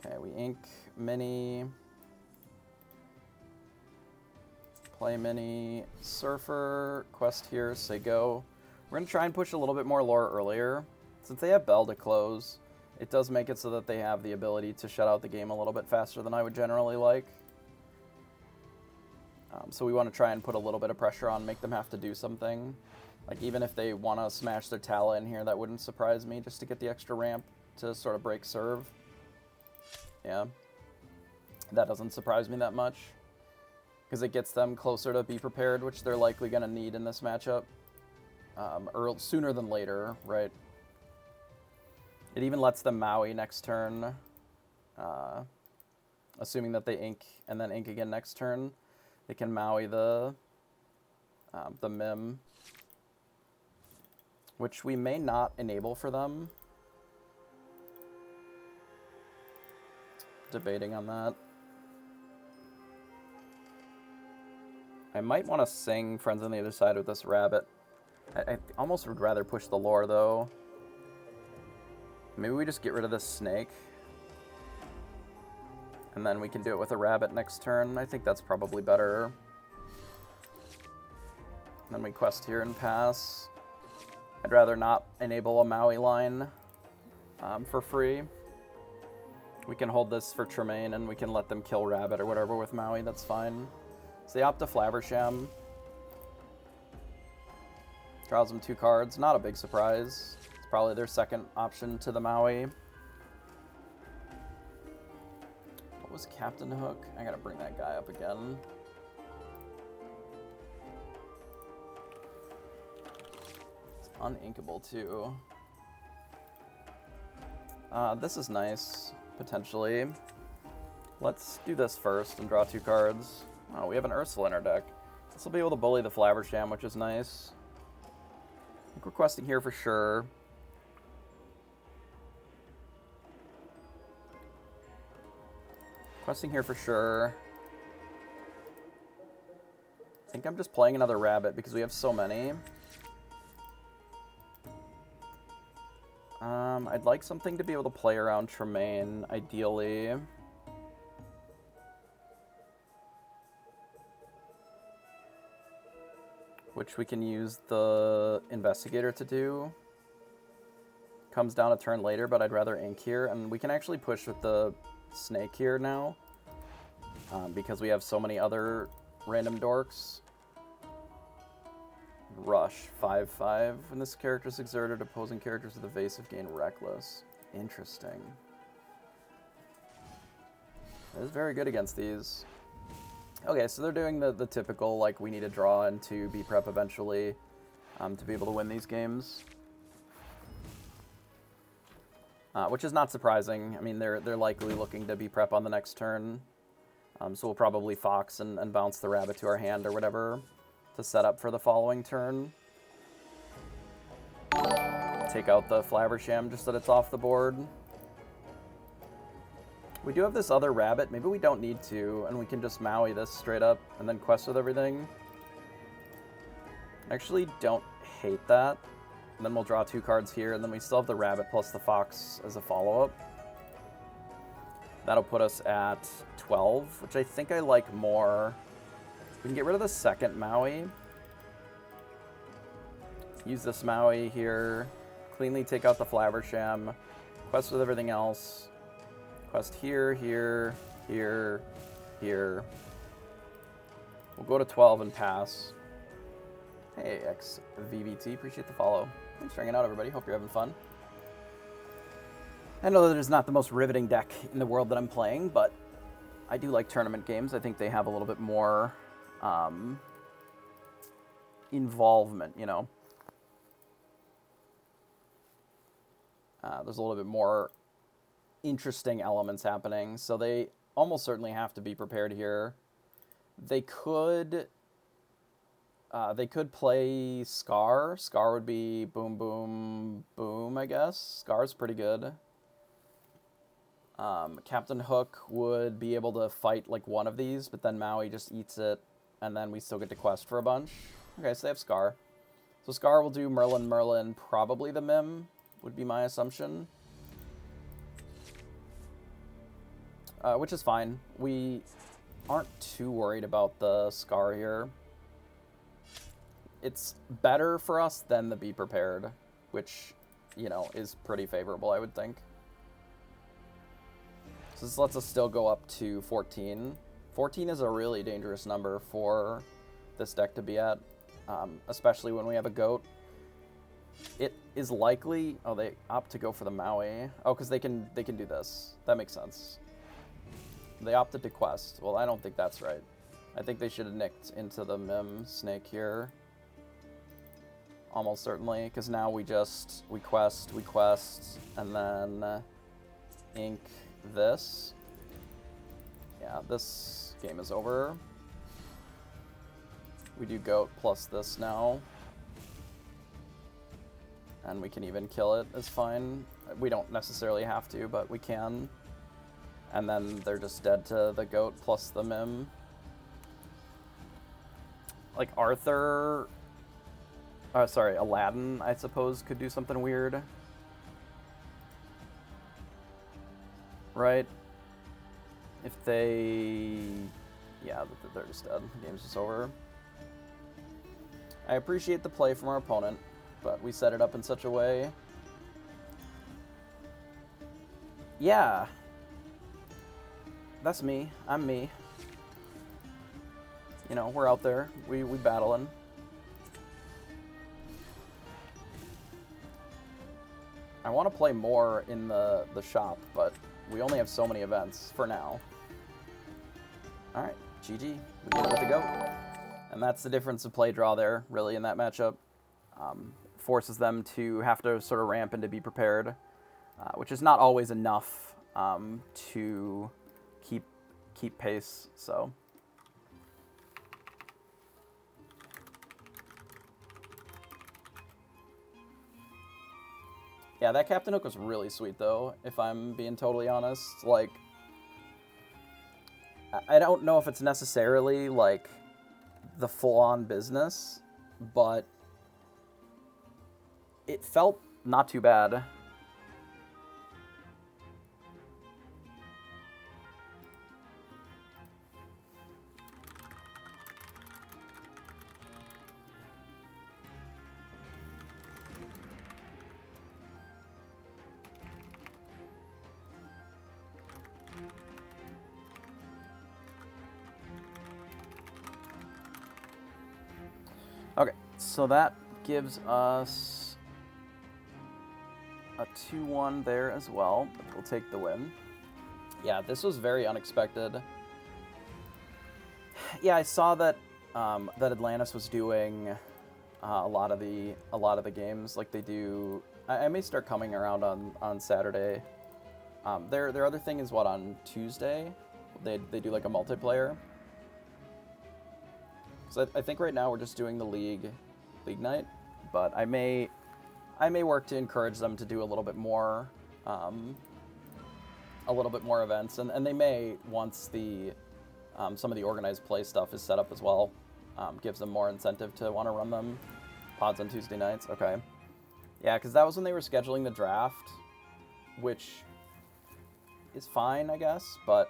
Speaker 1: Okay, we ink mini. Play mini. Surfer. Quest here, say go. We're going to try and push a little bit more lore earlier. Since they have Bell to close, it does make it so that they have the ability to shut out the game a little bit faster than I would generally like. So we want to try and put a little bit of pressure on, make them have to do something. Like, even if they want to smash their Tala in here, that wouldn't surprise me, just to get the extra ramp to sort of break serve. Yeah. That doesn't surprise me that much. Because it gets them closer to be prepared, which they're likely going to need in this matchup. Sooner than later, right? It even lets them Maui next turn. Assuming that they ink and then ink again next turn. They can Maui the Mim. Which we may not enable for them. Debating on that. I might want to sing Friends on the Other Side with this rabbit. I almost would rather push the lore, though. Maybe we just get rid of this snake. And then we can do it with a rabbit next turn. I think that's probably better. And then we quest here and pass. I'd rather not enable a Maui line for free. We can hold this for Tremaine, and we can let them kill Rabbit or whatever with Maui. That's fine. So they opt to Flaversham. Draws them 2 cards. Not a big surprise. It's probably their second option to the Maui. What was Captain Hook? I gotta bring that guy up again. It's uninkable too. This is nice, potentially. Let's do this first and draw 2 cards. Oh, we have an Ursula in our deck. This will be able to bully the Flaversham, which is nice. I think we're questing here for sure. Questing here for sure. I think I'm just playing another rabbit because we have so many. I'd like something to be able to play around Tremaine, ideally. Which we can use the Investigator to do. Comes down a turn later, but I'd rather ink here. And we can actually push with the snake here now. Because we have so many other random dorks. Rush, 5/5. When this character is exerted, opposing characters with evasive gain reckless. Interesting. That is very good against these. Okay, so they're doing the typical, like, we need to draw into be prep eventually to be able to win these games. which is not surprising. I mean, they're likely looking to be prep on the next turn. So we'll probably Fox and bounce the rabbit to our hand or whatever to set up for the following turn. Take out the Flaversham just so that it's off the board. We do have this other rabbit. Maybe we don't need to, and we can just Maui this straight up and then quest with everything. I actually don't hate that. And then we'll draw 2 cards here, and then we still have the rabbit plus the fox as a follow-up. That'll put us at 12, which I think I like more. We can get rid of the second Maui. Use this Maui here. Cleanly take out the Flaversham. Quest with everything else. Quest here, here, here, here. We'll go to 12 and pass. Hey, XVVT, appreciate the follow. Thanks for hanging out, everybody. Hope you're having fun. I know that it's not the most riveting deck in the world that I'm playing, but I do like tournament games. I think they have a little bit more involvement, you know. There's a little bit more interesting elements happening, so they almost certainly have to be prepared here. They could play Scar. Scar would be boom, boom, boom, I guess. Scar's pretty good. Captain Hook would be able to fight like one of these, but then Maui just eats it, and then we still get to quest for a bunch. Okay, so they have Scar. So Scar will do Merlin, Merlin, probably the Mim, would be my assumption. Which is fine. We aren't too worried about the Scar here. It's better for us than the Be Prepared, which, you know, is pretty favorable, I would think. So this lets us still go up to 14. 14 is a really dangerous number for this deck to be at, especially when we have a goat. It is likely... Oh, they opt to go for the Maui. Oh, because they can do this. That makes sense. They opted to quest. Well, I don't think that's right. I think they should have nicked into the Mim snake here. Almost certainly, because now we quest, and then ink this. Yeah, this game is over. We do goat plus this now. And we can even kill it, it's fine. We don't necessarily have to, but we can. And then they're just dead to the goat plus the Mim. Like Arthur... sorry, Aladdin, I suppose, could do something weird. Right? If they... Yeah, they're just dead. The game's just over. I appreciate the play from our opponent, but we set it up in such a way. Yeah. That's me. I'm me. You know, we're out there. We battling. I want to play more in the shop, but we only have so many events for now. Alright, GG. We get it with the goat. And that's the difference of play draw there, really, in that matchup. Forces them to have to sort of ramp and to be prepared, which is not always enough to keep pace, so... Yeah, that Captain Hook was really sweet, though, if I'm being totally honest. Like, I don't know if it's necessarily, like, the full-on business, but it felt not too bad. Okay, so that gives us a 2-1 there as well, but we'll take the win. Yeah, this was very unexpected. Yeah, I saw that that Atlantis was doing a lot of the games. Like they do, I may start coming around on Saturday. Their other thing is what, on Tuesday, they do like a multiplayer. So I think right now we're just doing the league night, but I may work to encourage them to do a little bit more events, and they may, once the some of the organized play stuff is set up as well, gives them more incentive to want to run them pods on Tuesday nights. Okay, yeah, because that was when they were scheduling the draft, which is fine, I guess, but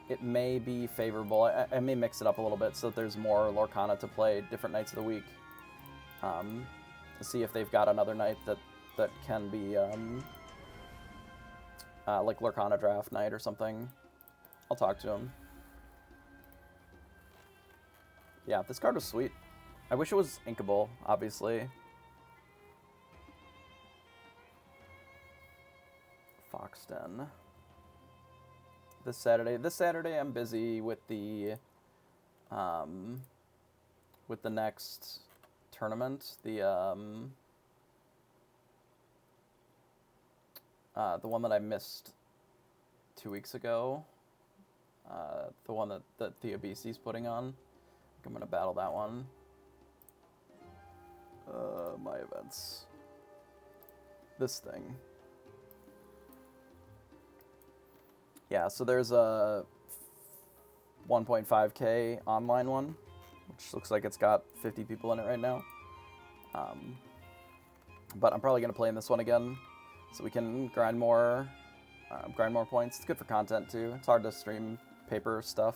Speaker 1: it may be favorable. I may mix it up a little bit so that there's more Lorcana to play different nights of the week. To see if they've got another night that can be like Lorcana draft night or something. I'll talk to him. Yeah, this card was sweet. I wish it was inkable, obviously. Foxden. This Saturday I'm busy with the next tournament, the one that I missed 2 weeks ago, the one that the Obesi's putting on. I think I'm gonna battle that one. My events. This thing. Yeah, so there's a 1.5K online one, which looks like it's got 50 people in it right now. But I'm probably gonna play in this one again, so we can grind more points. It's good for content too. It's hard to stream paper stuff.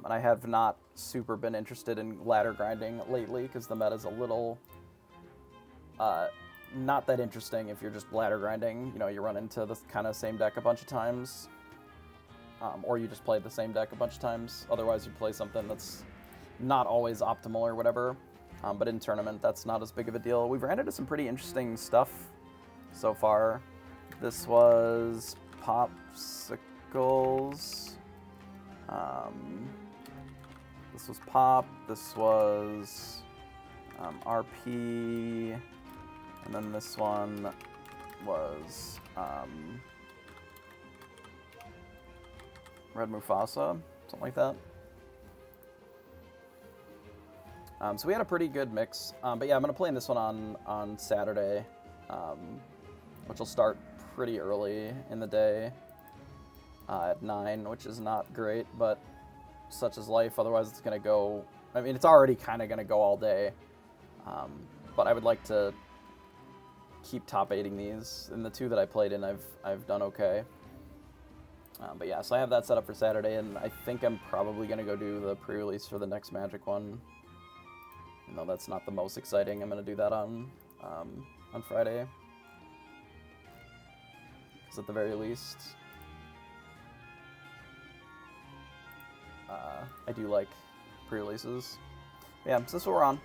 Speaker 1: And I have not super been interested in ladder grinding lately because the meta's a little not that interesting if you're just ladder grinding. You know, you run into the kind of same deck a bunch of times, or you just play the same deck a bunch of times. Otherwise, you play something that's not always optimal or whatever. But in tournament, that's not as big of a deal. We've ran into some pretty interesting stuff so far. This was Popsicles. This was Pop. This was RP. And then this one was Red Mufasa, something like that. So we had a pretty good mix. But yeah, I'm going to play in this one on Saturday, which will start pretty early in the day at 9, which is not great, but such is life. Otherwise, it's going to go... I mean, it's already kind of going to go all day. But I would like to keep top 8ing these. In the 2 that I played in, I've done okay. But yeah, so I have that set up for Saturday, and I think I'm probably going to go do the pre-release for the next Magic one. Even though that's not the most exciting, I'm going to do that on Friday. Because at the very least, I do like pre-releases. Yeah, so this is what we're on.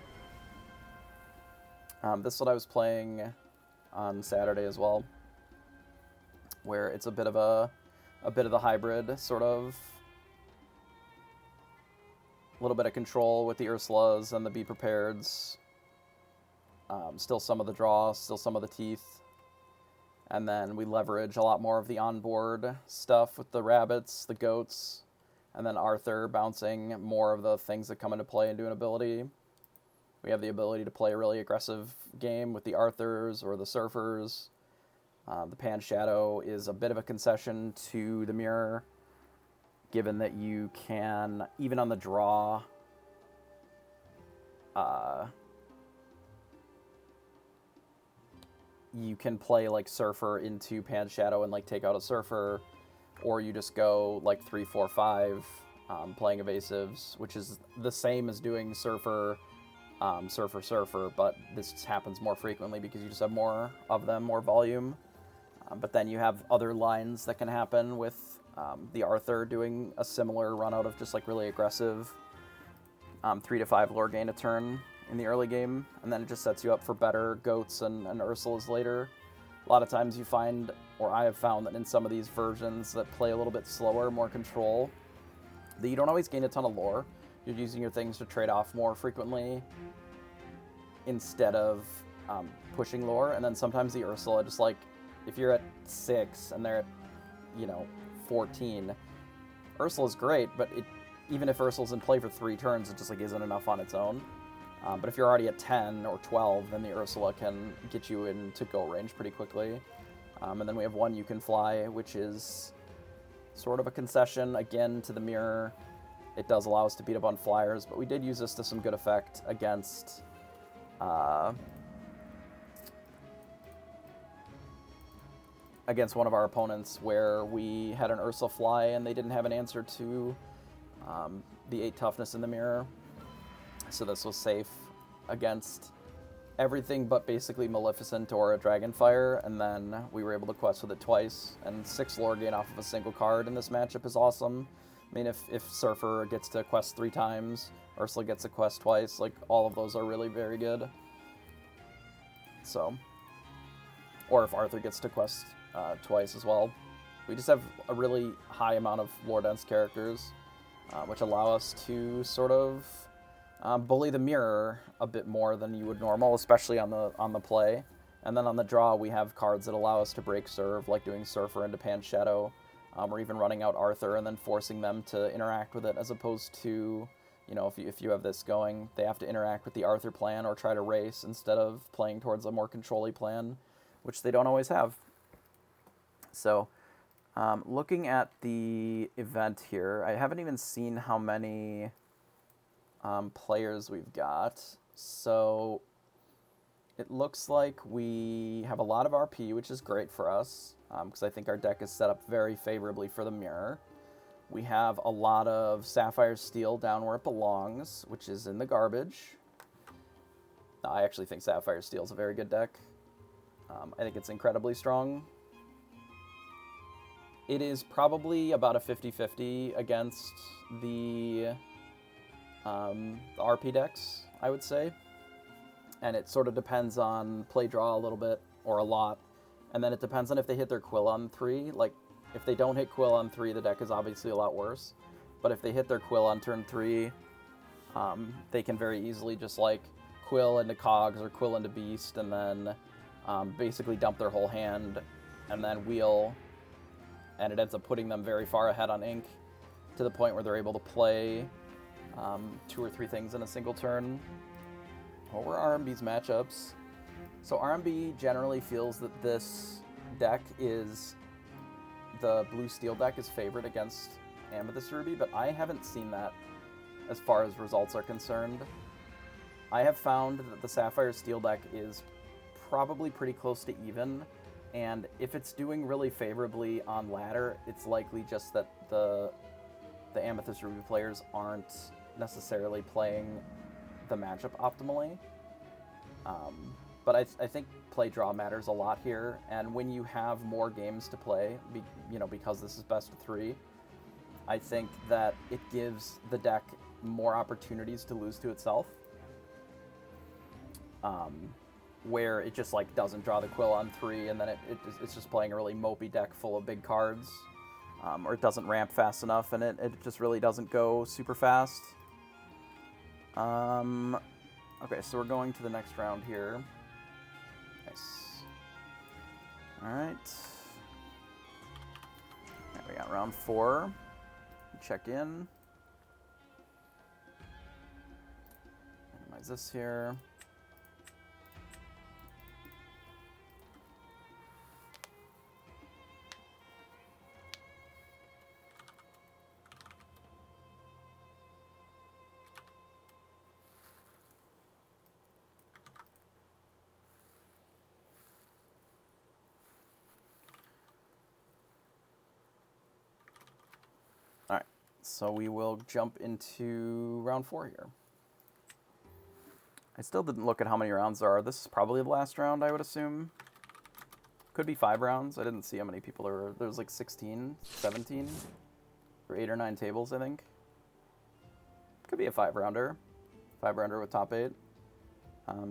Speaker 1: This is what I was playing on Saturday as well, where it's a bit of the hybrid, sort of. A little bit of control with the Ursulas and the Be Prepareds. Still some of the draw, still some of the teeth. And then we leverage a lot more of the onboard stuff with the rabbits, the goats, and then Arthur bouncing more of the things that come into play and do an ability. We have the ability to play a really aggressive game with the Arthurs or the Surfers. The Pan Shadow is a bit of a concession to the mirror, given that you can, even on the draw, you can play like Surfer into Pan Shadow and like take out a Surfer, or you just go like 3, 4, 5, playing evasives, which is the same as doing Surfer, Surfer, but this just happens more frequently because you just have more of them, more volume. But then you have other lines that can happen with the Arthur doing a similar run out of just like really aggressive 3 to 5 lore gain a turn in the early game, and then it just sets you up for better goats and Ursulas later. A lot of times you find, or I have found, that in some of these versions that play a little bit slower, more control, that you don't always gain a ton of lore. you're using your things to trade off more frequently instead of pushing lore. And then sometimes the Ursula, just like, if you're at 6 and they're at, 14, Ursula's great, but even if Ursula's in play for 3 turns, it just like isn't enough on its own. But if you're already at 10 or 12, then the Ursula can get you into go range pretty quickly. And then we have one you can fly, which is sort of a concession, again, to the mirror. It does allow us to beat up on flyers, but we did use this to some good effect against one of our opponents, where we had an Ursula fly and they didn't have an answer to the 8 toughness in the mirror. So this was safe against everything but basically Maleficent or a Dragonfire, and then we were able to quest with it twice, and 6 lore gain off of a single card in this matchup is awesome. I mean, if Surfer gets to quest 3 times, Ursula gets a quest twice, like, all of those are really very good. So, or if Arthur gets to quest twice as well. We just have a really high amount of lore-dense characters, which allow us to sort of bully the mirror a bit more than you would normal, especially on the play. And then on the draw, we have cards that allow us to break serve, like doing Surfer into Pan Shadow, or even running out Arthur and then forcing them to interact with it, as opposed to, if you have this going, they have to interact with the Arthur plan or try to race instead of playing towards a more control-y plan, which they don't always have. So, looking at the event here, I haven't even seen how many players we've got. So, it looks like we have a lot of RP, which is great for us, because I think our deck is set up very favorably for the mirror. We have a lot of Sapphire Steel down where it belongs, which is in the garbage. I actually think Sapphire Steel is a very good deck. I think it's incredibly strong. It is probably about a 50-50 against the RP decks, I would say. And it sort of depends on play draw a little bit, or a lot. And then it depends on if they hit their Quill on 3. Like, if they don't hit Quill on 3, the deck is obviously a lot worse. But if they hit their Quill on turn 3, they can very easily just, like, Quill into Cogs or Quill into Beast, and then basically dump their whole hand, and then wheel, and it ends up putting them very far ahead on ink, to the point where they're able to play 2 or 3 things in a single turn. What were RMB's matchups? So RMB generally feels that this deck is, the blue steel deck is favored against Amethyst Ruby, but I haven't seen that as far as results are concerned. I have found that the Sapphire Steel deck is probably pretty close to even, and if it's doing really favorably on ladder, it's likely just that the Amethyst Ruby players aren't necessarily playing the matchup optimally. But I think play draw matters a lot here, and when you have more games to play, because this is best of 3, I think that it gives the deck more opportunities to lose to itself. Where it just like doesn't draw the Quill on 3, and then it's just playing a really mopey deck full of big cards, or it doesn't ramp fast enough, and it just really doesn't go super fast. Okay, so we're going to the next round here. Nice. Alright. We got round 4. Check in. Minimize this here. Alright, so we will jump into round 4 here. I still didn't look at how many rounds there are. This is probably the last round, I would assume. Could be 5 rounds. I didn't see how many people there were. There was like 16, 17, or 8 or 9 tables, I think. Could be a 5-rounder. 5-rounder with top 8.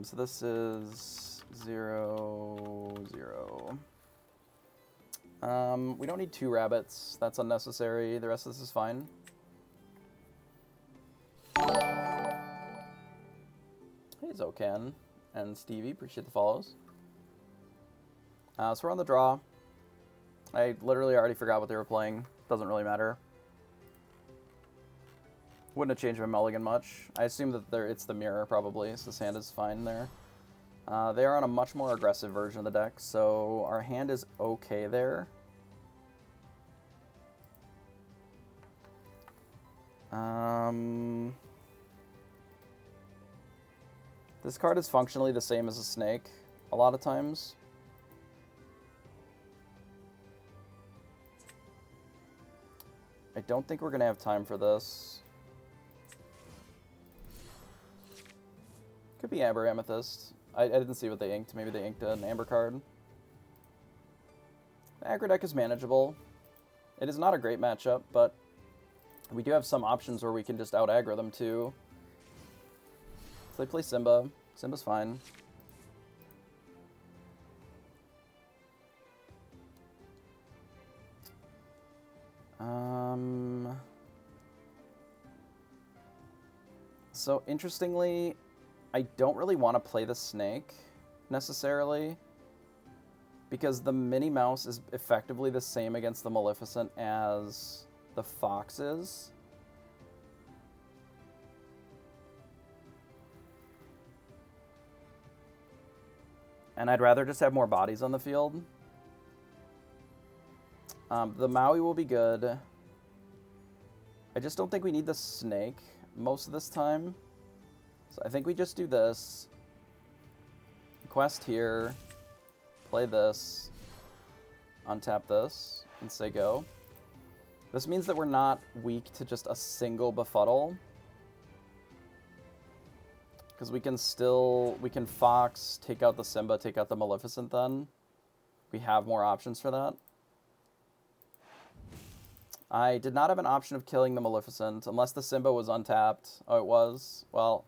Speaker 1: So this is 0, 0. We don't need 2 rabbits. That's unnecessary. The rest of this is fine. Hey, Zokan and Stevie, appreciate the follows. So we're on the draw. I literally already forgot what they were playing. Doesn't really matter. Wouldn't have changed my mulligan much. I assume that it's the mirror, probably, so this hand is fine there. They are on a much more aggressive version of the deck, so our hand is okay there. This card is functionally the same as a snake a lot of times. I don't think we're going to have time for this. Could be Amber Amethyst. I didn't see what they inked. Maybe they inked an Amber card. The aggro deck is manageable. It is not a great matchup, but we do have some options where we can just out-aggro them too. So they play Simba. Simba's fine. So interestingly, I don't really want to play the snake necessarily, because the Minnie Mouse is effectively the same against the Maleficent as the fox is. And I'd rather just have more bodies on the field. The Maui will be good. I just don't think we need the snake most of this time. So I think we just do this. Quest here. Play this. Untap this. And say go. This means that we're not weak to just a single befuddle. Because we can Fox, take out the Simba, take out the Maleficent then. We have more options for that. I did not have an option of killing the Maleficent, unless the Simba was untapped. Oh, it was? Well,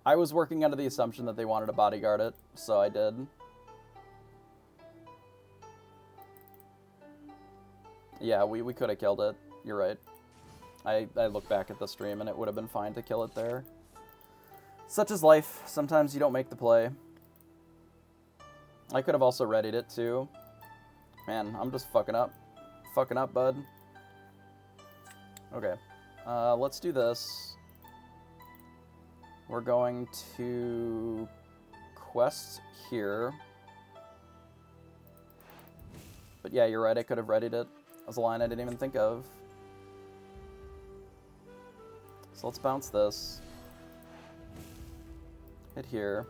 Speaker 1: I was working under the assumption that they wanted to bodyguard it, so I did. Yeah, we could have killed it. You're right. I look back at the stream, and it would have been fine to kill it there. Such is life. Sometimes you don't make the play. I could have also readied it, too. Man, I'm just fucking up. Fucking up, bud. Okay. Let's do this. We're going to quest here. But yeah, you're right. I could have readied it. That was a line I didn't even think of. So let's bounce this. Hit here.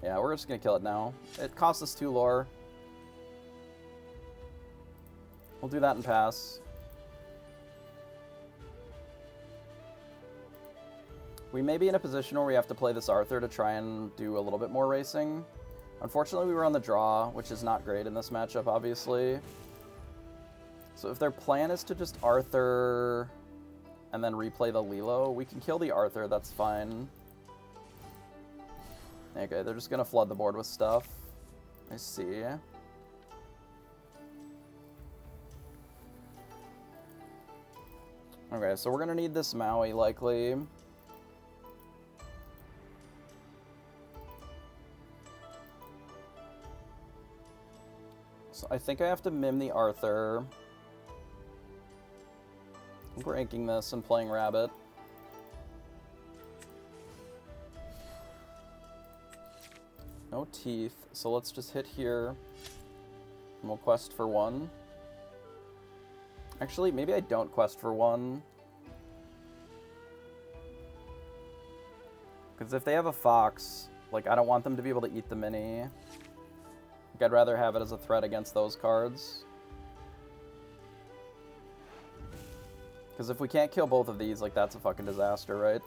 Speaker 1: Yeah, we're just going to kill it now. It costs us 2 lore. We'll do that and pass. We may be in a position where we have to play this Arthur to try and do a little bit more racing. Unfortunately, we were on the draw, which is not great in this matchup, obviously. So if their plan is to just Arthur and then replay the Lilo, we can kill the Arthur, that's fine. Okay, they're just going to flood the board with stuff. I see. Okay, so we're going to need this Maui, likely. So I think I have to mim the Arthur. I think we're inking this and playing Rabbit. No teeth, so let's just hit here. And we'll quest for 1. Actually, maybe I don't quest for 1. Because if they have a fox, like, I don't want them to be able to eat the mini. Like, I'd rather have it as a threat against those cards. Because if we can't kill both of these, like, that's a fucking disaster, right?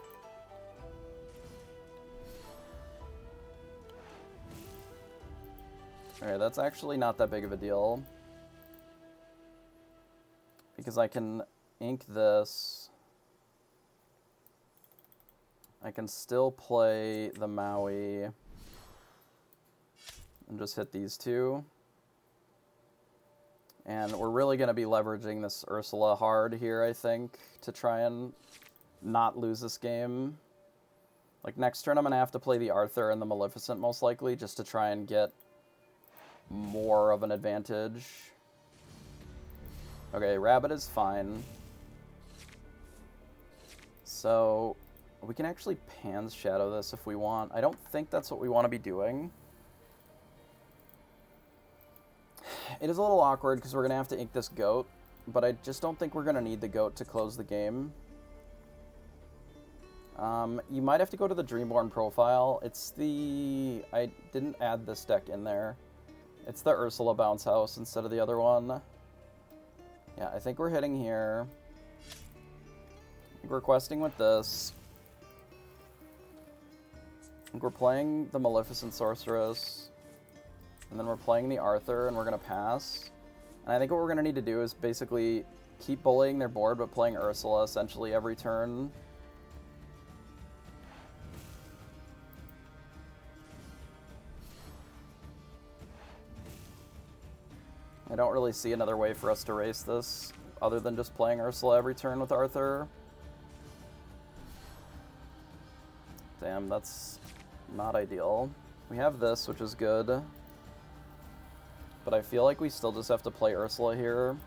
Speaker 1: Alright, that's actually not that big of a deal. Because I can ink this. I can still play the Maui. And just hit these 2. And we're really going to be leveraging this Ursula hard here, I think, to try and not lose this game. Like, next turn I'm going to have to play the Arthur and the Maleficent, most likely, just to try and get more of an advantage. Okay, Rabbit is fine. So, we can actually Pan's Shadow this if we want. I don't think that's what we want to be doing. It is a little awkward because we're going to have to ink this goat, but I just don't think we're going to need the goat to close the game. You might have to go to the Dreamborn profile. It's the... I didn't add this deck in there. It's the Ursula Bounce House instead of the other one. Yeah, I think we're hitting here. I think we're questing with this. I think we're playing the Maleficent Sorceress. And then we're playing the Arthur, and we're going to pass. And I think what we're going to need to do is basically keep bullying their board, but playing Ursula essentially every turn. I don't really see another way for us to race this other than just playing Ursula every turn with Arthur. Damn, that's not ideal. We have this, which is good. But I feel like we still just have to play Ursula here.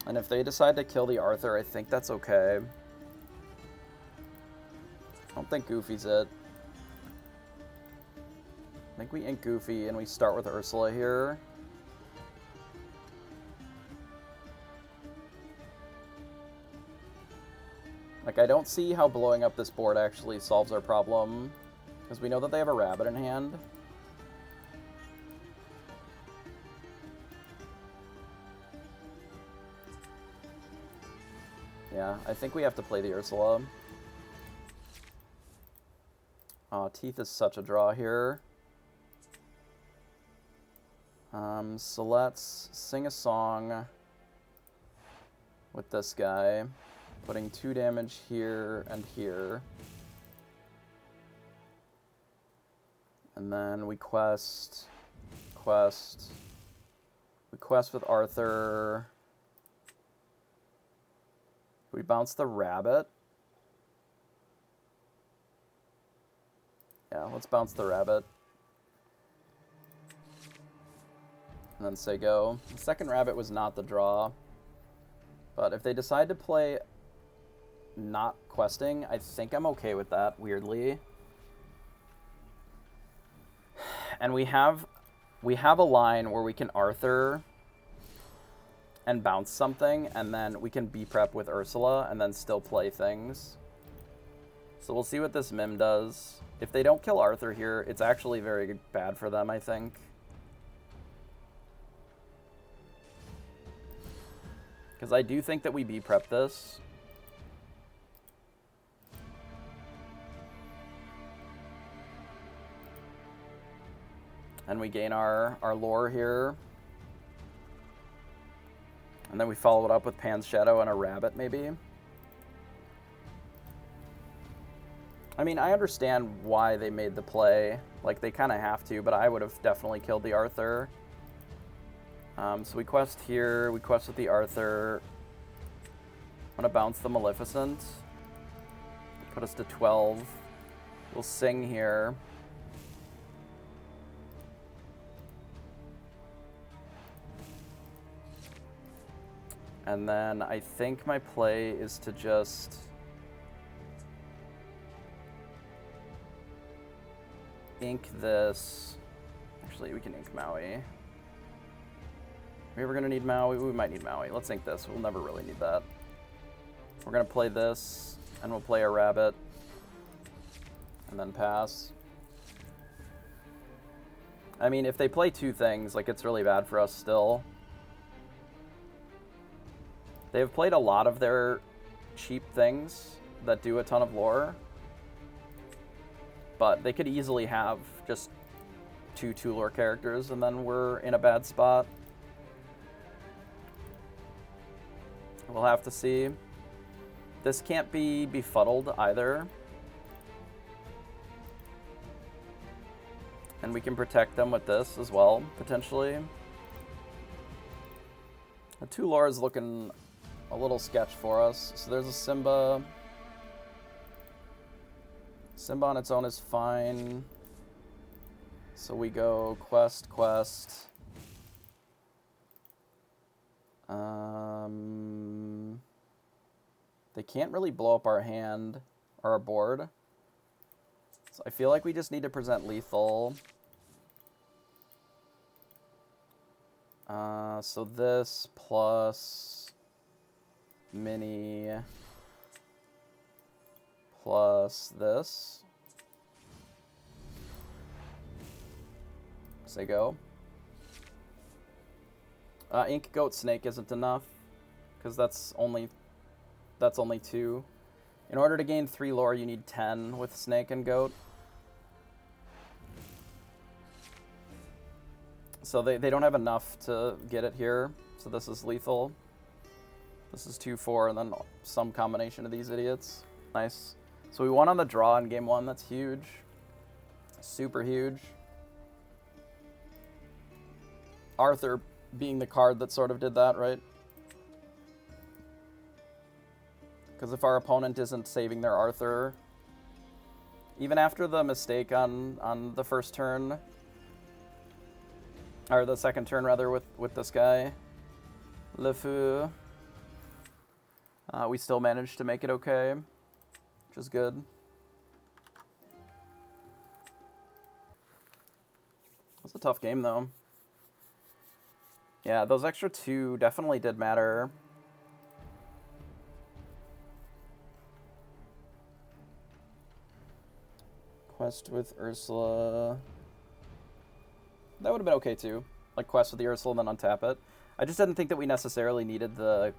Speaker 1: And if they decide to kill the Arthur, I think that's okay. I don't think Goofy's it. I think we ink Goofy and we start with Ursula here. Like, I don't see how blowing up this board actually solves our problem, because we know that they have a rabbit in hand. Yeah, I think we have to play the Ursula. Teeth is such a draw here. So let's sing a song with this guy, putting 2 damage here and here. And then we quest with Arthur. We bounce the rabbit. Yeah, let's bounce the rabbit. And then say go. The second rabbit was not the draw. But if they decide to play not questing, I think I'm okay with that, weirdly. And we have a line where we can Arthur and bounce something, and then we can B-prep with Ursula and then still play things. So we'll see what this Mim does. If they don't kill Arthur here, it's actually very bad for them, I think. Because I do think that we B-prep this. And we gain our lore here. And then we follow it up with Pan's Shadow and a rabbit, maybe. I mean, I understand why they made the play. Like, they kind of have to, but I would have definitely killed the Arthur. So we quest here, we quest with the Arthur. I'm going to bounce the Maleficent. Put us to 12. We'll sing here. And then I think my play is to just ink this. Actually, we can ink Maui. Are we ever going to need Maui? We might need Maui. Let's ink this. We'll never really need that. We're going to play this, and we'll play a rabbit, and then pass. I mean, if they play 2 things, like, it's really bad for us still. They have played a lot of their cheap things that do a ton of lore. But they could easily have just 2 lore characters, and then we're in a bad spot. We'll have to see. This can't be befuddled either. And we can protect them with this as well, potentially. The 2 lore is looking a little sketch for us. So there's a Simba. Simba on its own is fine. So we go quest, quest. They can't really blow up our hand or our board. So I feel like we just need to present lethal. So this plus mini plus this. Say go. Ink Goat Snake isn't enough because that's only 2. In order to gain 3 lore, you need 10 with Snake and Goat. So they don't have enough to get it here. So this is lethal. This is 2-4, and then some combination of these idiots. Nice. So we won on the draw in game 1. That's huge. Super huge. Arthur being the card that sort of did that, right? Because if our opponent isn't saving their Arthur, even after the mistake on the first turn, or the second turn rather, with this guy, Le Fou, we still managed to make it okay, which is good. It's a tough game though. Yeah, those extra 2 definitely did matter. Quest with Ursula. That would have been okay too. Like quest with the Ursula and then untap it. I just didn't think that we necessarily needed the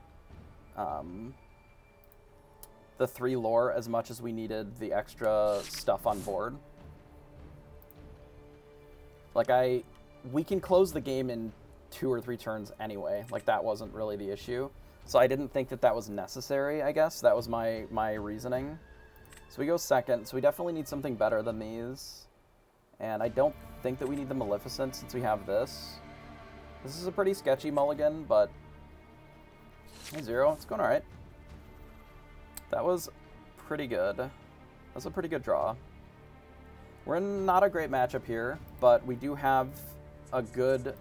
Speaker 1: 3 lore as much as we needed the extra stuff on board. Like we can close the game in 2 or 3 turns anyway. Like that wasn't really the issue. So I didn't think that that was necessary, I guess. That was my reasoning. So we go second. So we definitely need something better than these. And I don't think that we need the Maleficent since we have this. This is a pretty sketchy mulligan, but... Hey, 0. It's going alright. That was pretty good. That was a pretty good draw. We're in not a great matchup here, but we do have a good...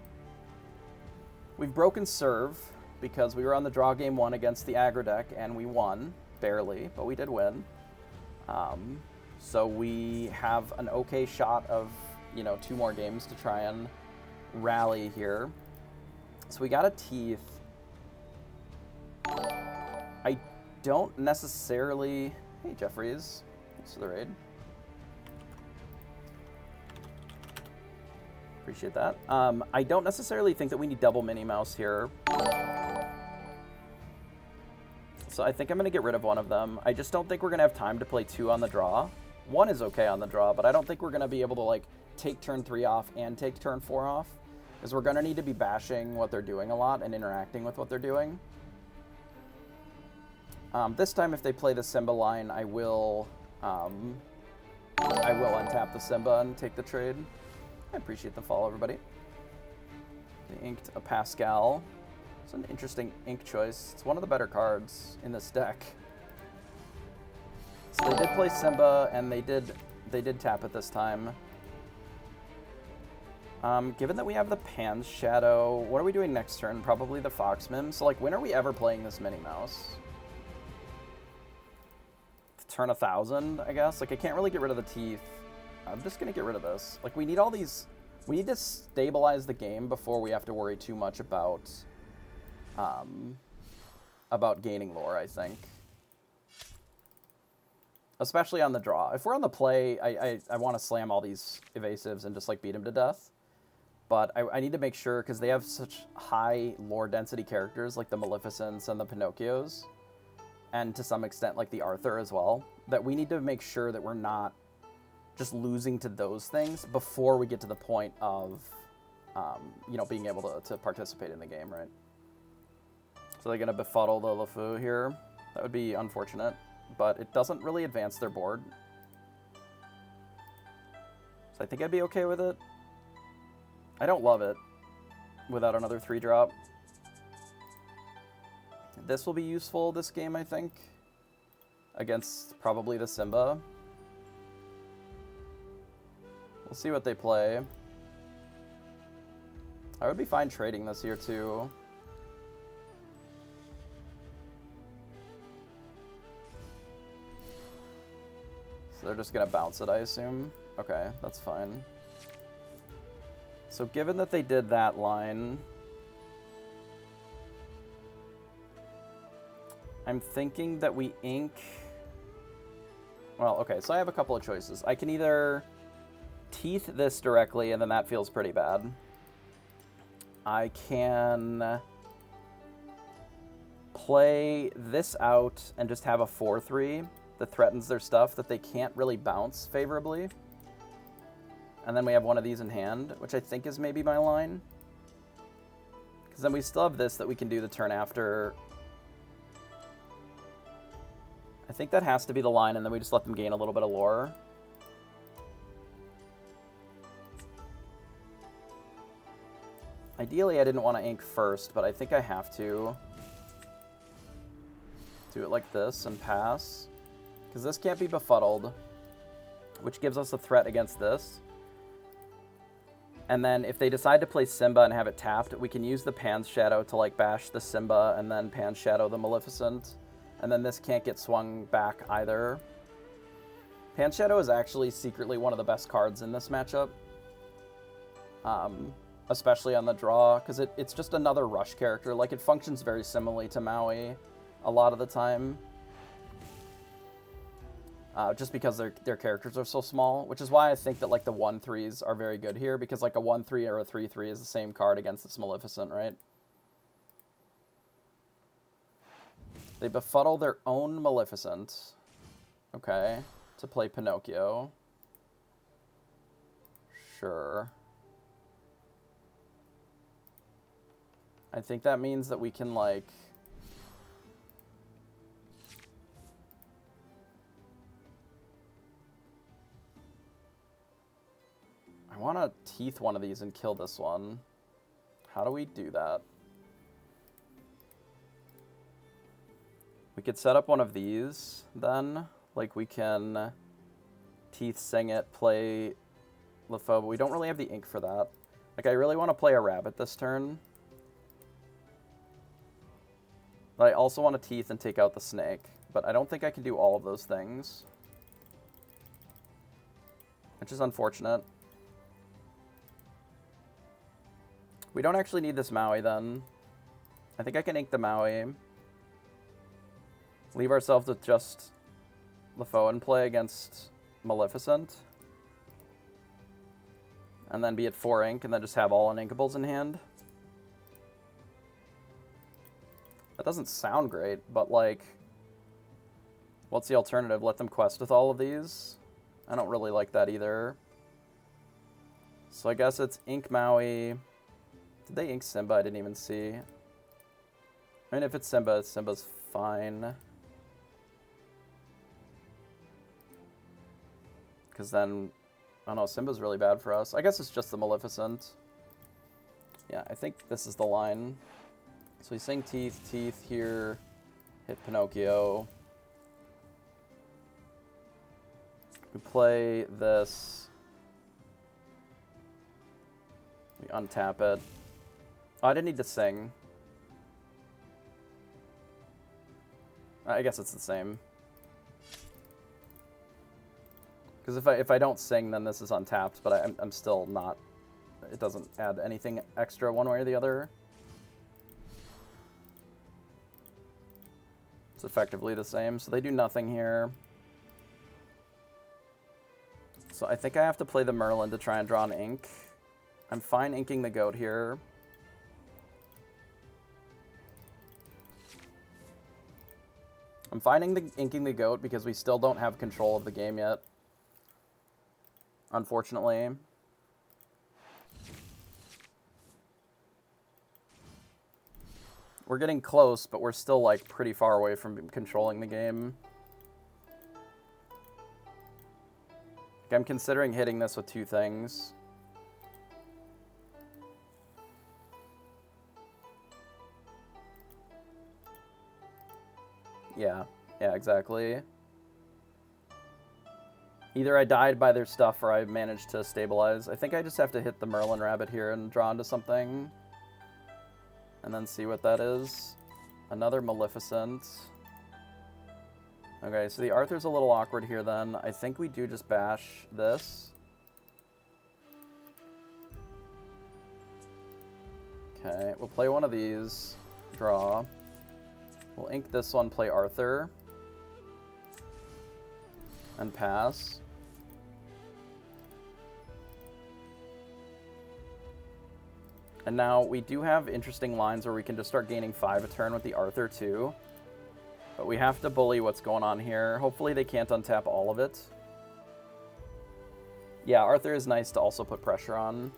Speaker 1: We've broken serve because we were on the draw game 1 against the aggro deck, and we won. Barely, but we did win. So we have an okay shot of, 2 more games to try and rally here. So we got a Teeth. I don't necessarily... Hey, Jeffries. Thanks for the raid. Appreciate that. I don't necessarily think that we need double Minnie Mouse here. So I think I'm going to get rid of one of them. I just don't think we're going to have time to play 2 on the draw. 1 is okay on the draw, but I don't think we're going to be able to, take turn 3 off and take turn 4 off. Because we're going to need to be bashing what they're doing a lot and interacting with what they're doing. This time, if they play the Simba line, I will untap the Simba and take the trade. I appreciate the follow, everybody. They inked a Pascal. It's an interesting ink choice. It's one of the better cards in this deck. So they did play Simba, and they did tap it this time. Given that we have the Pan's Shadow, what are we doing next turn? Probably the Fox Mim. So, when are we ever playing this Minnie Mouse? Turn 1,000, I guess? I can't really get rid of the Teeth. I'm just gonna get rid of this. We need all these... We need to stabilize the game before we have to worry too much about gaining lore, I think. Especially on the draw. If we're on the play, I want to slam all these evasives and just, beat them to death. But I need to make sure, because they have such high lore density characters, like the Maleficents and the Pinocchios, and to some extent, the Arthur as well, that we need to make sure that we're not just losing to those things before we get to the point of, being able to participate in the game, right? So they're going to befuddle the LeFou here. That would be unfortunate, but it doesn't really advance their board. So I think I'd be okay with it. I don't love it without another 3-drop. this will be useful this game, I think. Against probably the Simba. We'll see what they play. I would be fine trading this here too. So they're just gonna bounce it, I assume. Okay, that's fine. So given that they did that line, I'm thinking that we ink... Well, okay, so I have a couple of choices. I can either teeth this directly, and then that feels pretty bad. I can play this out and just have a 4-3 that threatens their stuff that they can't really bounce favorably. And then we have one of these in hand, which I think is maybe my line. Because then we still have this that we can do the turn after. I think that has to be the line, and then we just let them gain a little bit of lore. Ideally, I didn't want to ink first, but I think I have to. Do it like this and pass. Because this can't be befuddled, which gives us a threat against this. And then if they decide to play Simba and have it tapped, we can use the Pan's Shadow to like bash the Simba and then Pan's Shadow the Maleficent. And then this can't get swung back either. Pan's Shadow is actually secretly one of the best cards in this matchup. Especially on the draw, because it's just another rush character. Like, it functions very similarly to Maui a lot of the time. Just because their characters are so small, which is why I think that, like, the 1/3s are very good here, because, like, a 1/3 or a 3/3 is the same card against this Maleficent, right? They befuddle their own Maleficent, okay, to play Pinocchio. Sure. I think that means that we can, like... I want to teeth one of these and kill this one. How do we do that? We could set up one of these, then. Like, we can teeth sing it, play LeFou, but we don't really have the ink for that. Like, I really want to play a rabbit this turn. But I also want to teeth and take out the snake. But I don't think I can do all of those things. Which is unfortunate. We don't actually need this Maui, then. I think I can ink the Maui. Leave ourselves with just LeFou and play against Maleficent. And then be at 4 ink, and then just have all uninkables in hand. That doesn't sound great, but, like... What's the alternative? Let them quest with all of these? I don't really like that either. So I guess it's ink Maui... Did they ink Simba? I didn't even see. I mean, if it's Simba, Simba's fine. Because then, I don't know, Simba's really bad for us. I guess it's just the Maleficent. Yeah, I think this is the line. So we sing teeth, teeth here, hit Pinocchio. We play this. We untap it. Oh, I didn't need to sing. I guess it's the same. Because if I don't sing, then this is untapped, but I'm still not... It doesn't add anything extra one way or the other. It's effectively the same, so they do nothing here. So I think I have to play the Merlin to try and draw an ink. I'm fine inking the goat here. I'm fine inking the goat because we still don't have control of the game yet. Unfortunately. We're getting close, but we're still, like, pretty far away from controlling the game. Like, I'm considering hitting this with 2 things. Yeah, yeah, exactly. Either I died by their stuff or I managed to stabilize. I think I just have to hit the Merlin Rabbit here and draw into something. And then see what that is. Another Maleficent. Okay, so the Arthur's a little awkward here then. I think we do just bash this. Okay, we'll play one of these. Draw. We'll ink this one, play Arthur. And pass. And now we do have interesting lines where we can just start gaining 5 a turn with the Arthur too. But we have to bully what's going on here. Hopefully they can't untap all of it. Yeah, Arthur is nice to also put pressure on.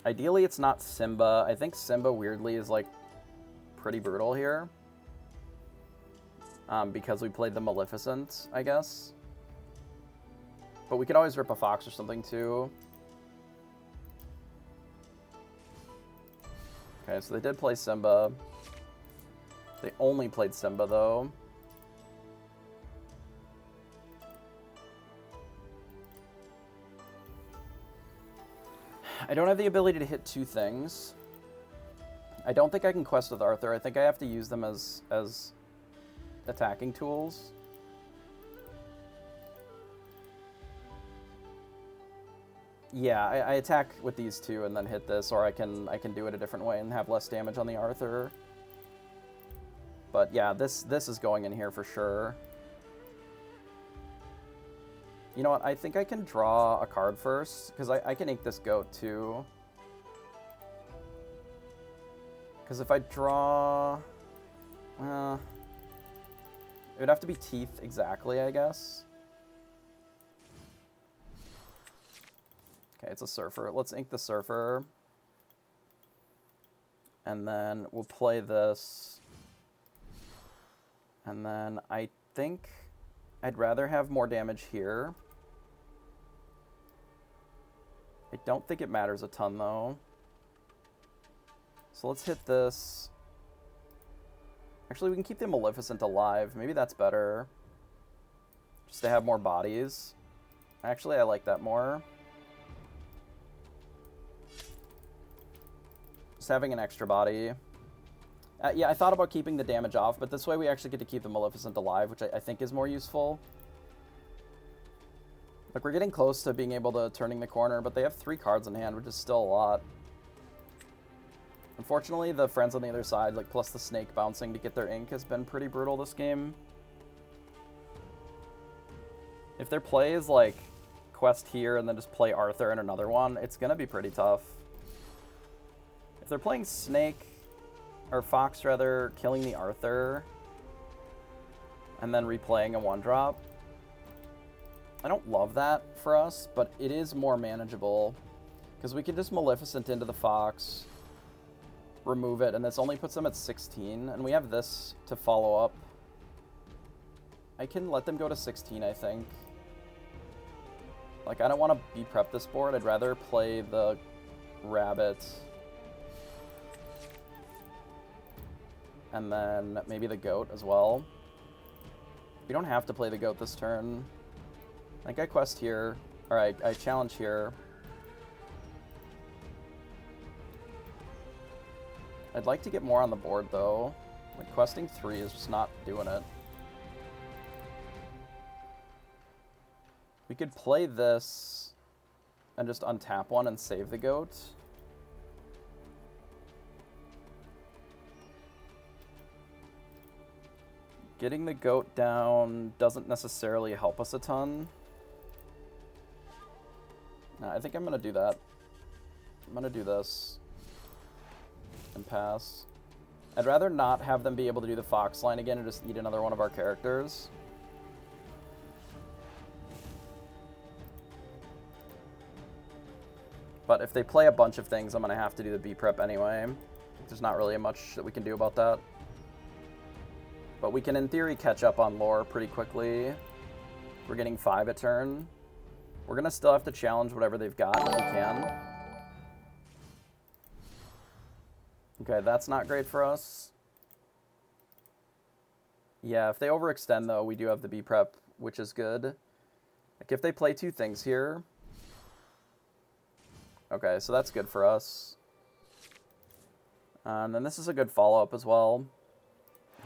Speaker 1: Ideally it's not Simba. I think Simba weirdly is like pretty brutal here. Because we played the Maleficent, I guess. But we could always rip a fox or something too. Okay, so they did play Simba. They only played Simba though. I don't have the ability to hit 2 things. I don't think I can quest with Arthur. I think I have to use them as attacking tools. Yeah, I attack with these 2 and then hit this, or I can do it a different way and have less damage on the Arthur. But yeah, this is going in here for sure. You know what, I think I can draw a card first, because I can ink this goat too. Because if I draw... it would have to be teeth exactly, I guess. Okay, it's a surfer. Let's ink the surfer. And then we'll play this. And then I think I'd rather have more damage here. I don't think it matters a ton, though. So let's hit this. Actually, we can keep the Maleficent alive. Maybe that's better. Just to have more bodies. Actually, I like that more. Just having an extra body. Yeah, I thought about keeping the damage off, but this way we actually get to keep the Maleficent alive, which I think is more useful. Like, we're getting close to being able to turning the corner, but they have 3 cards in hand, which is still a lot. Unfortunately, the friends on the other side, like, plus the snake bouncing to get their ink has been pretty brutal this game. If their play is, like, quest here and then just play Arthur and another one, it's gonna be pretty tough. If they're playing snake, or fox rather, killing the Arthur, and then replaying a 1-drop, I don't love that for us, but it is more manageable. Because we can just Maleficent into the fox, remove it, and this only puts them at 16, and we have this to follow up. I can let them go to 16, I think. Like, I don't want to be-prep this board. I'd rather play the rabbit. And then maybe the goat as well. We don't have to play the goat this turn. I think I quest here. Or I challenge here. I'd like to get more on the board, though. Like, questing 3 is just not doing it. We could play this and just untap one and save the goat. Getting the goat down doesn't necessarily help us a ton. No, I think I'm going to do that. I'm going to do this. And pass. I'd rather not have them be able to do the fox line again and just eat another one of our characters. But if they play a bunch of things, I'm going to have to do the B-prep anyway. There's not really much that we can do about that. But we can, in theory, catch up on lore pretty quickly. We're getting 5 a turn. We're going to still have to challenge whatever they've got if we can. Okay, that's not great for us. Yeah, if they overextend, though, we do have the B prep, which is good. Like, if they play 2 things here... Okay, so that's good for us. And then this is a good follow-up as well.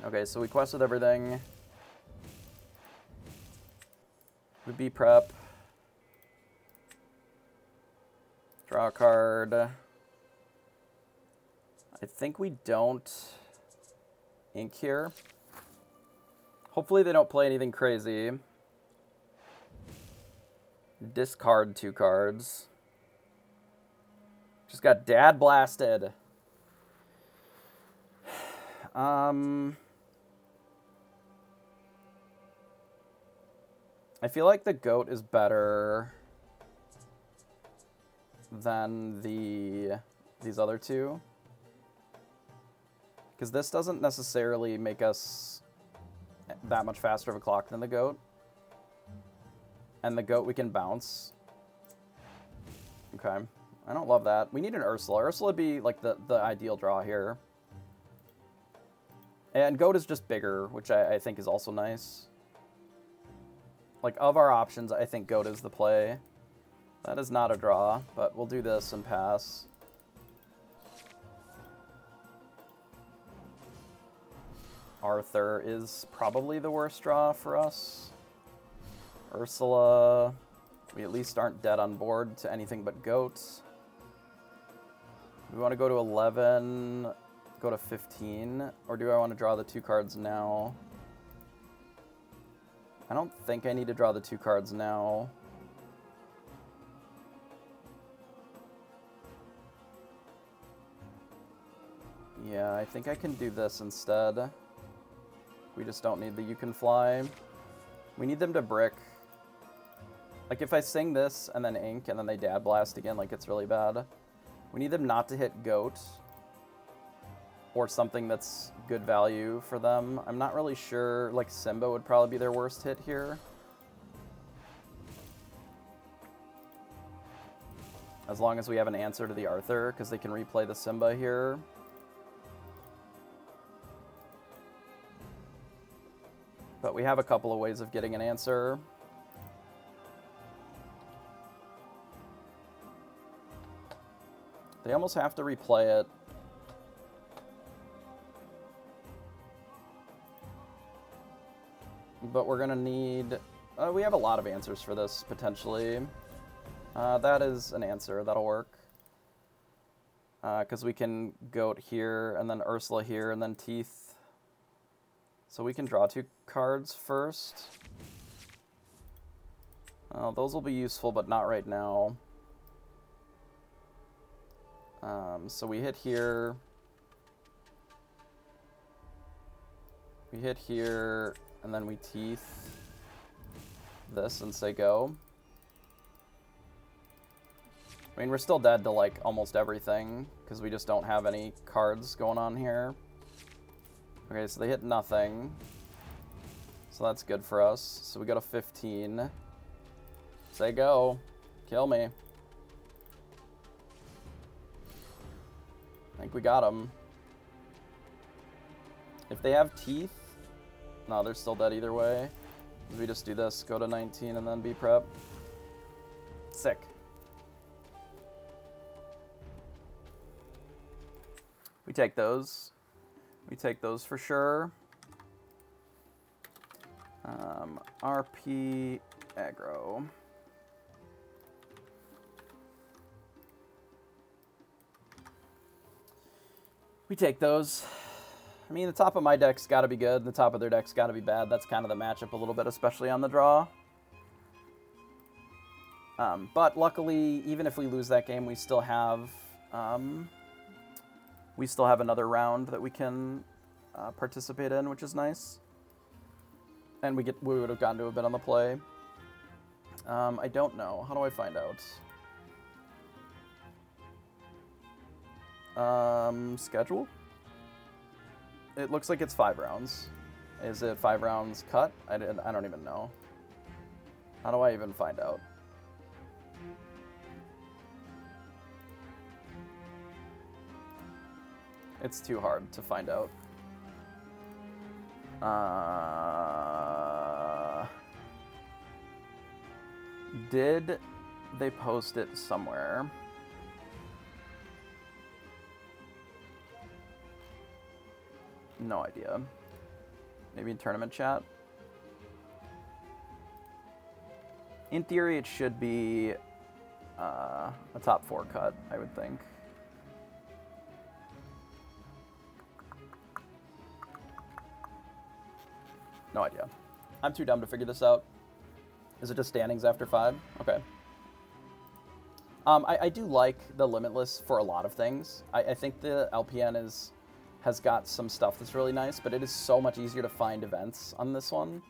Speaker 1: Okay, so we quested everything. We B prep. Draw a card. I think we don't ink here. Hopefully they don't play anything crazy. Discard 2 cards. Just got dad blasted. I feel like the goat is better than these other 2. Because this doesn't necessarily make us that much faster of a clock than the goat. And the goat we can bounce. Okay. I don't love that. We need an Ursula. Ursula would be like the ideal draw here. And goat is just bigger, which I think is also nice. Like, of our options, I think goat is the play. That is not a draw, but we'll do this and pass. Arthur is probably the worst draw for us. Ursula, we at least aren't dead on board to anything but goats. We want to go to 11, go to 15, or do I want to draw the 2 cards now? I don't think I need to draw the 2 cards now. Yeah, I think I can do this instead. We just don't need the you can fly. We need them to brick. Like, if I sing this and then ink and then they dad blast again, like, it's really bad. We need them not to hit goat or something that's good value for them. I'm not really sure. Like, Simba would probably be their worst hit here. As long as we have an answer to the Arthur, because they can replay the Simba here. But we have a couple of ways of getting an answer. They almost have to replay it. But we're going to need... we have a lot of answers for this, potentially. That is an answer. That'll work. Because we can goat here, and then Ursula here, and then teeth. So we can draw 2 cards first. Those will be useful, but not right now. So we hit here. We hit here, and then we teeth this and say go. I mean, we're still dead to, like, almost everything, because we just don't have any cards going on here. Okay, so they hit nothing. So that's good for us. So we go to 15. Say go. Kill me. I think we got them. If they have teeth... No, they're still dead either way. We just do this, go to 19, and then be prep. Sick. We take those. We take those for sure. RP aggro. We take those. I mean, the top of my deck's got to be good. The top of their deck's got to be bad. That's kind of the matchup a little bit, especially on the draw. But luckily, even if we lose that game, we still have another round that we can participate in, which is nice. And we would have gotten to a bit on the play. I don't know. How do I find out? Schedule? It looks like it's 5 rounds. Is it 5 rounds cut? I don't even know. How do I even find out? It's too hard to find out. Did they post it somewhere? No idea. Maybe in tournament chat? In theory, it should be a top 4 cut, I would think. No idea. I'm too dumb to figure this out. Is it just standings after 5? Okay. I do like the Limitless for a lot of things. I think the LPN has got some stuff that's really nice, but it is so much easier to find events on this one.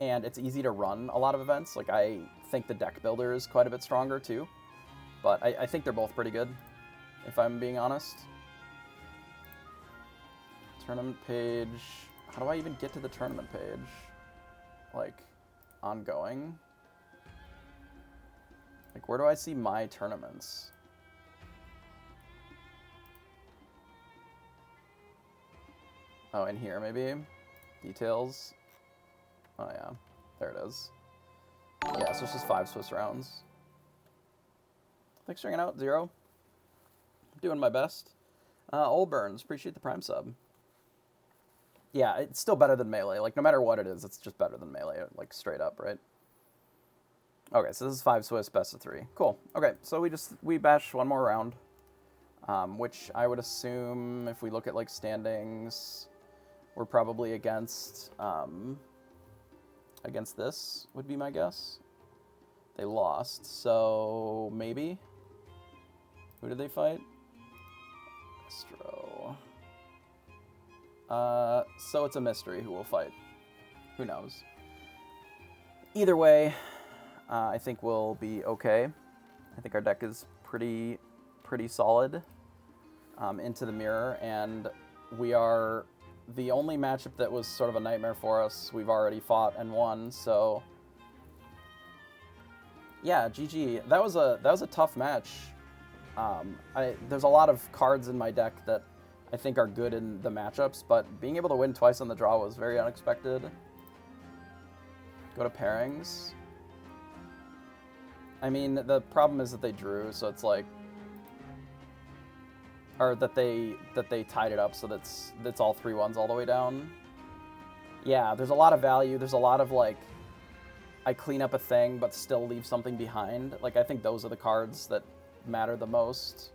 Speaker 1: And it's easy to run a lot of events. Like, I think the deck builder is quite a bit stronger, too. But I think they're both pretty good, if I'm being honest. Tournament page. How do I even get to the tournament page? Like, ongoing? Like, where do I see my tournaments? Oh, in here, maybe? Details. Oh, yeah. There it is. Yeah, so it's just 5 Swiss rounds. Thanks for hanging out, Zero. I'm doing my best. Old Burns, appreciate the Prime sub. Yeah, it's still better than Melee. Like, no matter what it is, it's just better than Melee. Like, straight up, right? Okay, so this is 5 Swiss, best of 3. Cool. Okay, so we bash one more round. Which I would assume, if we look at, like, standings, we're probably against this, would be my guess. They lost, so maybe. Who did they fight? Astro. So it's a mystery who will fight. Who knows? Either way, I think we'll be okay. I think our deck is pretty solid into the mirror, and we are the only matchup that was sort of a nightmare for us. We've already fought and won, so yeah, GG. That was a tough match. There's a lot of cards in my deck that I think are good in the matchups, but being able to win twice on the draw was very unexpected. Go to pairings. I mean, the problem is that they drew, so it's like, or that they tied it up, so that's all 3-1s all the way down. Yeah, there's a lot of value. There's a lot of, like, I clean up a thing but still leave something behind. Like, I think those are the cards that matter the most,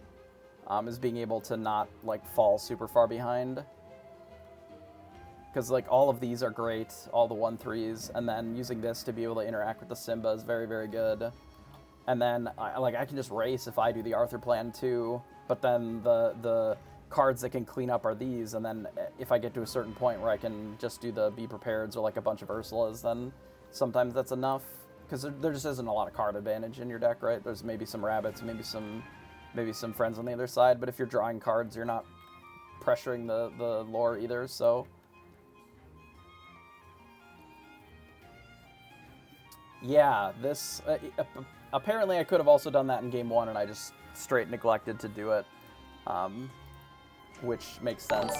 Speaker 1: is being able to not, like, fall super far behind. Because, like, all of these are great, all the 1-3s, and then using this to be able to interact with the Simba is very, very good. And then, I can just race if I do the Arthur plan too, but then the cards that can clean up are these, and then if I get to a certain point where I can just do the Be Prepareds or, like, a bunch of Ursulas, then sometimes that's enough. Because there just isn't a lot of card advantage in your deck, right? There's maybe some rabbits, maybe some friends on the other side, but if you're drawing cards, you're not pressuring the lore either, so... Yeah, this... apparently I could have also done that in Game 1, and I just straight neglected to do it. Which makes sense,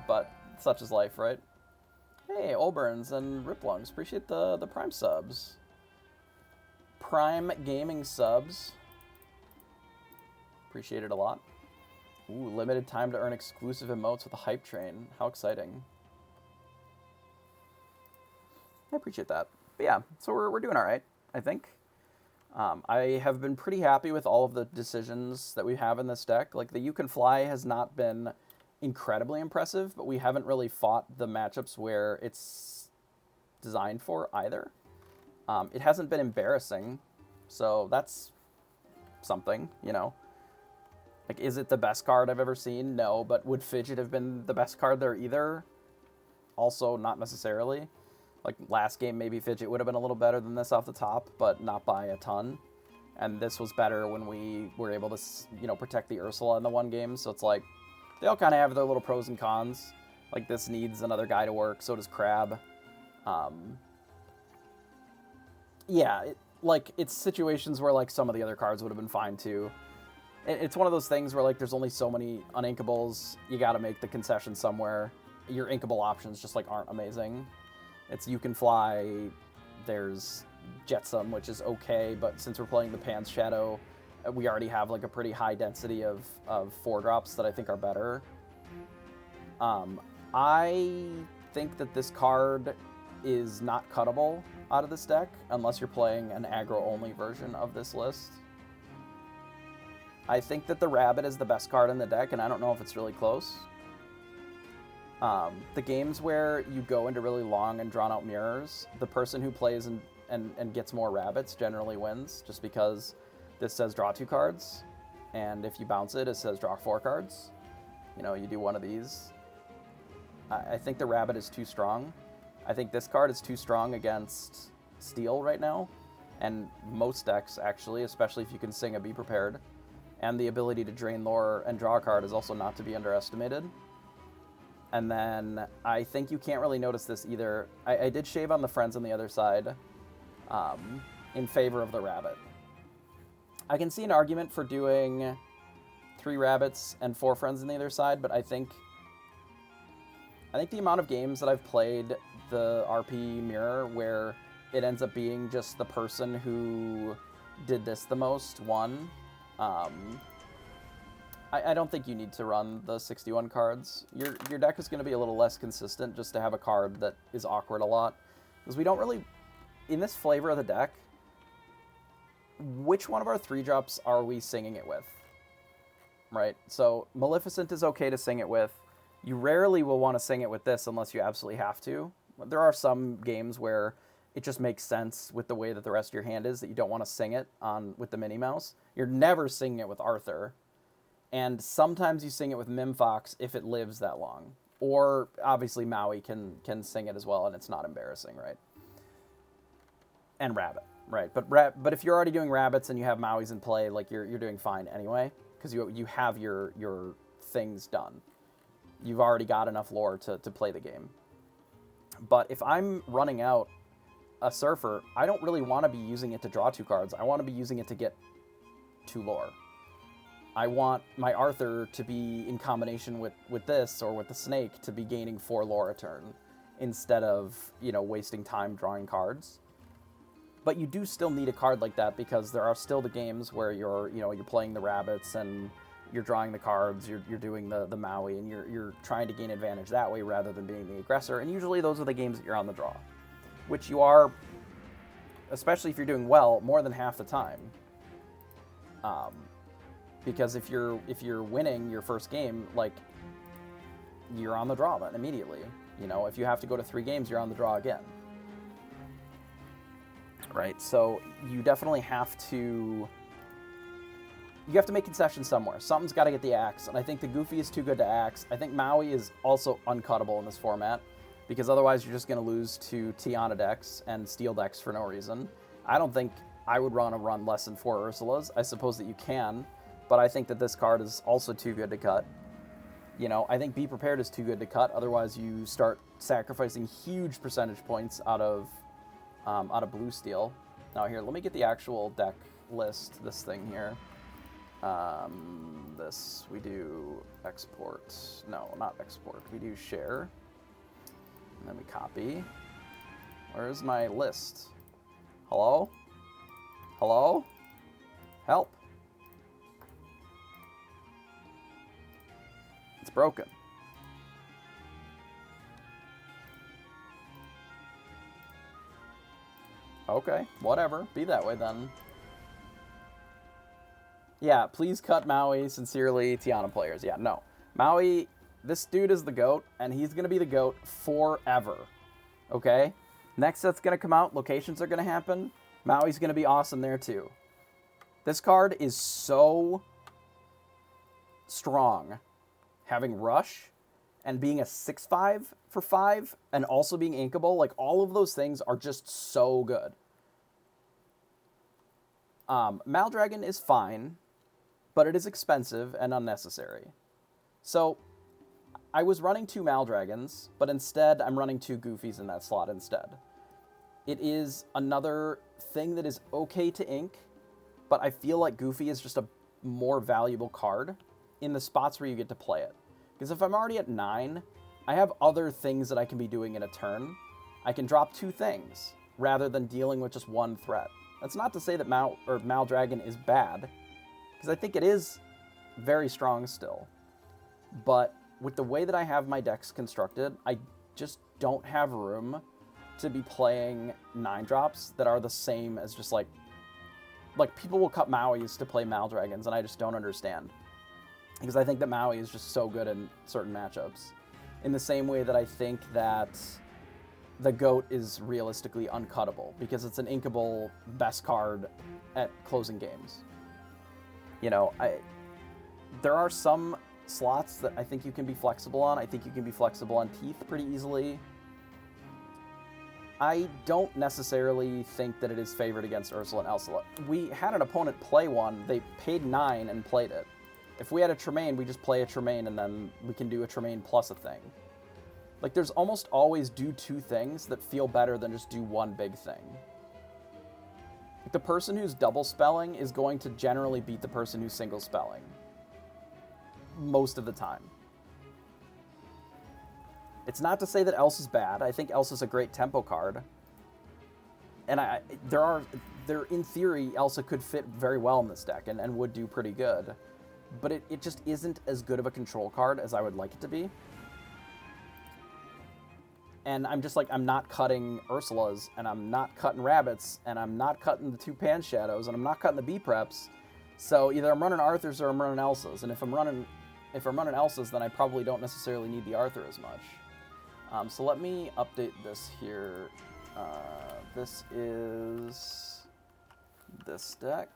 Speaker 1: but such is life, right? Hey, Olburns and Riplungs, appreciate the Prime subs. Prime Gaming subs. Appreciate it a lot. Ooh, limited time to earn exclusive emotes with a hype train. How exciting. I appreciate that. But yeah, so we're doing all right, I think. I have been pretty happy with all of the decisions that we have in this deck. Like, the You Can Fly has not been incredibly impressive, but we haven't really fought the matchups where it's designed for either. It hasn't been embarrassing, so that's something, you know. Like, is it the best card I've ever seen? No, but would Fidget have been the best card there either? Also, not necessarily. Like, last game, maybe Fidget would have been a little better than this off the top, but not by a ton. And this was better when we were able to, you know, protect the Ursula in the one game. So it's like, they all kind of have their little pros and cons. Like, this needs another guy to work, so does Crab. Yeah, it's situations where, like, some of the other cards would have been fine, too. It's one of those things where, like, there's only so many uninkables. You got to make the concession somewhere. Your inkable options just, like, aren't amazing. It's You Can Fly. There's Jetsam, which is okay, but since we're playing the Pan's Shadow, we already have, like, a pretty high density of 4-drops that I think are better. I think that this card is not cuttable out of this deck unless you're playing an aggro-only version of this list. I think that the Rabbit is the best card in the deck, and I don't know if it's really close. The games where you go into really long and drawn-out mirrors, the person who plays and gets more rabbits generally wins, just because this says draw 2 cards, and if you bounce it, it says draw 4 cards. You know, you do one of these. I think the Rabbit is too strong. I think this card is too strong against Steel right now, and most decks, actually, especially if you can sing a Be Prepared. And the ability to drain lore and draw a card is also not to be underestimated. And then I think you can't really notice this either. I did shave on the friends on the other side in favor of the Rabbit. I can see an argument for doing 3 rabbits and 4 friends on the other side, but I think the amount of games that I've played the RP mirror where it ends up being just the person who did this the most won. I don't think you need to run the 61 cards. Your deck is going to be a little less consistent just to have a card that is awkward a lot. Because we don't really... In this flavor of the deck, which one of our 3-drops are we singing it with? Right? So Maleficent is okay to sing it with. You rarely will want to sing it with this unless you absolutely have to. There are some games where it just makes sense with the way that the rest of your hand is that you don't want to sing it with the Minnie Mouse. You're never singing it with Arthur. And sometimes you sing it with Mimfox if it lives that long. Or, obviously, Maui can sing it as well, and it's not embarrassing, right? And Rabbit, right? But if you're already doing Rabbits and you have Mauis in play, like, you're doing fine anyway, because you have your things done. You've already got enough lore to play the game. But if I'm running out a Surfer, I don't really want to be using it to draw 2 cards. I want to be using it to get 2 lore. I want my Arthur to be in combination with this or with the Snake to be gaining 4 lore a turn instead of, wasting time drawing cards. But you do still need a card like that because there are still the games where you're playing the rabbits and you're drawing the cards, you're doing the Maui, and you're trying to gain advantage that way rather than being the aggressor. And usually those are the games that you're on the draw, which you are, especially if you're doing well, more than half the time. Because if you're winning your first game, like, you're on the draw then immediately. If you have to go to 3 games, you're on the draw again. Right? So you definitely have to make concessions somewhere. Something's got to get the axe, and I think the Goofy is too good to axe. I think Maui is also uncuttable in this format, because otherwise you're just going to lose to Tiana decks and Steel decks for no reason. I don't think I would want to run less than 4 Ursulas. I suppose that you can, but I think that this card is also too good to cut. I think Be Prepared is too good to cut. Otherwise, you start sacrificing huge percentage points out of blue Steel. Now here, let me get the actual deck list. This thing here. This we do export. No, not export. We do share, and then we copy. Where's my list? Hello? Hello? Help! It's broken. Okay, whatever. Be that way then. Yeah, please cut Maui. Sincerely, Tiana players. Yeah, no. Maui, this dude is the GOAT, and he's going to be the GOAT forever. Okay? Next set's going to come out. Locations are going to happen. Maui's going to be awesome there, too. This card is so strong. Having Rush and being a 6/5 for 5 and also being inkable, like, all of those things are just so good. Maldragon is fine, but it is expensive and unnecessary. So I was running 2 Maldragons, but instead I'm running 2 Goofies in that slot instead. It is another thing that is okay to ink, but I feel like Goofy is just a more valuable card in the spots where you get to play it. Because if I'm already at 9, I have other things that I can be doing in a turn. I can drop 2 things rather than dealing with just one threat. That's not to say that Maldragon is bad, because I think it is very strong still. But with the way that I have my decks constructed, I just don't have room to be playing 9-drops that are the same as just like people will cut Mauis to play Maldragons, and I just don't understand. Because I think that Maui is just so good in certain matchups. In the same way that I think that the GOAT is realistically uncuttable, because it's an inkable best card at closing games. You know, there are some slots that I think you can be flexible on. I think you can be flexible on Teeth pretty easily. I don't necessarily think that it is favored against Ursula and Elsa. We had an opponent play one, they paid 9 and played it. If we had a Tremaine, we just play a Tremaine and then we can do a Tremaine plus a thing. Like, there's almost always do 2 things that feel better than just do one big thing. Like, the person who's double spelling is going to generally beat the person who's single spelling. Most of the time. It's not to say that Elsa's bad. I think Elsa's a great tempo card. And in theory, Elsa could fit very well in this deck and would do pretty good. But it just isn't as good of a control card as I would like it to be. And I'm just like, I'm not cutting Ursulas, and I'm not cutting Rabbits, and I'm not cutting the 2 Pan Shadows, and I'm not cutting the B-Preps. So either I'm running Arthurs or I'm running Elsas. And if I'm running Elsas, then I probably don't necessarily need the Arthur as much. So let me update this here. This is this deck.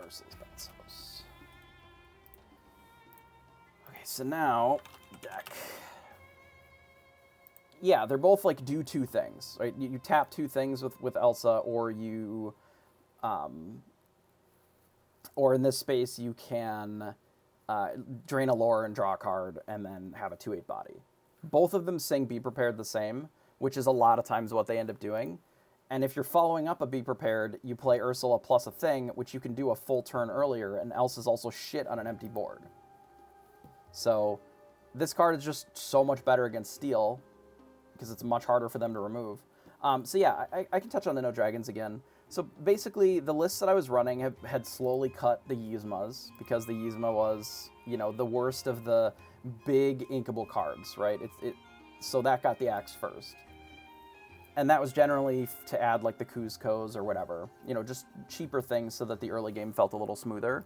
Speaker 1: Ursula's Bounce House. Okay, so now, deck. Yeah, they're both like do 2 things, right? You tap 2 things with Elsa, or you, or in this space you can drain a lore and draw a card, and then have a 2/8 body. Both of them sing Be Prepared the same, which is a lot of times what they end up doing. And if you're following up a Be Prepared, you play Ursula plus a thing, which you can do a full turn earlier, and Elsa's also shit on an empty board. So this card is just so much better against Steel, because it's much harder for them to remove. So yeah, I can touch on the No Dragons again. So basically, the lists that I was running had slowly cut the Yzmas, because the Yzma was, you know, the worst of the big inkable cards, right? So that got the axe first. And that was generally to add, like, the Kuzcos or whatever. You know, just cheaper things so that the early game felt a little smoother.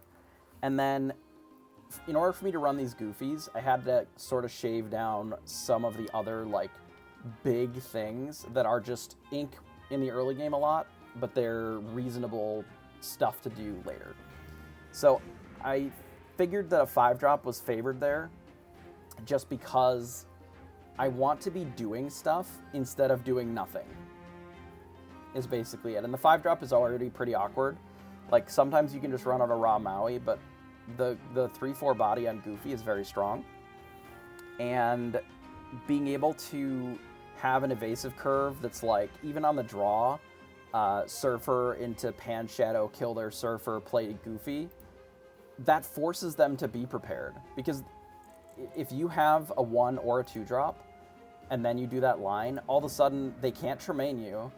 Speaker 1: And then, in order for me to run these goofies, I had to sort of shave down some of the other, like, big things that are just ink in the early game a lot, but they're reasonable stuff to do later. So I figured that a 5-drop was favored there, just because I want to be doing stuff instead of doing nothing, is basically it. And the 5-drop is already pretty awkward. Like, sometimes you can just run out a raw Maui, but the 3/4 body on Goofy is very strong. And being able to have an evasive curve that's like, even on the draw, Surfer into Pan Shadow, kill their Surfer, play Goofy, that forces them to be prepared. Because if you have a 1 or a 2-drop, and then you do that line, all of a sudden they can't Tremaine you.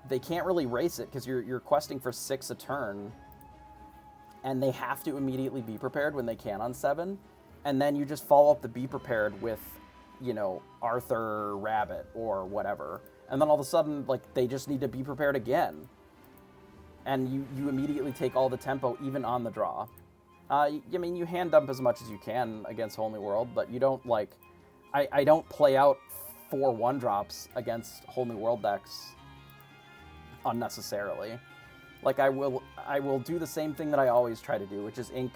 Speaker 1: They can't really race it, because you're questing for 6 a turn, and they have to immediately be prepared when they can on 7, and then you just follow up the be prepared with, you know, Arthur, Rabbit, or whatever. And then all of a sudden, like, they just need to be prepared again. And you immediately take all the tempo, even on the draw. I mean, you hand dump as much as you can against Holy World, but you don't, like... I don't play out 4 1-drops against Holy World decks unnecessarily. Like, I will do the same thing that I always try to do, which is ink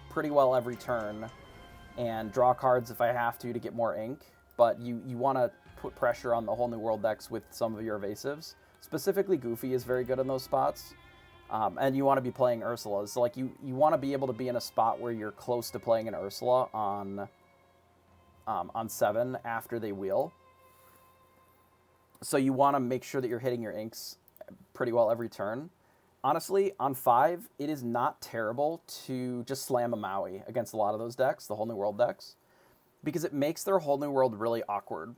Speaker 1: pretty well every turn, and draw cards if I have to get more ink. But you want to put pressure on the Whole New World decks with some of your evasives. Specifically, Goofy is very good in those spots. And you want to be playing Ursulas. So, like, you want to be able to be in a spot where you're close to playing an Ursula on 7 after they wheel. So you want to make sure that you're hitting your inks pretty well every turn. Honestly, on 5, it is not terrible to just slam a Maui against a lot of those decks, the Whole New World decks, because it makes their Whole New World really awkward.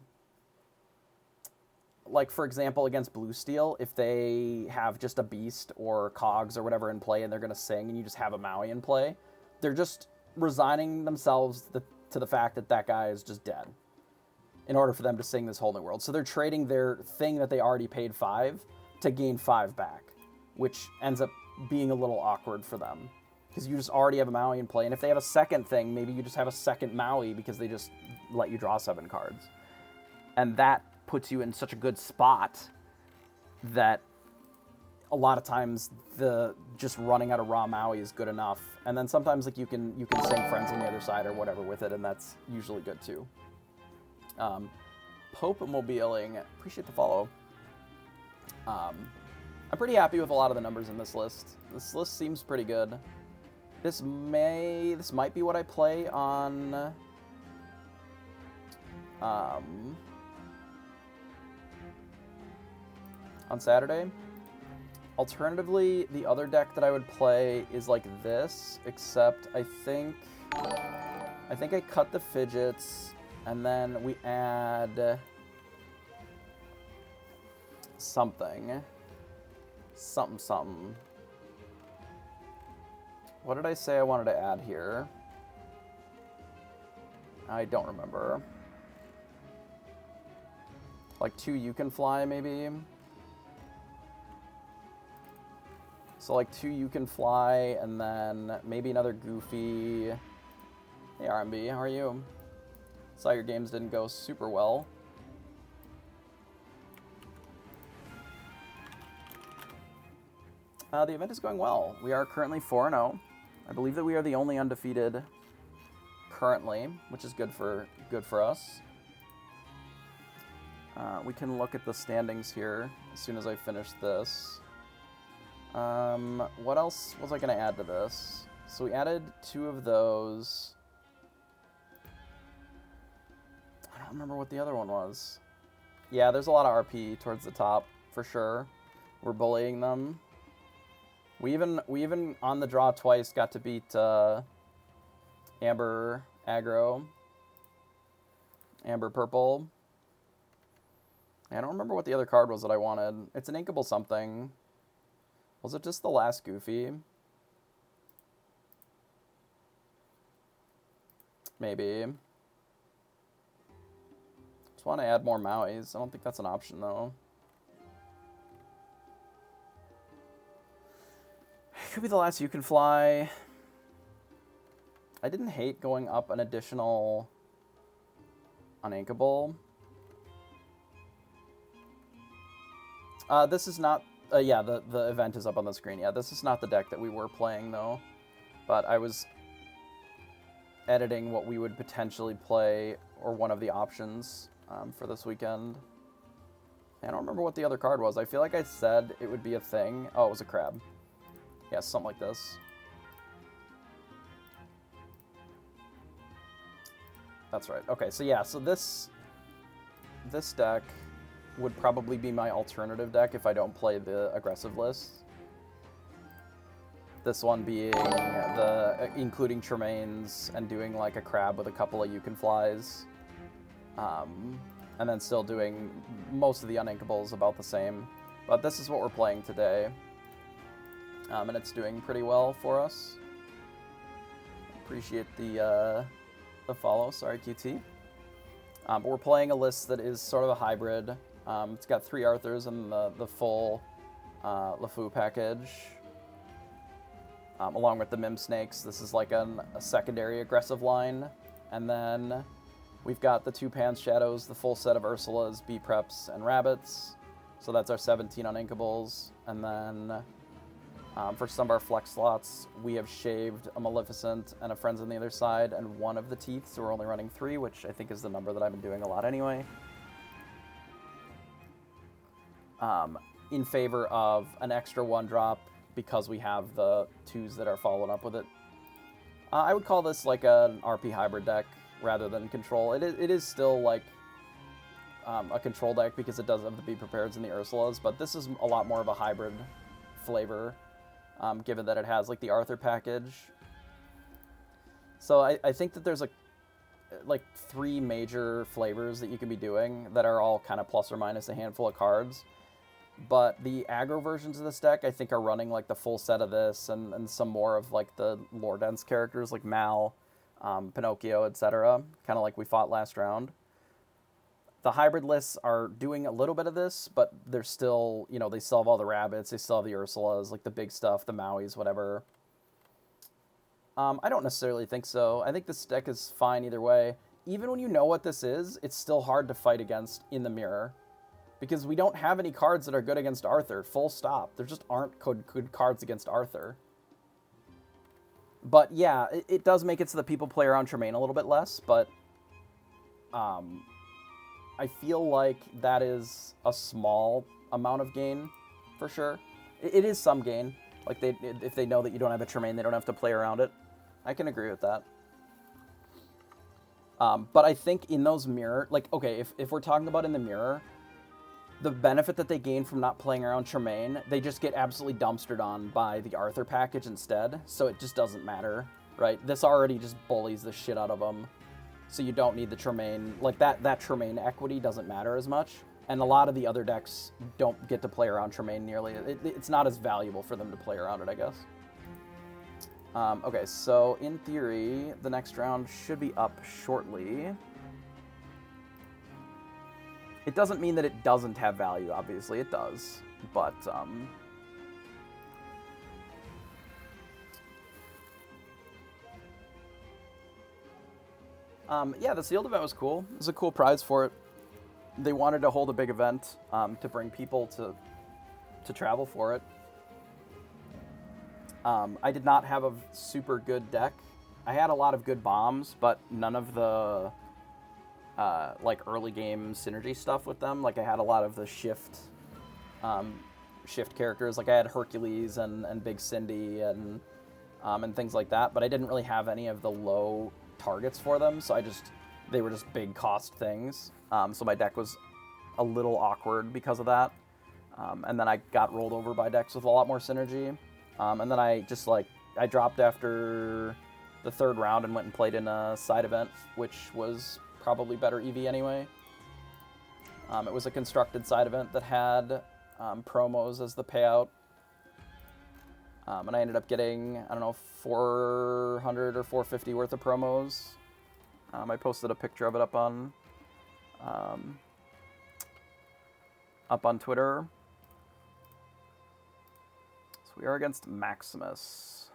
Speaker 1: Like, for example, against Blue Steel, if they have just a Beast or Cogs or whatever in play and they're going to sing and you just have a Maui in play, they're just resigning themselves to the fact that that guy is just dead in order for them to sing this Whole New World. So they're trading their thing that they already paid 5 to gain 5 back, which ends up being a little awkward for them because you just already have a Maui in play. And if they have a second thing, maybe you just have a second Maui because they just let you draw 7 cards. And that puts you in such a good spot that a lot of times the just running out of raw Maui is good enough. And then sometimes like you can sing friends on the other side or whatever with it, and that's usually good too. Pope Mobiling, appreciate the follow. I'm pretty happy with a lot of the numbers in this list. This list seems pretty good. This might be what I play on Saturday. Alternatively, the other deck that I would play is like this, except I think I cut the fidgets and then we add something. What did I say I wanted to add here? I don't remember. Like 2 You Can Fly, maybe? So like 2 You Can Fly, and then maybe another Goofy. Hey RMB, how are you? Saw your games didn't go super well. The event is going well. We are currently 4-0. I believe that we are the only undefeated currently, which is good for us. We can look at the standings here as soon as I finish this. What else was I going to add to this? So we added 2 of those. I don't remember what the other one was. Yeah, there's a lot of RP towards the top, for sure. We're bullying them. We even on the draw twice got to beat Amber Aggro. Amber Purple. I don't remember what the other card was that I wanted. It's an inkable something. Was it just the last Goofy? Maybe. Just want to add more Mauis. I don't think that's an option, though. Could be the last You Can Fly. I didn't hate going up an additional uninkable. This is not... yeah, the event is up on the screen. Yeah, this is not the deck that we were playing, though. But I was editing what we would potentially play, or one of the options, for this weekend. I don't remember what the other card was. I feel like I said it would be a thing. Oh, it was a crab. Yeah, something like this. That's right. Okay, so yeah, so this deck would probably be my alternative deck if I don't play the aggressive list. This one being including Tremaines and doing like a crab with a couple of You Can Flies. And then still doing most of the uninkables about the same. But this is what we're playing today. And it's doing pretty well for us. Appreciate the follow. Sorry, QT. But we're playing a list that is sort of a hybrid. It's got 3 Arthurs and the full LeFou package. Along with the Mim Snakes. This is like a secondary aggressive line. And then we've got the 2 Pan's Shadows, the full set of Ursulas, B-Preps, and Rabbits. So that's our 17 uninkables. And then for some of our flex slots, we have shaved a Maleficent and a Friends on the other side and 1 of the Teeth. So we're only running 3, which I think is the number that I've been doing a lot anyway. In favor of an extra 1-drop because we have the 2s that are following up with it. I would call this like an RP hybrid deck rather than control. It is still like a control deck because it does have the Be Prepareds and the Ursulas, but this is a lot more of a hybrid flavor, given that it has like the Arthur package. So I think that there's like 3 major flavors that you can be doing that are all kind of plus or minus a handful of cards. But the aggro versions of this deck, I think, are running like the full set of this and some more of like the lore dense characters like Mal, Pinocchio, etc. Kind of like we fought last round. The hybrid lists are doing a little bit of this, but they're still, you know, they still have all the rabbits, they still have the Ursulas, like the big stuff, the Mauis, whatever. I don't necessarily think so. I think this deck is fine either way. Even when you know what this is, it's still hard to fight against in the mirror. Because we don't have any cards that are good against Arthur, full stop. There just aren't good cards against Arthur. But yeah, it does make it so that people play around Tremaine a little bit less, but I feel like that is a small amount of gain, for sure. It is some gain. Like, if they know that you don't have a Tremaine, they don't have to play around it. I can agree with that. But I think in those mirror... Like, okay, if we're talking about in the mirror, the benefit that they gain from not playing around Tremaine, they just get absolutely dumpstered on by the Arthur package instead, so it just doesn't matter, right? This already just bullies the shit out of them, so you don't need the Tremaine. Like, that Tremaine equity doesn't matter as much, and a lot of the other decks don't get to play around Tremaine nearly. It's not as valuable for them to play around it, I guess. Okay, so in theory, the next round should be up shortly. It doesn't mean that it doesn't have value, obviously, it does, but, yeah, the sealed event was cool. It was a cool prize for it. They wanted to hold a big event, to bring people to travel for it. I did not have a super good deck. I had a lot of good bombs, but none of the... like early game synergy stuff with them. Like I had a lot of the shift characters. Like I had Hercules and Big Cindy and things like that. But I didn't really have any of the low targets for them. So they were just big cost things. So my deck was a little awkward because of that. And then I got rolled over by decks with a lot more synergy. And then I dropped after the 3rd round and went and played in a side event, which was probably better EV anyway. It was a constructed side event that had promos as the payout. And I ended up getting, I don't know, 400 or 450 worth of promos. I posted a picture of it up on Twitter. So we are against Maximus.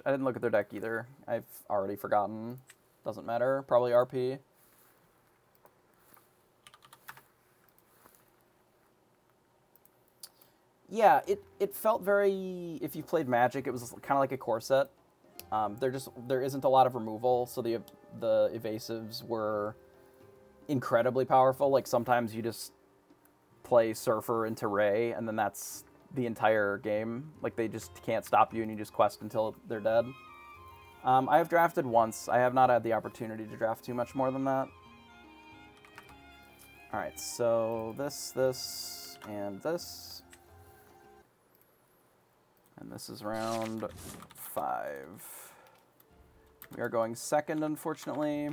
Speaker 1: I didn't look at their deck either. I've already forgotten. Doesn't matter. Probably RP. Yeah, it felt very... If you played Magic, it was kind of like a core set. There isn't a lot of removal, so the evasives were incredibly powerful. Like, sometimes you just play Surfer into Ray, and then that's the entire game. Like, they just can't stop you, and you just quest until they're dead. I have drafted once. I have not had the opportunity to draft too much more than that. Alright, so this, and this. And this is round 5. We are going second, unfortunately.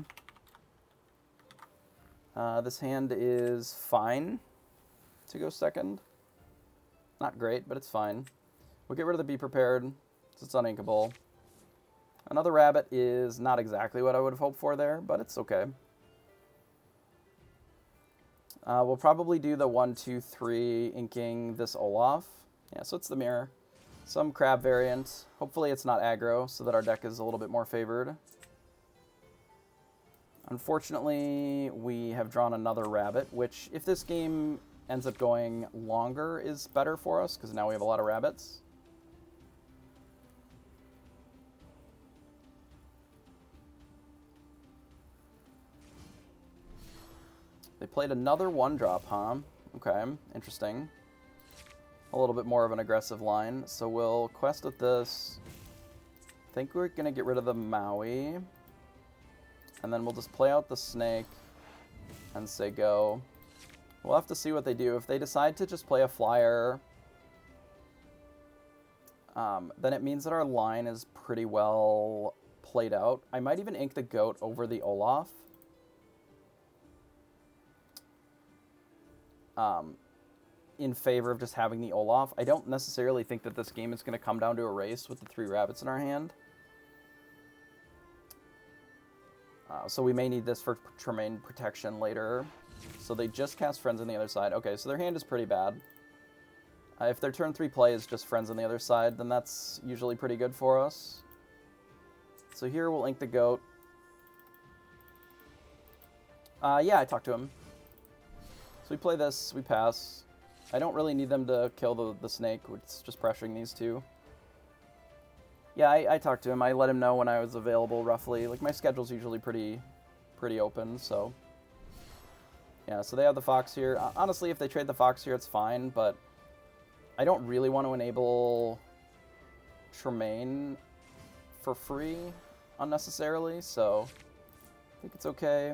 Speaker 1: This hand is fine to go second. Not great, but it's fine. We'll get rid of the Be Prepared, since it's uninkable. Another rabbit is not exactly what I would have hoped for there, but it's okay. We'll probably do the 1, 2, 3 inking this Olaf. Yeah, so it's the mirror. Some crab variant. Hopefully it's not aggro, so that our deck is a little bit more favored. Unfortunately, we have drawn another rabbit, which, if this game ends up going longer, is better for us, because now we have a lot of rabbits. They played another 1-drop, huh? Okay, interesting. A little bit more of an aggressive line, so we'll quest with this. I think we're going to get rid of the Maui. And then we'll just play out the snake and say go. We'll have to see what they do. If they decide to just play a flyer, then it means that our line is pretty well played out. I might even ink the goat over the Olaf. In favor of just having the Olaf. I don't necessarily think that this game is going to come down to a race with the 3 rabbits in our hand. So we may need this for Tremaine protection later. So they just cast Friends on the other side. Okay, so their hand is pretty bad. If their turn 3 play is just Friends on the other side, then that's usually pretty good for us. So here we'll ink the goat. Yeah, I talked to him. So we play this, we pass. I don't really need them to kill the snake, it's just pressuring these 2. Yeah, I talked to him. I let him know when I was available, roughly. Like, my schedule's usually pretty open, so... Yeah, so they have the fox here. Honestly, if they trade the fox here, it's fine, but I don't really want to enable Tremaine for free unnecessarily, so I think it's okay.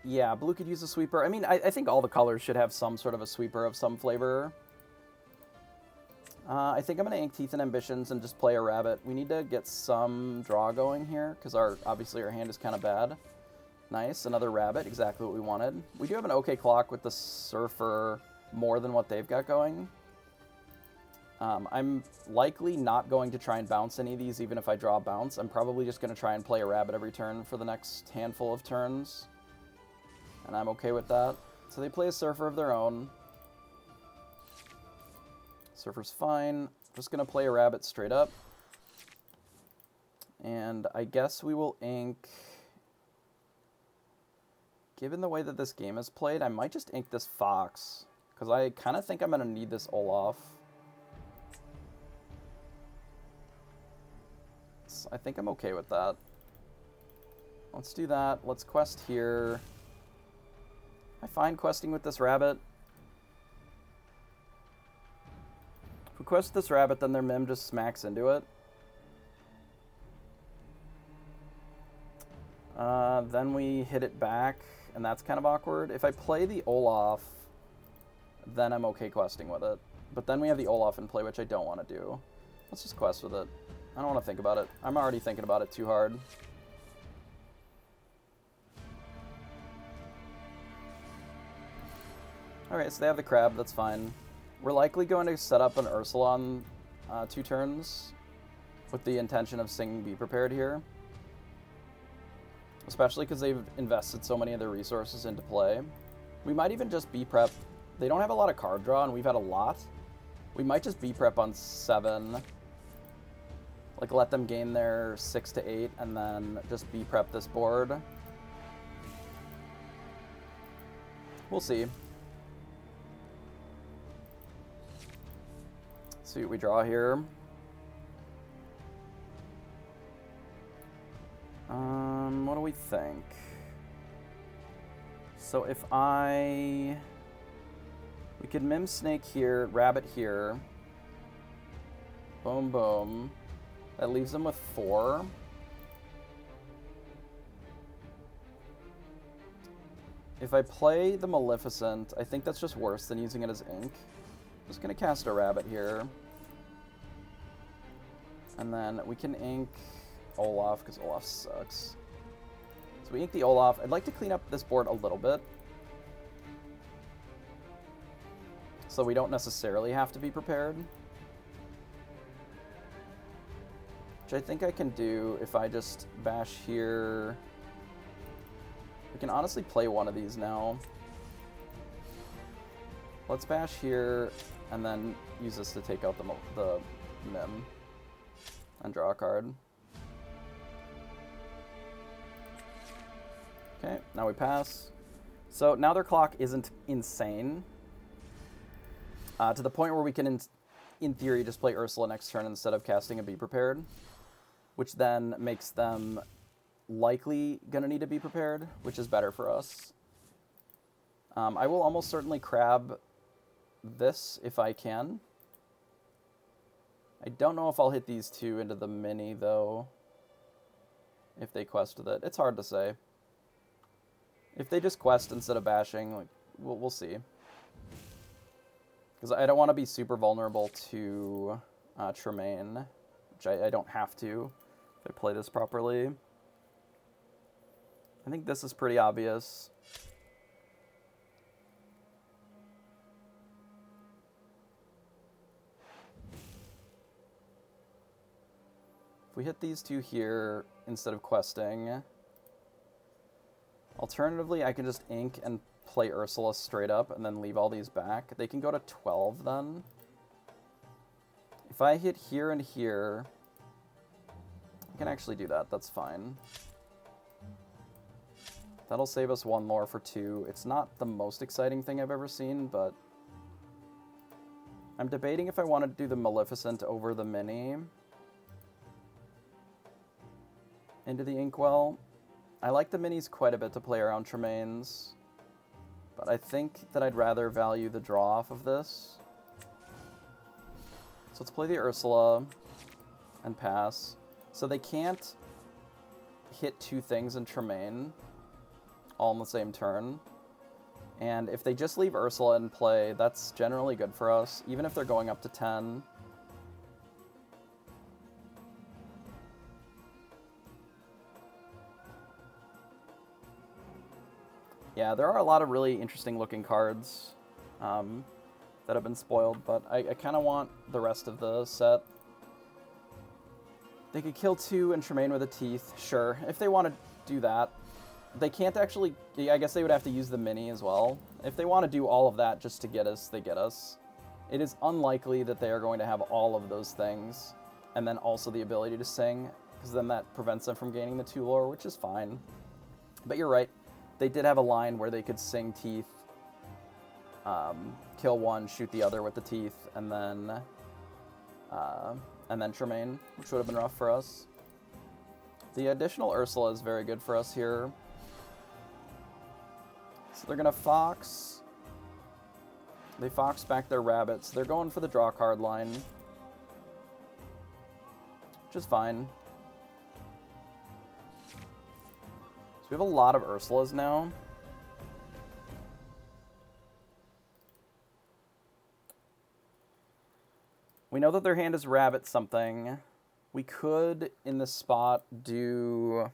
Speaker 1: Yeah, blue could use a sweeper. I mean, I think all the colors should have some sort of a sweeper of some flavor. I think I'm going to ink Teeth and Ambitions and just play a rabbit. We need to get some draw going here, because obviously our hand is kind of bad. Nice, another rabbit, exactly what we wanted. We do have an okay clock with the Surfer more than what they've got going. I'm likely not going to try and bounce any of these, even if I draw a bounce. I'm probably just going to try and play a rabbit every turn for the next handful of turns. And I'm okay with that. So they play a Surfer of their own. Surfer's fine. Just going to play a rabbit straight up. And I guess we will ink... Given the way that this game is played, I might just ink this fox. Because I kind of think I'm going to need this Olaf. So I think I'm okay with that. Let's do that. Let's quest here. I find questing with this rabbit. If we quest this rabbit, then their Mim just smacks into it. Then we hit it back, and that's kind of awkward. If I play the Olaf, then I'm okay questing with it. But then we have the Olaf in play, which I don't want to do. Let's just quest with it. I don't want to think about it. I'm already thinking about it too hard. Alright, so they have the crab, that's fine. We're likely going to set up an Ursula on 2 turns with the intention of singing Be Prepared here. Especially because they've invested so many of their resources into play. We might even just Be Prep. They don't have a lot of card draw, and we've had a lot. We might just Be Prep on 7. Like, let them gain their 6 to 8, and then just Be Prep this board. We'll see. See what we draw here. What do we think? So if we could Mim Snake here, Rabbit here. Boom, boom. That leaves them with 4. If I play the Maleficent, I think that's just worse than using it as ink. Just gonna cast a rabbit here. And then we can ink Olaf, because Olaf sucks. So we ink the Olaf. I'd like to clean up this board a little bit. So we don't necessarily have to be prepared. Which I think I can do if I just bash here. We can honestly play one of these now. Let's bash here, and then use this to take out the Mim. And draw a card. Okay, now we pass. So now their clock isn't insane. To the point where we can, in theory, just play Ursula next turn instead of casting a Be Prepared. Which then makes them likely going to need to be prepared, which is better for us. I will almost certainly crab this if I can. I I don't know if I'll hit these two into the mini, though. If they quest with it. It's hard to say. If they just quest instead of bashing, like, we'll see. Because I don't want to be super vulnerable to Tremaine, which I don't have to if I play this properly. I think this is pretty obvious. If we hit these two here instead of questing, alternatively I can just ink and play Ursula straight up and then leave all these back. They can go to 12 then. If I hit here and here, I can actually do that. That's fine. That'll save us one lore for 2. It's not the most exciting thing I've ever seen, but I'm debating if I want to do the Maleficent over the mini into the Inkwell. I like the minis quite a bit to play around Tremaine's, but I think that I'd rather value the draw off of this. So let's play the Ursula and pass. So they can't hit 2 things in Tremaine all in the same turn. And if they just leave Ursula in play, that's generally good for us, even if they're going up to 10. Yeah, there are a lot of really interesting looking cards that have been spoiled, but I kind of want the rest of the set. They could kill 2 and Tremaine with a teeth, sure, if they want to do that. They can't actually, I guess they would have to use the mini as well. If they want to do all of that just to get us, they get us. It is unlikely that they are going to have all of those things, and then also the ability to sing, because then that prevents them from gaining the 2 lore, which is fine. But you're right. They did have a line where they could sing teeth, kill 1, shoot the other with the teeth, and then Tremaine, which would have been rough for us. The additional Ursula is very good for us here. So they're gonna Fox. They Fox back their rabbits. They're going for the draw card line, which is fine. So we have a lot of Ursulas now. We know that their hand is rabbit something. We could, in this spot, do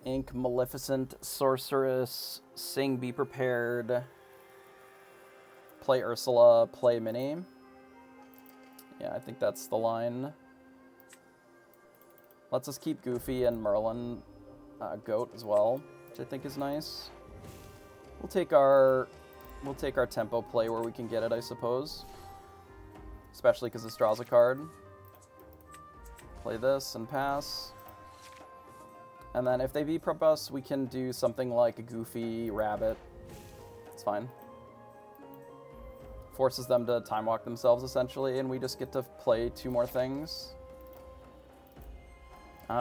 Speaker 1: Ink, Maleficent, Sorceress, Sing, Be Prepared, play Ursula, play Mini. Yeah, I think that's the line. Let's us keep Goofy and Merlin Goat as well, which I think is nice. We'll take our tempo play where we can get it, I suppose. Especially because this draws a card. Play this and pass. And then if they V-prep us, we can do something like a Goofy Rabbit. It's fine. Forces them to time walk themselves, essentially, and we just get to play 2 more things.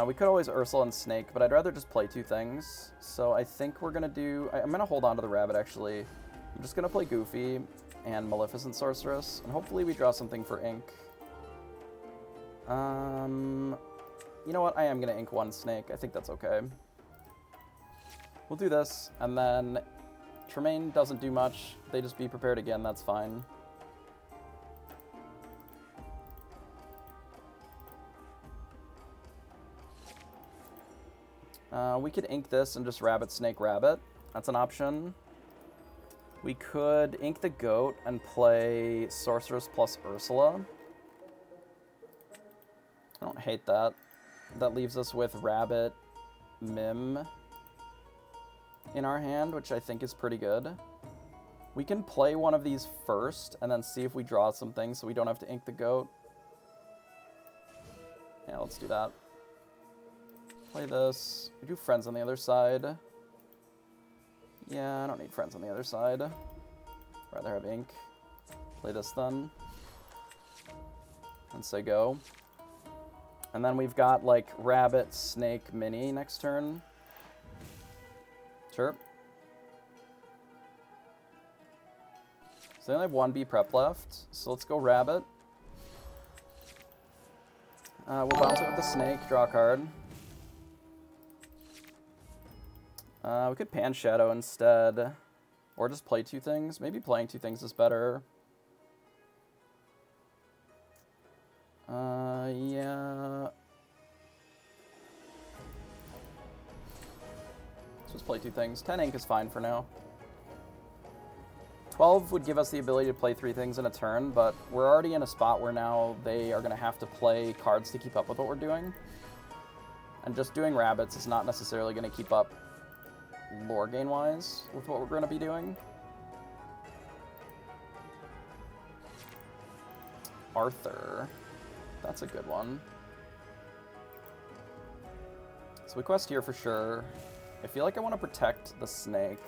Speaker 1: We could always Ursula and Snake, but I'd rather just play 2 things. So I think we're going to do... I'm going to hold on to the Rabbit, actually. I'm just going to play Goofy and Maleficent Sorceress, and hopefully we draw something for Ink. You know what? I am going to Ink 1 Snake. I think that's okay. We'll do this, and then Tremaine doesn't do much. They just Be Prepared again. That's fine. We could Ink this and just Rabbit, Snake, Rabbit. That's an option. We could Ink the Goat and play Sorceress plus Ursula. I don't hate that. That leaves us with Rabbit, Mim in our hand, which I think is pretty good. We can play one of these first and then see if we draw some things so we don't have to Ink the Goat. Yeah, let's do that. Play this. We do Friends on the other side. Yeah, I don't need Friends on the other side. Rather have Ink. Play this then. And say go. And then we've got, like, Rabbit, Snake, Mini next turn. Sure. So they only have 1 B prep left. So let's go Rabbit. We'll bounce it with the snake, draw a card. We could pan shadow instead. Or just play 2 things. Maybe playing 2 things is better. Yeah. Let's just play 2 things. 10 ink is fine for now. 12 would give us the ability to play 3 things in a turn, but we're already in a spot where now they are going to have to play cards to keep up with what we're doing. And just doing rabbits is not necessarily going to keep up lore gain-wise with what we're going to be doing. Arthur. That's a good one. So we quest here for sure. I feel like I want to protect the snake,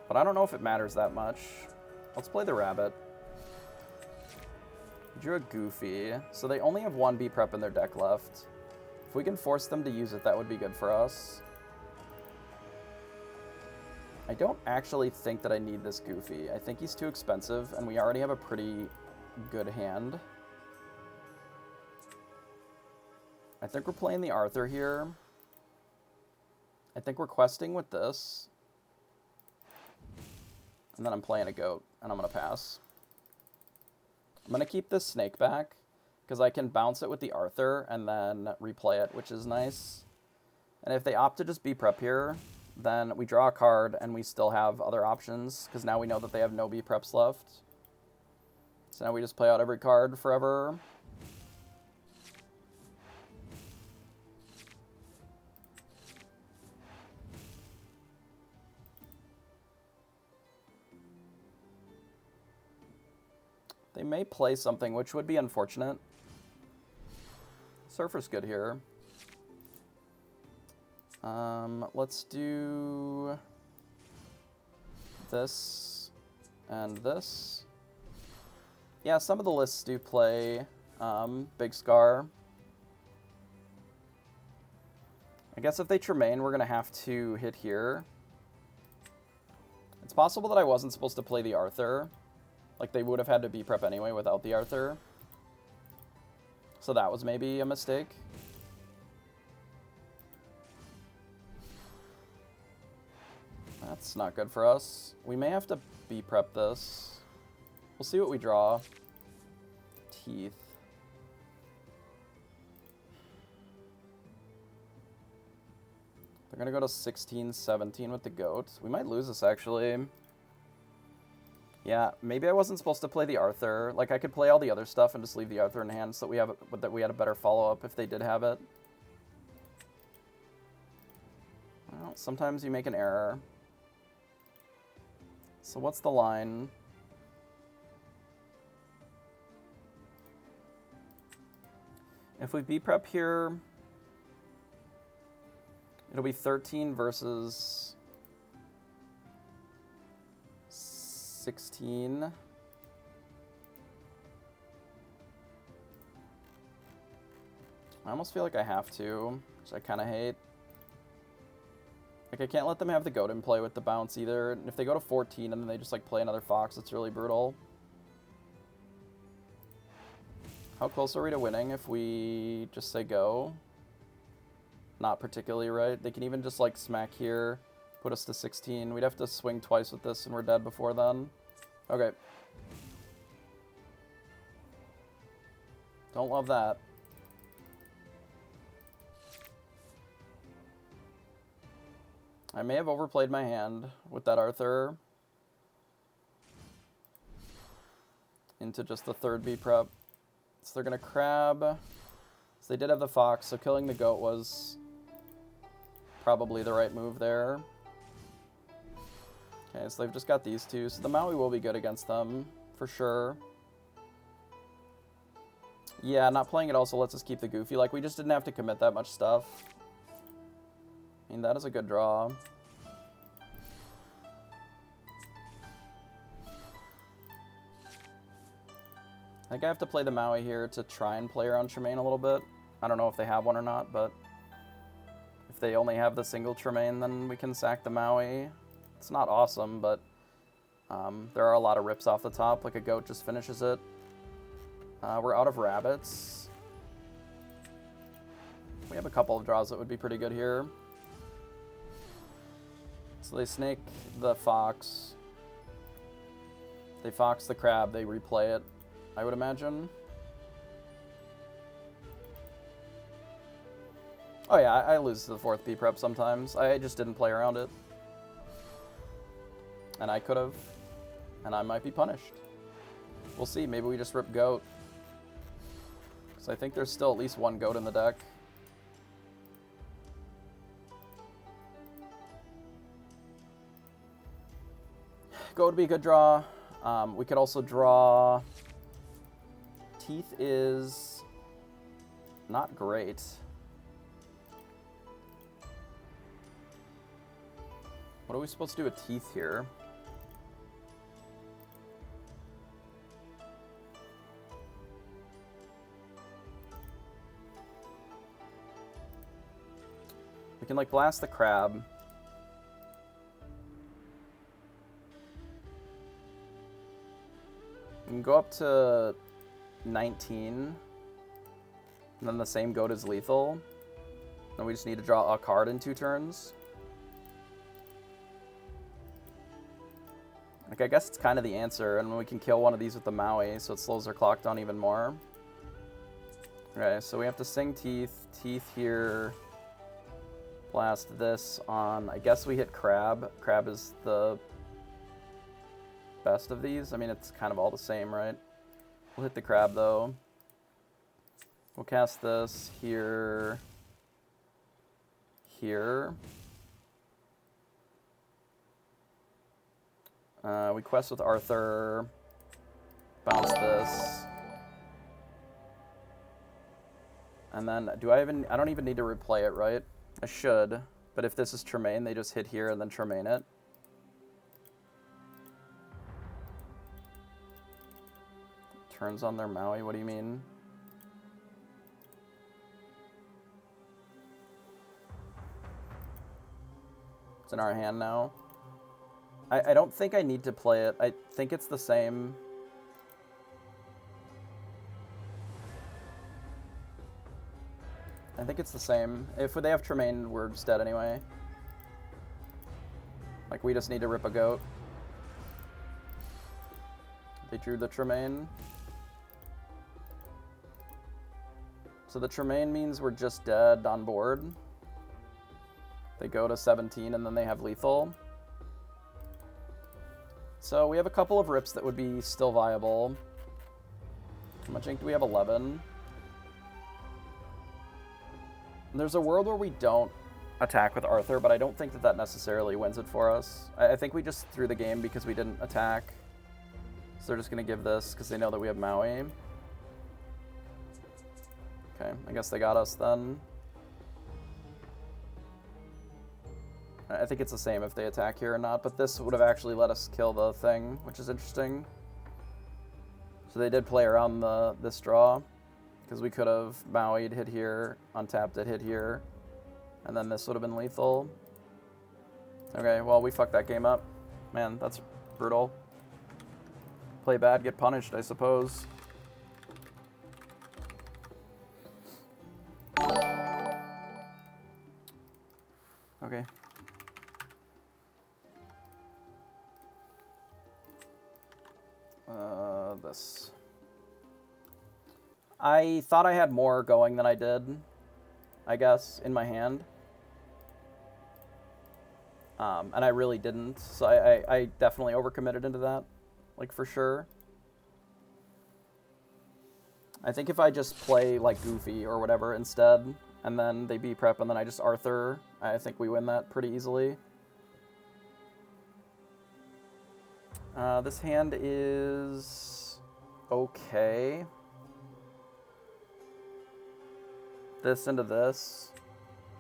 Speaker 1: but I don't know if it matters that much. Let's play the rabbit. Drew a Goofy. So they only have 1 B prep in their deck left. If we can force them to use it, that would be good for us. I don't actually think that I need this Goofy. I think he's too expensive, and we already have a pretty good hand. I think we're playing the Arthur here. I think we're questing with this. And then I'm playing a goat, and I'm going to pass. I'm going to keep this snake back, because I can bounce it with the Arthur and then replay it, which is nice. And if they opt to just B-prep here, then we draw a card, and we still have other options, because now we know that they have no B-preps left. So now we just play out every card forever. They may play something, which would be unfortunate. Surfer's good here. Let's do this and this. Yeah, some of the lists do play Big Scar. I guess if they Tremaine, we're going to have to hit here. It's possible that I wasn't supposed to play the Arthur. Like, they would have had to B-prep anyway without the Arthur. So that was maybe a mistake. That's not good for us. We may have to B-prep this. We'll see what we draw. Teeth. They're going to go to 16, 17 with the goat. We might lose this, actually. Yeah, maybe I wasn't supposed to play the Arthur. Like, I could play all the other stuff and just leave the Arthur in hand so that we had a better follow-up if they did have it. Well, sometimes you make an error. So what's the line? If we B-prep here, it'll be 13 versus 16. I almost feel like I have to, which I kind of hate. Like, I can't let them have the goat in play with the bounce either. And if they go to 14 and then they just, like, play another fox, it's really brutal. How close are we to winning if we just say go? Not particularly, right? They can even just, like, smack here, put us to 16. We'd have to swing twice with this and we're dead before then. Okay. Don't love that. I may have overplayed my hand with that Arthur into just the third B prep. So they're going to crab. So they did have the fox, so killing the goat was probably the right move there. Okay, so they've just got these two. So the Maui will be good against them, for sure. Yeah, not playing it also lets us keep the Goofy. Like, we just didn't have to commit that much stuff. I mean, that is a good draw. I think I have to play the Maui here to try and play around Tremaine a little bit. I don't know if they have one or not, but if they only have the single Tremaine, then we can sack the Maui. It's not awesome, but there are a lot of rips off the top. Like, a goat just finishes it. We're out of rabbits. We have a couple of draws that would be pretty good here. So they snake the fox. They fox the crab. They replay it, I would imagine. Oh yeah, I lose to the 4th B prep sometimes. I just didn't play around it. And I could have. And I might be punished. We'll see. Maybe we just rip goat. Because I think there's still at least 1 goat in the deck. Goat would be a good draw. We could also draw... Teeth is not great. What are we supposed to do with teeth here? We can, like, blast the crab. We can go up to 19. And then the same goat is lethal. And we just need to draw a card in 2 turns. Like, I guess it's kind of the answer. And we can kill one of these with the Maui, so it slows their clock down even more. Okay, so we have to sing teeth. Teeth here. Blast this on... I guess we hit crab. Crab is the best of these. I mean, it's kind of all the same, right? We'll hit the crab, though. We'll cast this here. Here. We quest with Arthur. Bounce this. And then, I don't even need to replay it, right? I should. But if this is Tremaine, they just hit here and then Tremaine it. Turns on their Maui, what do you mean? It's in our hand now. I don't think I need to play it. I think it's the same. I think it's the same. If they have Tremaine, we're just dead anyway. Like, we just need to rip a goat. They drew the Tremaine. So the Tremaine means we're just dead on board. They go to 17 and then they have lethal. So we have a couple of rips that would be still viable. How much ink do we have? 11. There's a world where we don't attack with Arthur, but I don't think that necessarily wins it for us. I think we just threw the game because we didn't attack. So they're just going to give this because they know that we have Maui. Okay, I guess they got us then. I think it's the same if they attack here or not, but this would have actually let us kill the thing, which is interesting. So they did play around this draw, because we could have Maui'd hit here, untapped it, hit here, and then this would have been lethal. Okay, well, we fucked that game up. Man, that's brutal. Play bad, get punished, I suppose. Okay. This. I thought I had more going than I did, I guess, in my hand. And I really didn't, so I definitely overcommitted into that, like, for sure. I think if I just play, like, Goofy or whatever instead, and then they B-prep, and then I just Arthur, I think we win that pretty easily. This hand is okay. This into this.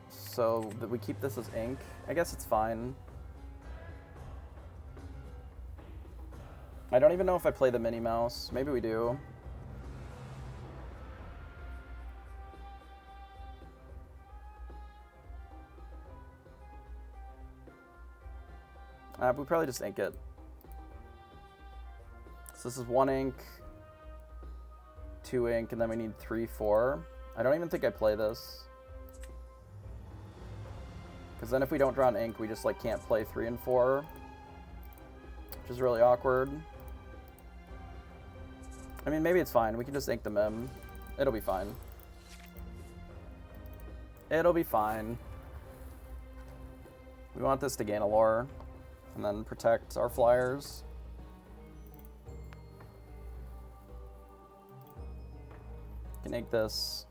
Speaker 1: So that we keep this as ink. I guess it's fine. I don't even know if I play the Minnie Mouse. Maybe we do. We probably just ink it. So this is 1 ink, 2 ink, and then we need 3, 4. I don't even think I play this. Because then if we don't draw an ink, we just like can't play 3 and 4, which is really awkward. I mean, maybe it's fine. We can just ink the Mim. It'll be fine. It'll be fine. We want this to gain a lore, and then protect our flyers. Can ink this.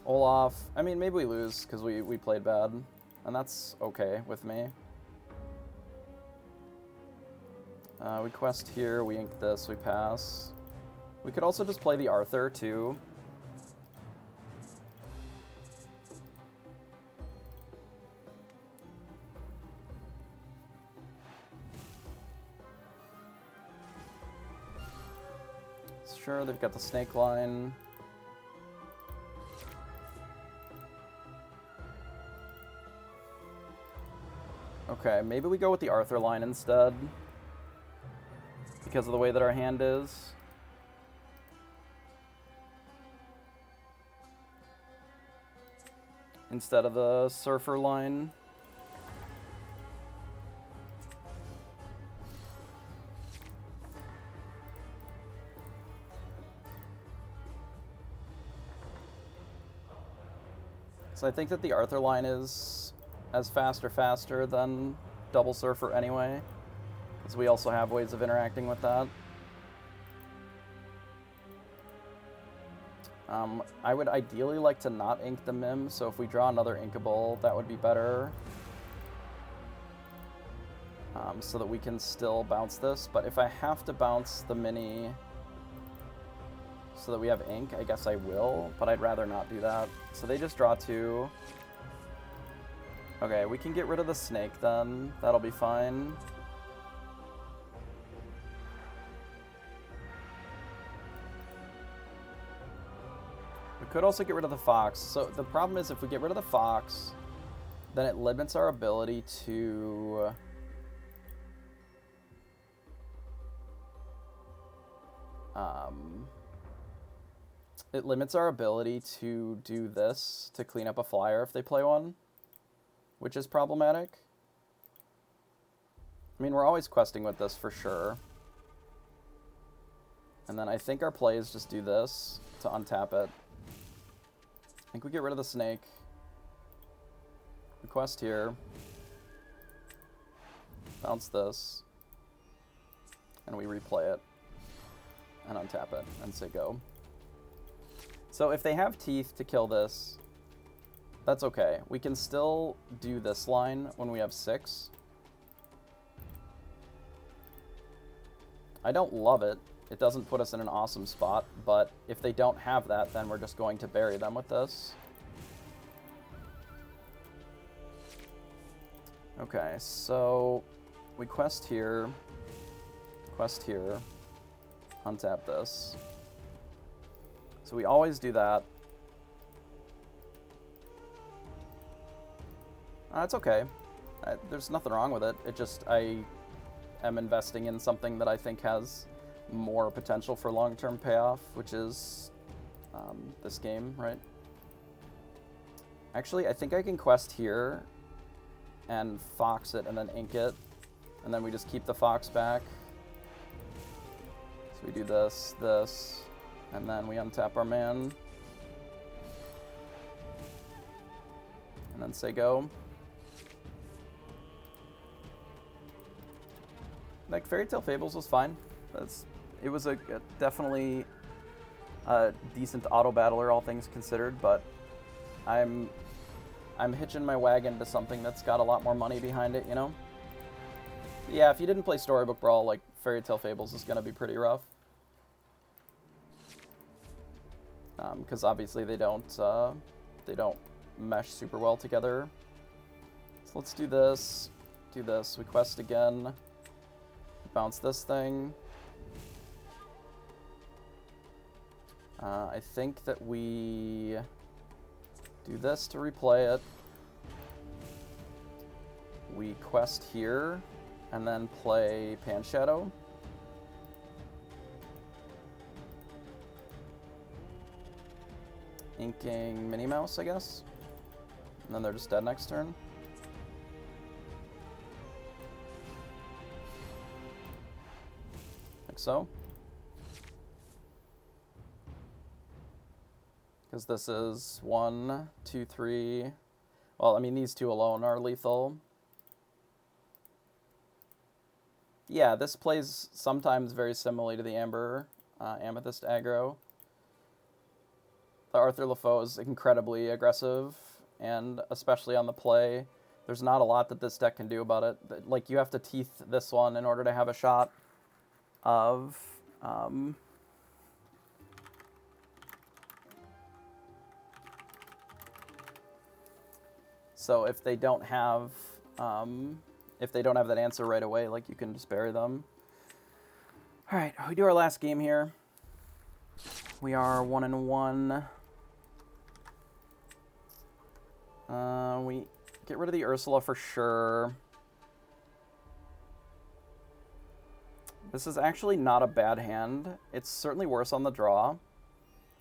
Speaker 1: Olaf. I mean, maybe we lose because we played bad, and that's okay with me. We quest here, we ink this, we pass. We could also just play the Arthur, too. Sure, they've got the snake line. Okay, maybe we go with the Arthur line instead. Because of the way that our hand is. Instead of the Surfer line. So I think that the Arthur line is as fast or faster than double Surfer anyway, because we also have ways of interacting with that. I would ideally like to not ink the Mim, so if we draw another inkable, that would be better. So that we can still bounce this, but if I have to bounce the mini so that we have ink, I guess I will, but I'd rather not do that. So they just draw 2. Okay, we can get rid of the snake then. That'll be fine. We could also get rid of the fox. So the problem is if we get rid of the fox, then it limits our ability to... it limits our ability to do this, to clean up a flyer if they play one, which is problematic. I mean, we're always questing with this for sure. And then I think our play is just do this to untap it. I think we get rid of the snake. We quest here. Bounce this. And we replay it. And untap it and say go. So if they have teeth to kill this, that's okay. We can still do this line when we have 6. I don't love it. It doesn't put us in an awesome spot, but if they don't have that, then we're just going to bury them with this. Okay, so we quest here, untap this. So we always do that. It's okay. There's nothing wrong with it. It just, I am investing in something that I think has more potential for long-term payoff, which is this game, right? Actually, I think I can quest here and fox it and then ink it, and then we just keep the fox back. So we do this, and then we untap our man. And then say go. Like, Fairy Tale Fables was fine. It was a definitely a decent auto battler, all things considered, but I'm hitching my wagon to something that's got a lot more money behind it, you know? Yeah, if you didn't play Storybook Brawl, like, Fairy Tale Fables is gonna be pretty rough. Because obviously they don't mesh super well together. So let's do this, we quest again, bounce this thing. I think that we do this to replay it. We quest here, and then play Pan Shadow. Inking Minnie Mouse, I guess. And then they're just dead next turn. Like so. Because this is 1, 2, 3. Well, I mean, these two alone are lethal. Yeah, this plays sometimes very similarly to the Amethyst aggro. The Arthur LeFaux is incredibly aggressive, and especially on the play, there's not a lot that this deck can do about it. Like, you have to teeth this one in order to have a shot of... So if they don't have that answer right away, like, you can just bury them. All right, we do our last game here. We are 1-1. We get rid of the Ursula for sure. This is actually not a bad hand. It's certainly worse on the draw,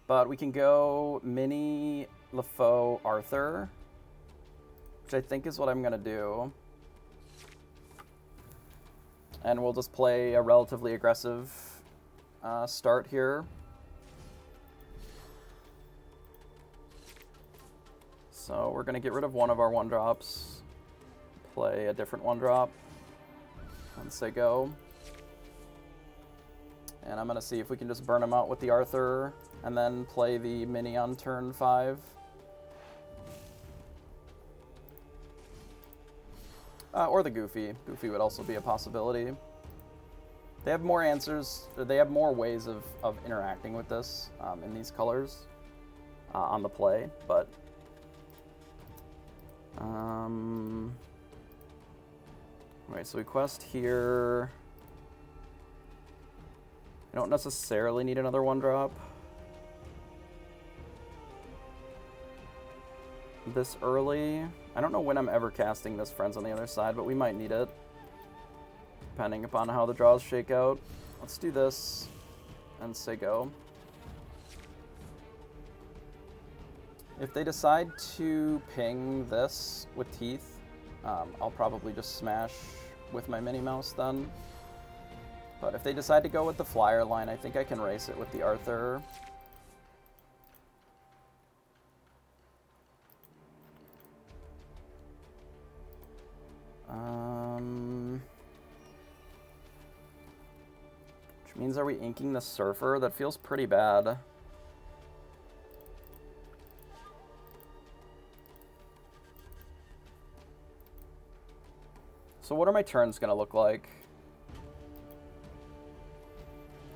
Speaker 1: but we can go Mini, LeFaux, Arthur, which I think is what I'm going to do. And we'll just play a relatively aggressive start here. So we're going to get rid of one of our 1-drops, play a different 1-drop, and say go. And I'm going to see if we can just burn him out with the Arthur, and then play the Mini on turn 5. Or the Goofy. Goofy would also be a possibility. They have more answers, or they have more ways of interacting with this in these colors on the play, but... Alright, so we quest here. I don't necessarily need another 1-drop this early. I don't know when I'm ever casting this Friends on the Other Side, but we might need it, depending upon how the draws shake out. Let's do this and say go. If they decide to ping this with teeth, I'll probably just smash with my Minnie Mouse then. But if they decide to go with the flyer line, I think I can race it with the Arthur. Which means, are we inking the Surfer? That feels pretty bad. So what are my turns going to look like?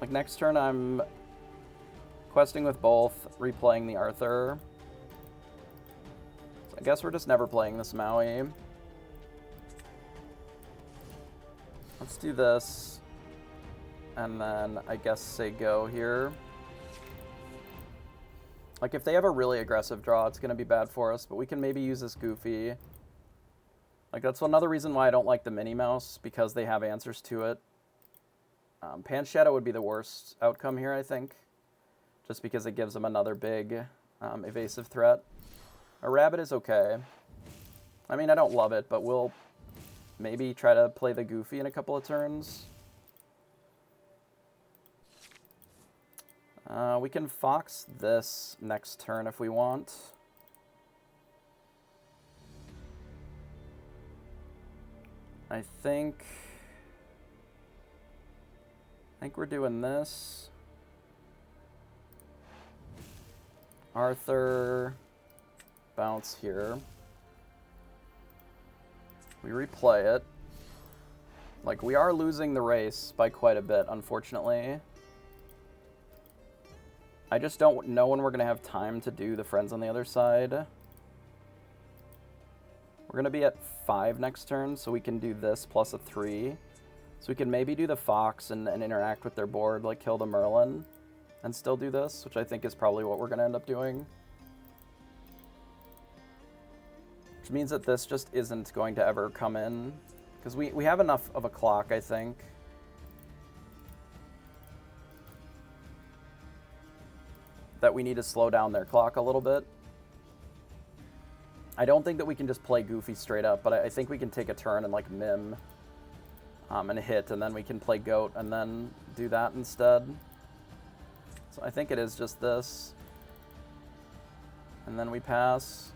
Speaker 1: Like, next turn I'm questing with both, replaying the Arthur. So I guess we're just never playing this Maui. Let's do this. And then I guess say go here. Like, if they have a really aggressive draw, it's going to be bad for us, but we can maybe use this Goofy. Like, that's another reason why I don't like the Minnie Mouse, because they have answers to it. Pan Shadow would be the worst outcome here, I think, just because it gives them another big evasive threat. A Rabbit is okay. I mean, I don't love it, but we'll maybe try to play the Goofy in a couple of turns. We can Fox this next turn if we want. I think we're doing this. Arthur, bounce here. We replay it. Like, we are losing the race by quite a bit, unfortunately. I just don't know when we're going to have time to do the Friends on the Other Side. We're going to be at 5 next turn, so we can do this plus a 3. So we can maybe do the Fox and interact with their board, like kill the Merlin, and still do this, which I think is probably what we're going to end up doing. Which means that this just isn't going to ever come in, because we have enough of a clock, I think. That we need to slow down their clock a little bit. I don't think that we can just play Goofy straight up, but I think we can take a turn and like mim and hit, and then we can play Goat and then do that instead. So I think it is just this. And then we pass.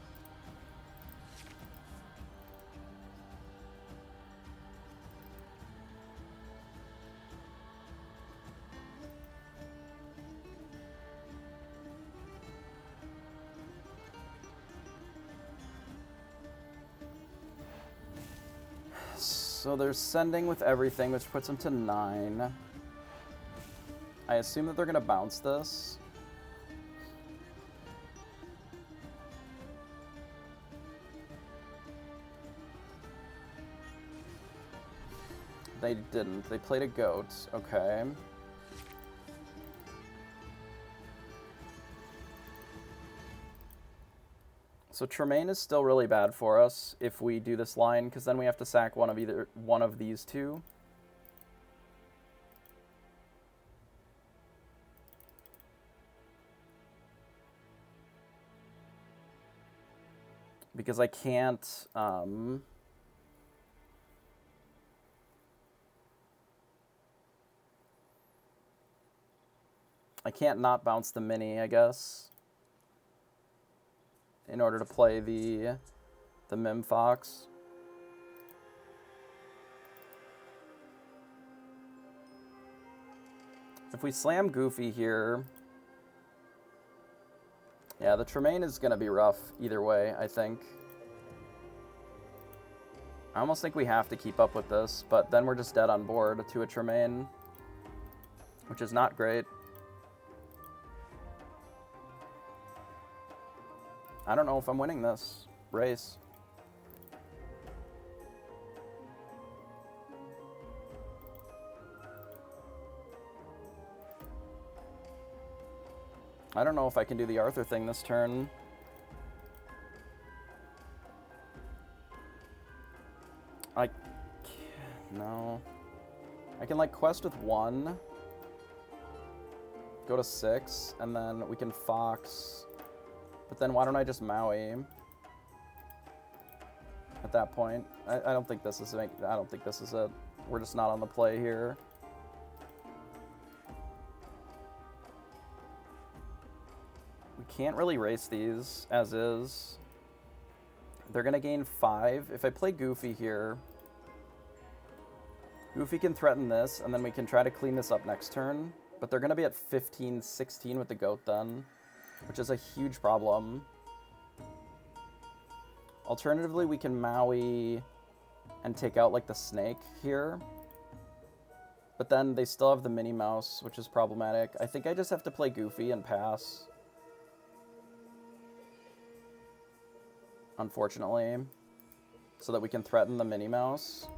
Speaker 1: So they're sending with everything, which puts them to 9. I assume that they're going to bounce this. They didn't. They played a Goat. Okay. So Tremaine is still really bad for us if we do this line, because then we have to sack one of these two. Because I can't not bounce the mini, I guess, in order to play the Mim Fox. If we slam Goofy here, yeah, the Tremaine is going to be rough either way, I think. I almost think we have to keep up with this, but then we're just dead on board to a Tremaine, which is not great. I don't know if I'm winning this race. I don't know if I can do the Arthur thing this turn. No. I can like quest with 1, go to 6, and then we can Fox. But then why don't I just Maui at that point? I don't think this is it. We're just not on the play here. We can't really race these as is. They're gonna gain 5. If I play Goofy here, Goofy can threaten this, and then we can try to clean this up next turn. But they're gonna be at 15, 16 with the Goat then, which is a huge problem. Alternatively, we can Maui and take out like the snake here. But then they still have the Minnie Mouse, which is problematic. I think I just have to play Goofy and pass, unfortunately, so that we can threaten the Minnie Mouse.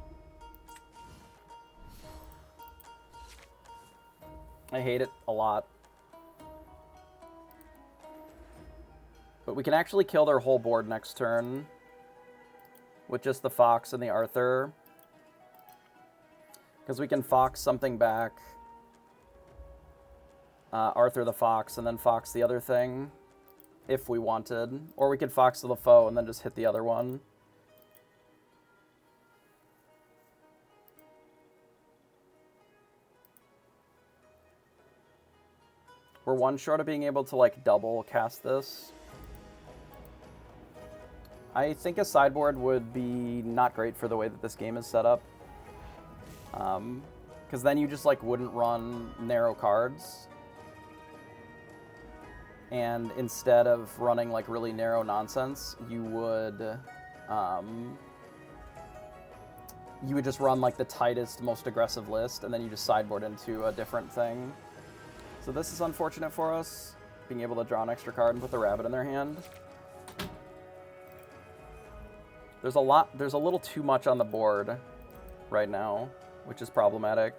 Speaker 1: I hate it a lot. But we can actually kill their whole board next turn with just the Fox and the Arthur. Because we can Fox something back, Arthur the Fox, and then Fox the other thing, if we wanted. Or we could Fox to the foe and then just hit the other one. We're one short of being able to like double cast this. I think a sideboard would be not great for the way that this game is set up. Because then you just like wouldn't run narrow cards. And instead of running like really narrow nonsense, you would just run like the tightest, most aggressive list, and then you just sideboard into a different thing. So this is unfortunate for us, being able to draw an extra card and put the rabbit in their hand. There's a little too much on the board right now, which is problematic.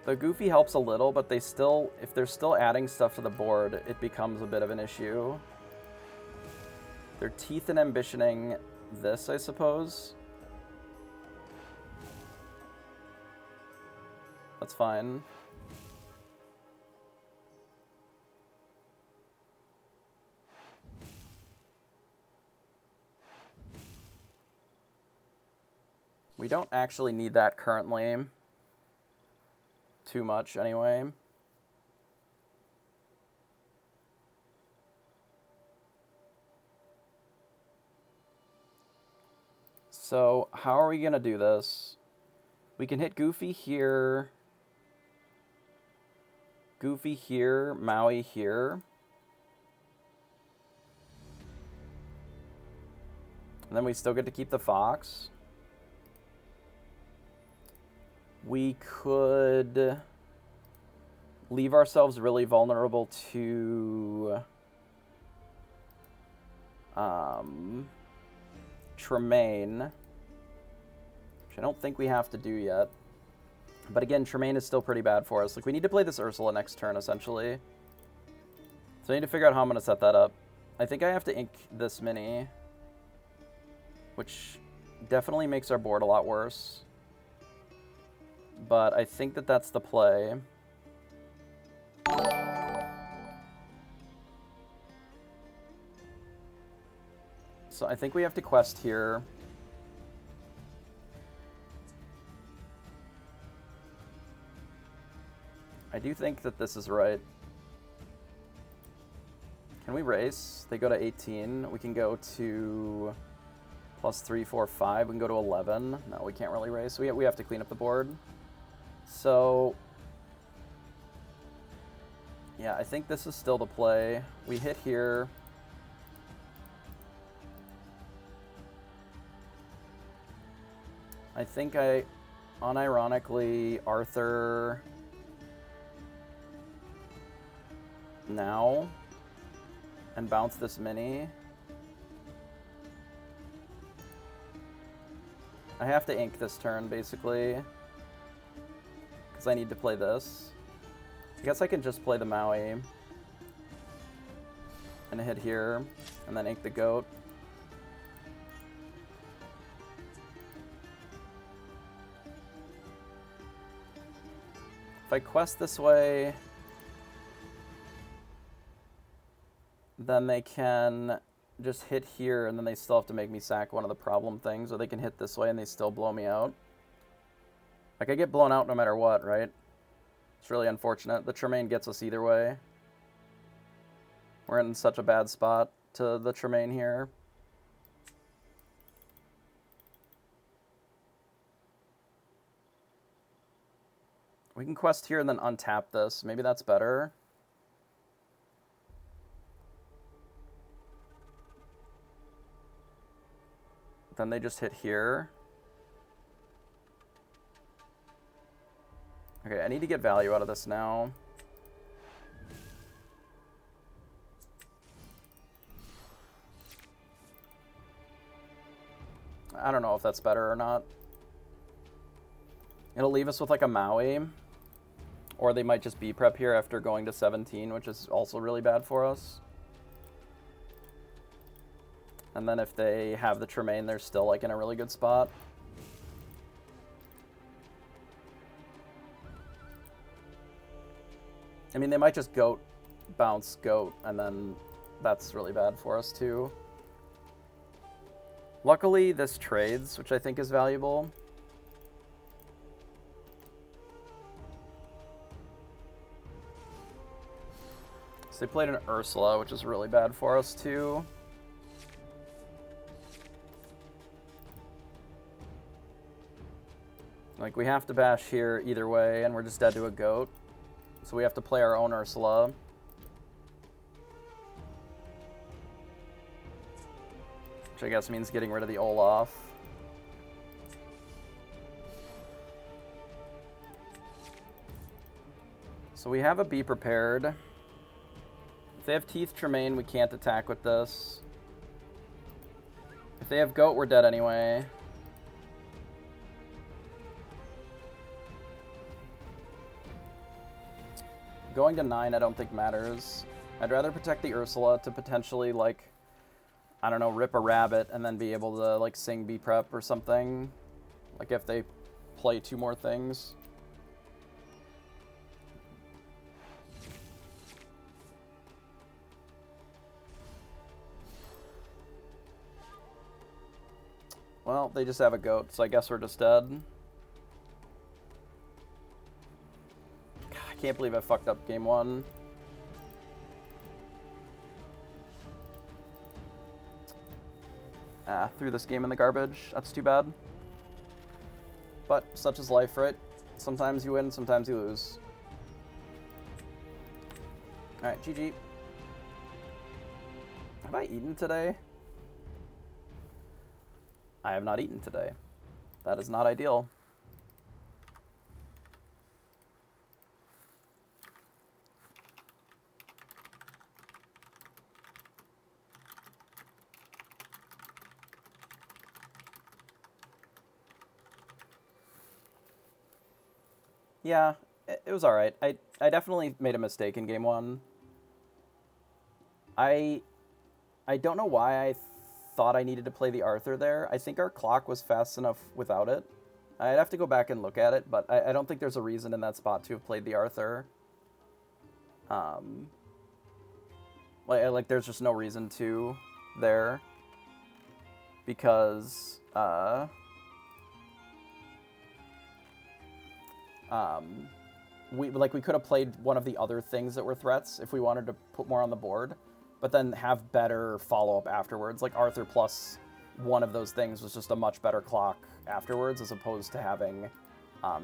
Speaker 1: The Goofy helps a little, but if they're still adding stuff to the board, it becomes a bit of an issue. They're teeth and ambitioning this, I suppose. That's fine. We don't actually need that currently. Too much, anyway. So, how are we going to do this? We can hit Goofy here. Goofy here, Maui here. And then we still get to keep the Fox. We could leave ourselves really vulnerable to Tremaine, which I don't think we have to do yet. But again, Tremaine is still pretty bad for us. Like, we need to play this Ursula next turn, essentially. So I need to figure out how I'm going to set that up. I think I have to ink this mini, which definitely makes our board a lot worse. But I think that that's the play. So I think we have to quest here. I do think that this is right. Can we race? They go to 18. We can go to +3, 4, 5. We can go to 11. No, we can't really race. We have to clean up the board. So, yeah, I think this is still the play. We hit here. I think I, unironically, Arthur now and bounce this mini. I have to ink this turn, basically, because I need to play this. I guess I can just play the Maui and hit here, and then ink the goat. If I quest this way, then they can just hit here, and then they still have to make me sack one of the problem things, or they can hit this way and they still blow me out. Like, I get blown out no matter what, right? It's really unfortunate. The Tremaine gets us either way. We're in such a bad spot to the Tremaine here. We can quest here and then untap this. Maybe that's better. Then they just hit here. Okay, I need to get value out of this now. I don't know if that's better or not. It'll leave us with like a Maui. Or they might just B-prep here after going to 17, which is also really bad for us. And then if they have the Tremaine, they're still like in a really good spot. I mean, they might just goat, bounce, goat, and then that's really bad for us too. Luckily, this trades, which I think is valuable. So they played an Ursula, which is really bad for us too. Like, we have to bash here either way, and we're just dead to a goat. So we have to play our own Ursula. Which I guess means getting rid of the Olaf. So we have a Be Prepared. If they have Teeth Tremaine, we can't attack with this. If they have Goat, we're dead anyway. Going to 9 I don't think matters. I'd rather protect the Ursula to potentially, like, I don't know, rip a rabbit and then be able to, like, sing B-Prep or something. Like, if they play 2 more things. Well, they just have a goat, so I guess we're just dead. God, I can't believe I fucked up game 1. Threw this game in the garbage. That's too bad. But such is life, right? Sometimes you win, sometimes you lose. Alright, GG. Have I eaten today? I have not eaten today. That is not ideal. Yeah, it was alright. I definitely made a mistake in game 1. I don't know why I thought I needed to play the Arthur there. I think our clock was fast enough without it. I'd have to go back and look at it, but I don't think there's a reason in that spot to have played the Arthur. Like there's just no reason to there. Because, we could have played one of the other things that were threats if we wanted to put more on the board, but then have better follow-up afterwards. Like Arthur plus one of those things was just a much better clock afterwards, as opposed to having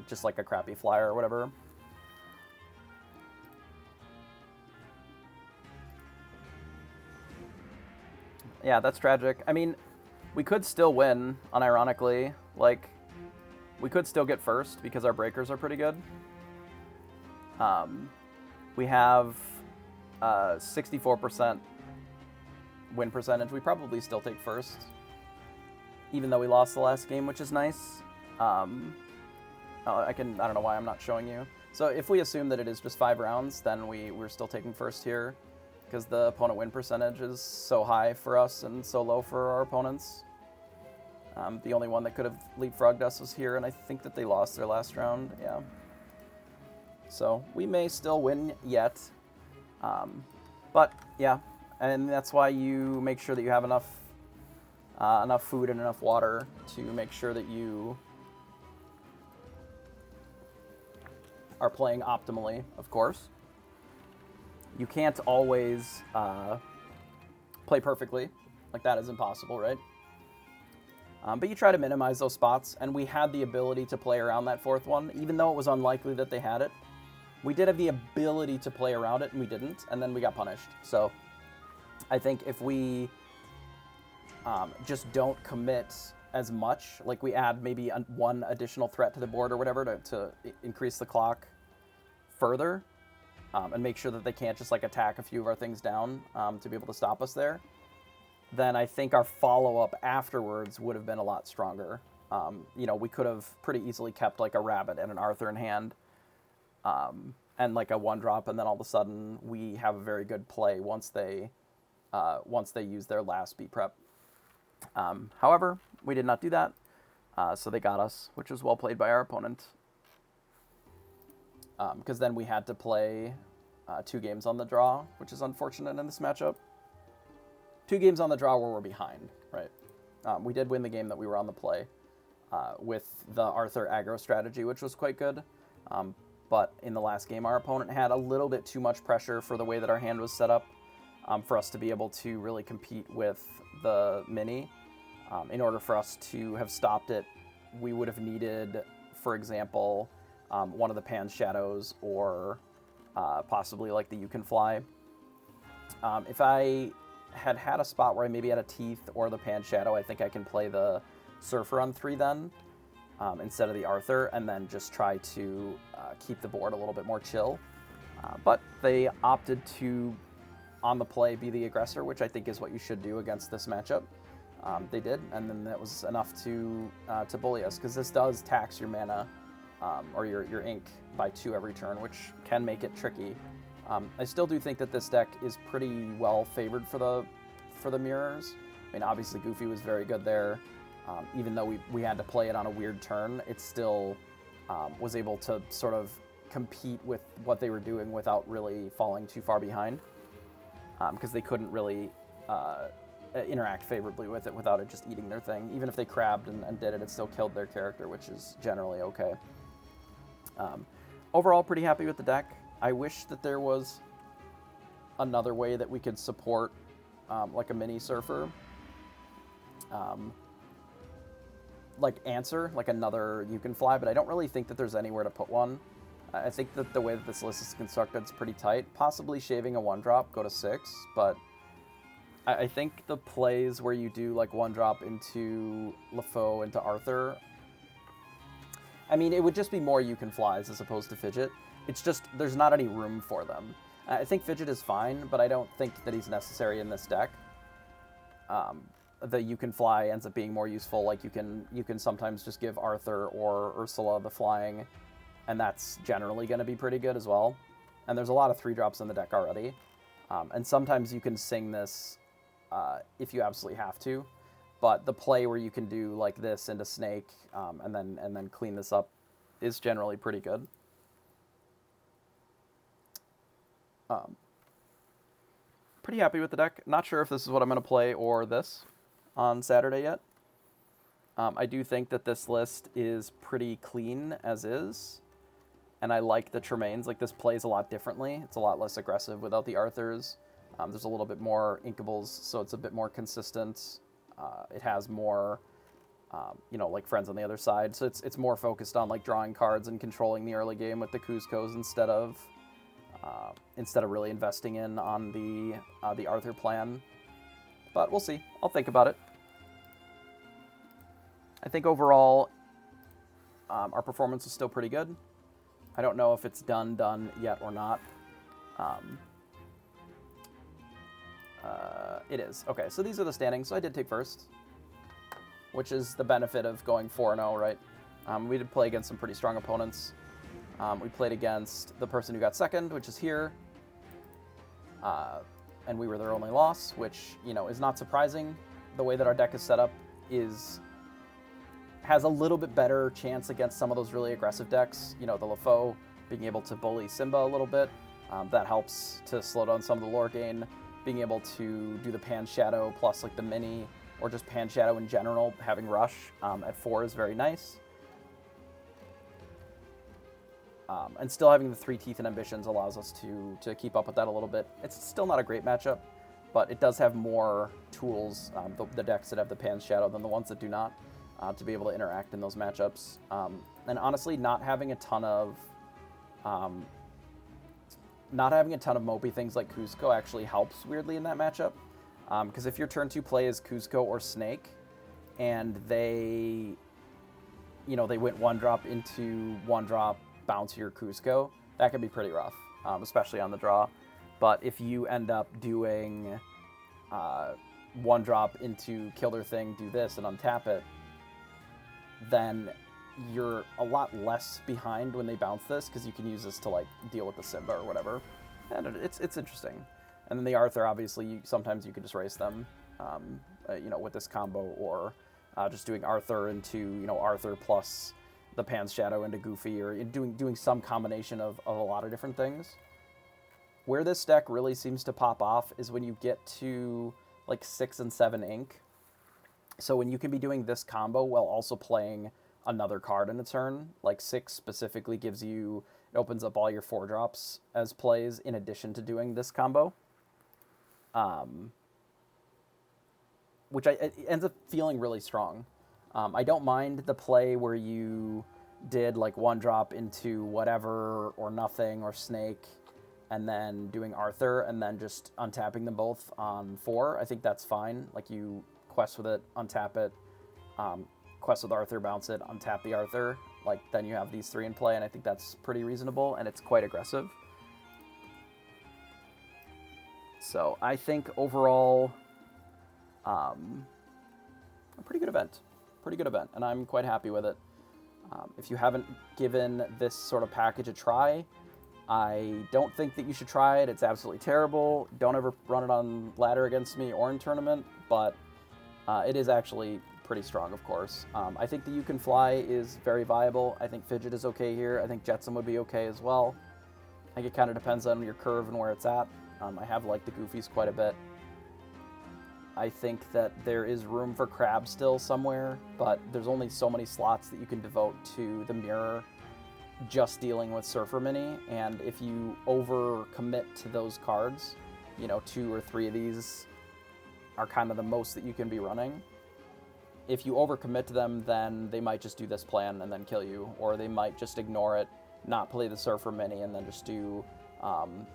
Speaker 1: just like a crappy flyer or whatever. Yeah, that's tragic. I mean, we could still win, unironically. Like, we could still get first because our breakers are pretty good. We have 64% win percentage. We probably still take first, even though we lost the last game, which is nice. I don't know why I'm not showing you. So if we assume that it is just 5 rounds, then we're still taking first here, because the opponent win percentage is so high for us and so low for our opponents. The only one that could have leapfrogged us was here, and I think that they lost their last round. Yeah. So we may still win yet. But yeah, and that's why you make sure that you have enough food and enough water to make sure that you are playing optimally, of course. You can't always play perfectly. Like, that is impossible, right? But you try to minimize those spots, and we had the ability to play around that 4th one, even though it was unlikely that they had it. We did have the ability to play around it, and we didn't, and then we got punished. So I think if we just don't commit as much, like we add maybe one additional threat to the board or whatever to increase the clock further, and make sure that they can't just like attack a few of our things down to be able to stop us there, then I think our follow-up afterwards would have been a lot stronger. We could have pretty easily kept like a rabbit and an Arthur in hand, and like a 1-drop, and then all of a sudden we have a very good play once they use their last beat prep. However, we did not do that, so they got us, which was well played by our opponent. Because then we had to play 2 games on the draw, which is unfortunate in this matchup. 2 games on the draw where we're behind, right? We did win the game that we were on the play with the Arthur aggro strategy, which was quite good. But in the last game, our opponent had a little bit too much pressure for the way that our hand was set up for us to be able to really compete with the mini. In order for us to have stopped it, we would have needed, for example, one of the Pan Shadows or possibly like the You Can Fly. If I had a spot where I maybe had a Teeth or the Pan Shadow, I think I can play the Surfer on 3 then. Instead of the Arthur, and then just try to keep the board a little bit more chill. But they opted to, on the play, be the aggressor, which I think is what you should do against this matchup. They did, and then that was enough to bully us, because this does tax your mana, or your ink, by 2 every turn, which can make it tricky. I still do think that this deck is pretty well favored for the mirrors. I mean, obviously Goofy was very good there. Even though we had to play it on a weird turn, it still was able to sort of compete with what they were doing without really falling too far behind, because they couldn't really interact favorably with it without it just eating their thing. Even if they crabbed and did it, it still killed their character, which is generally okay. Overall, pretty happy with the deck. I wish that there was another way that we could support like a mini surfer. Like answer, like another you can fly, but I don't really think that there's anywhere to put one. I think that the way that this list is constructed is pretty tight. Possibly shaving a 1-drop, go to 6, but I think the plays where you do like 1-drop into LeFou, into Arthur, I mean, it would just be more you can flies as opposed to Fidget. It's just, there's not any room for them. I think Fidget is fine, but I don't think that he's necessary in this deck. The you can fly ends up being more useful. Like you can sometimes just give Arthur or Ursula the flying, and that's generally going to be pretty good as well. And there's a lot of 3-drops in the deck already. And sometimes you can sing this if you absolutely have to. But the play where you can do like this into Snake and then clean this up is generally pretty good. Pretty happy with the deck. Not sure if this is what I'm going to play or this on Saturday yet. I do think that this list is pretty clean as is, and I like the Tremaines. Like, this plays a lot differently. It's a lot less aggressive without the Arthurs. There's a little bit more Inkables, so it's a bit more consistent. It has more, like Friends on the other side, so it's more focused on like drawing cards and controlling the early game with the Kuzcos instead of really investing in on the Arthur plan. But we'll see. I'll think about it. I think overall, our performance is still pretty good. I don't know if it's done yet or not. It is. Okay, so these are the standings. So I did take first, which is the benefit of going 4-0, right? We did play against some pretty strong opponents. We played against the person who got second, which is here. And we were their only loss, which, is not surprising. The way that our deck is set up has a little bit better chance against some of those really aggressive decks. The LeFou being able to bully Simba a little bit. That helps to slow down some of the lore gain. Being able to do the Pan Shadow plus like the mini, or just Pan Shadow in general, having Rush at 4 is very nice. And still having the 3 Teeth and Ambitions allows us to keep up with that a little bit. It's still not a great matchup, but it does have more tools, the decks that have the Pan Shadow, than the ones that do not, to be able to interact in those matchups. And honestly, not having a ton of mopey things like Kuzco actually helps weirdly in that matchup. Because if your turn 2 play is Kuzco or Snake, and they went 1-drop into 1-drop, bounce your Kuzco, that can be pretty rough, especially on the draw. But if you end up doing 1-drop into kill their thing, do this, and untap it, then you're a lot less behind when they bounce this, because you can use this to like deal with the Simba or whatever. And it's interesting. And then the Arthur, obviously, sometimes you can just race them, with this combo, or just doing Arthur into, Arthur plus the Pan's Shadow into Goofy, or doing some combination of a lot of different things. Where this deck really seems to pop off is when you get to like 6 and 7 ink. So when you can be doing this combo while also playing another card in a turn, like 6 specifically gives you, it opens up all your 4-drops as plays in addition to doing this combo. Which it ends up feeling really strong. I don't mind the play where you did like 1-drop into whatever or nothing or Snake, and then doing Arthur and then just untapping them both on 4. I think that's fine. Like, you quest with it, untap it, quest with Arthur, bounce it, untap the Arthur. Like, then you have these 3 in play, and I think that's pretty reasonable, and it's quite aggressive. So I think overall, a pretty good event. Pretty good event, and I'm quite happy with it. If you haven't given this sort of package a try, I don't think that you should try it. It's absolutely terrible. Don't ever run it on ladder against me or in tournament, but it is actually pretty strong, of course. I think the You Can Fly is very viable. I think Fidget is okay here. I think Jetsam would be okay as well. I think it kind of depends on your curve and where it's at. I have liked the Goofies quite a bit. I think that there is room for crab still somewhere, but there's only so many slots that you can devote to the mirror just dealing with Surfer Mini, and if you overcommit to those cards, you know, 2 or 3 of these are kind of the most that you can be running. If you overcommit to them, then they might just do this plan and then kill you, or they might just ignore it, not play the Surfer Mini, and then just do,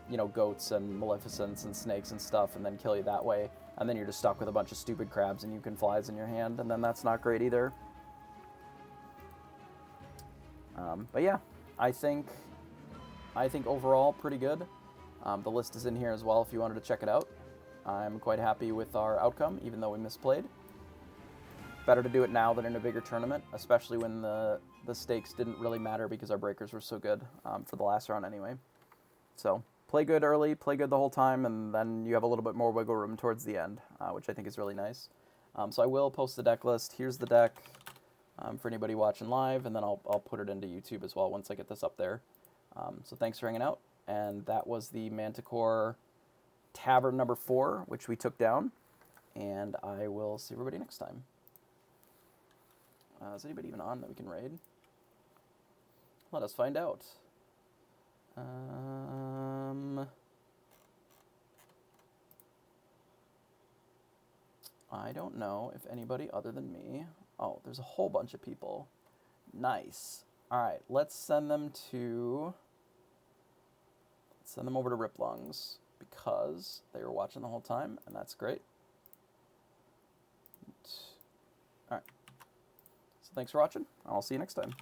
Speaker 1: you know, goats and maleficents and snakes and stuff, and then kill you that way. And then you're just stuck with a bunch of stupid crabs and you can flies in your hand, and then that's not great either. But yeah, I think overall pretty good. The list is in here as well if you wanted to check it out. I'm quite happy with our outcome, even though we misplayed. Better to do it now than in a bigger tournament, especially when the stakes didn't really matter because our breakers were so good for the last round anyway. So play good early, play good the whole time, and then you have a little bit more wiggle room towards the end, which I think is really nice. So I will post the deck list. Here's the deck for anybody watching live, and then I'll put it into YouTube as well once I get this up there. So thanks for hanging out, and that was the Manticxre Tavern number 4, which we took down, and I will see everybody next time. Is anybody even on that we can raid? Let us find out. I don't know if anybody other than me. Oh, there's a whole bunch of people. Nice. All right, let's send them over to Riplungs because they were watching the whole time, and that's great. All right. So thanks for watching. I'll see you next time.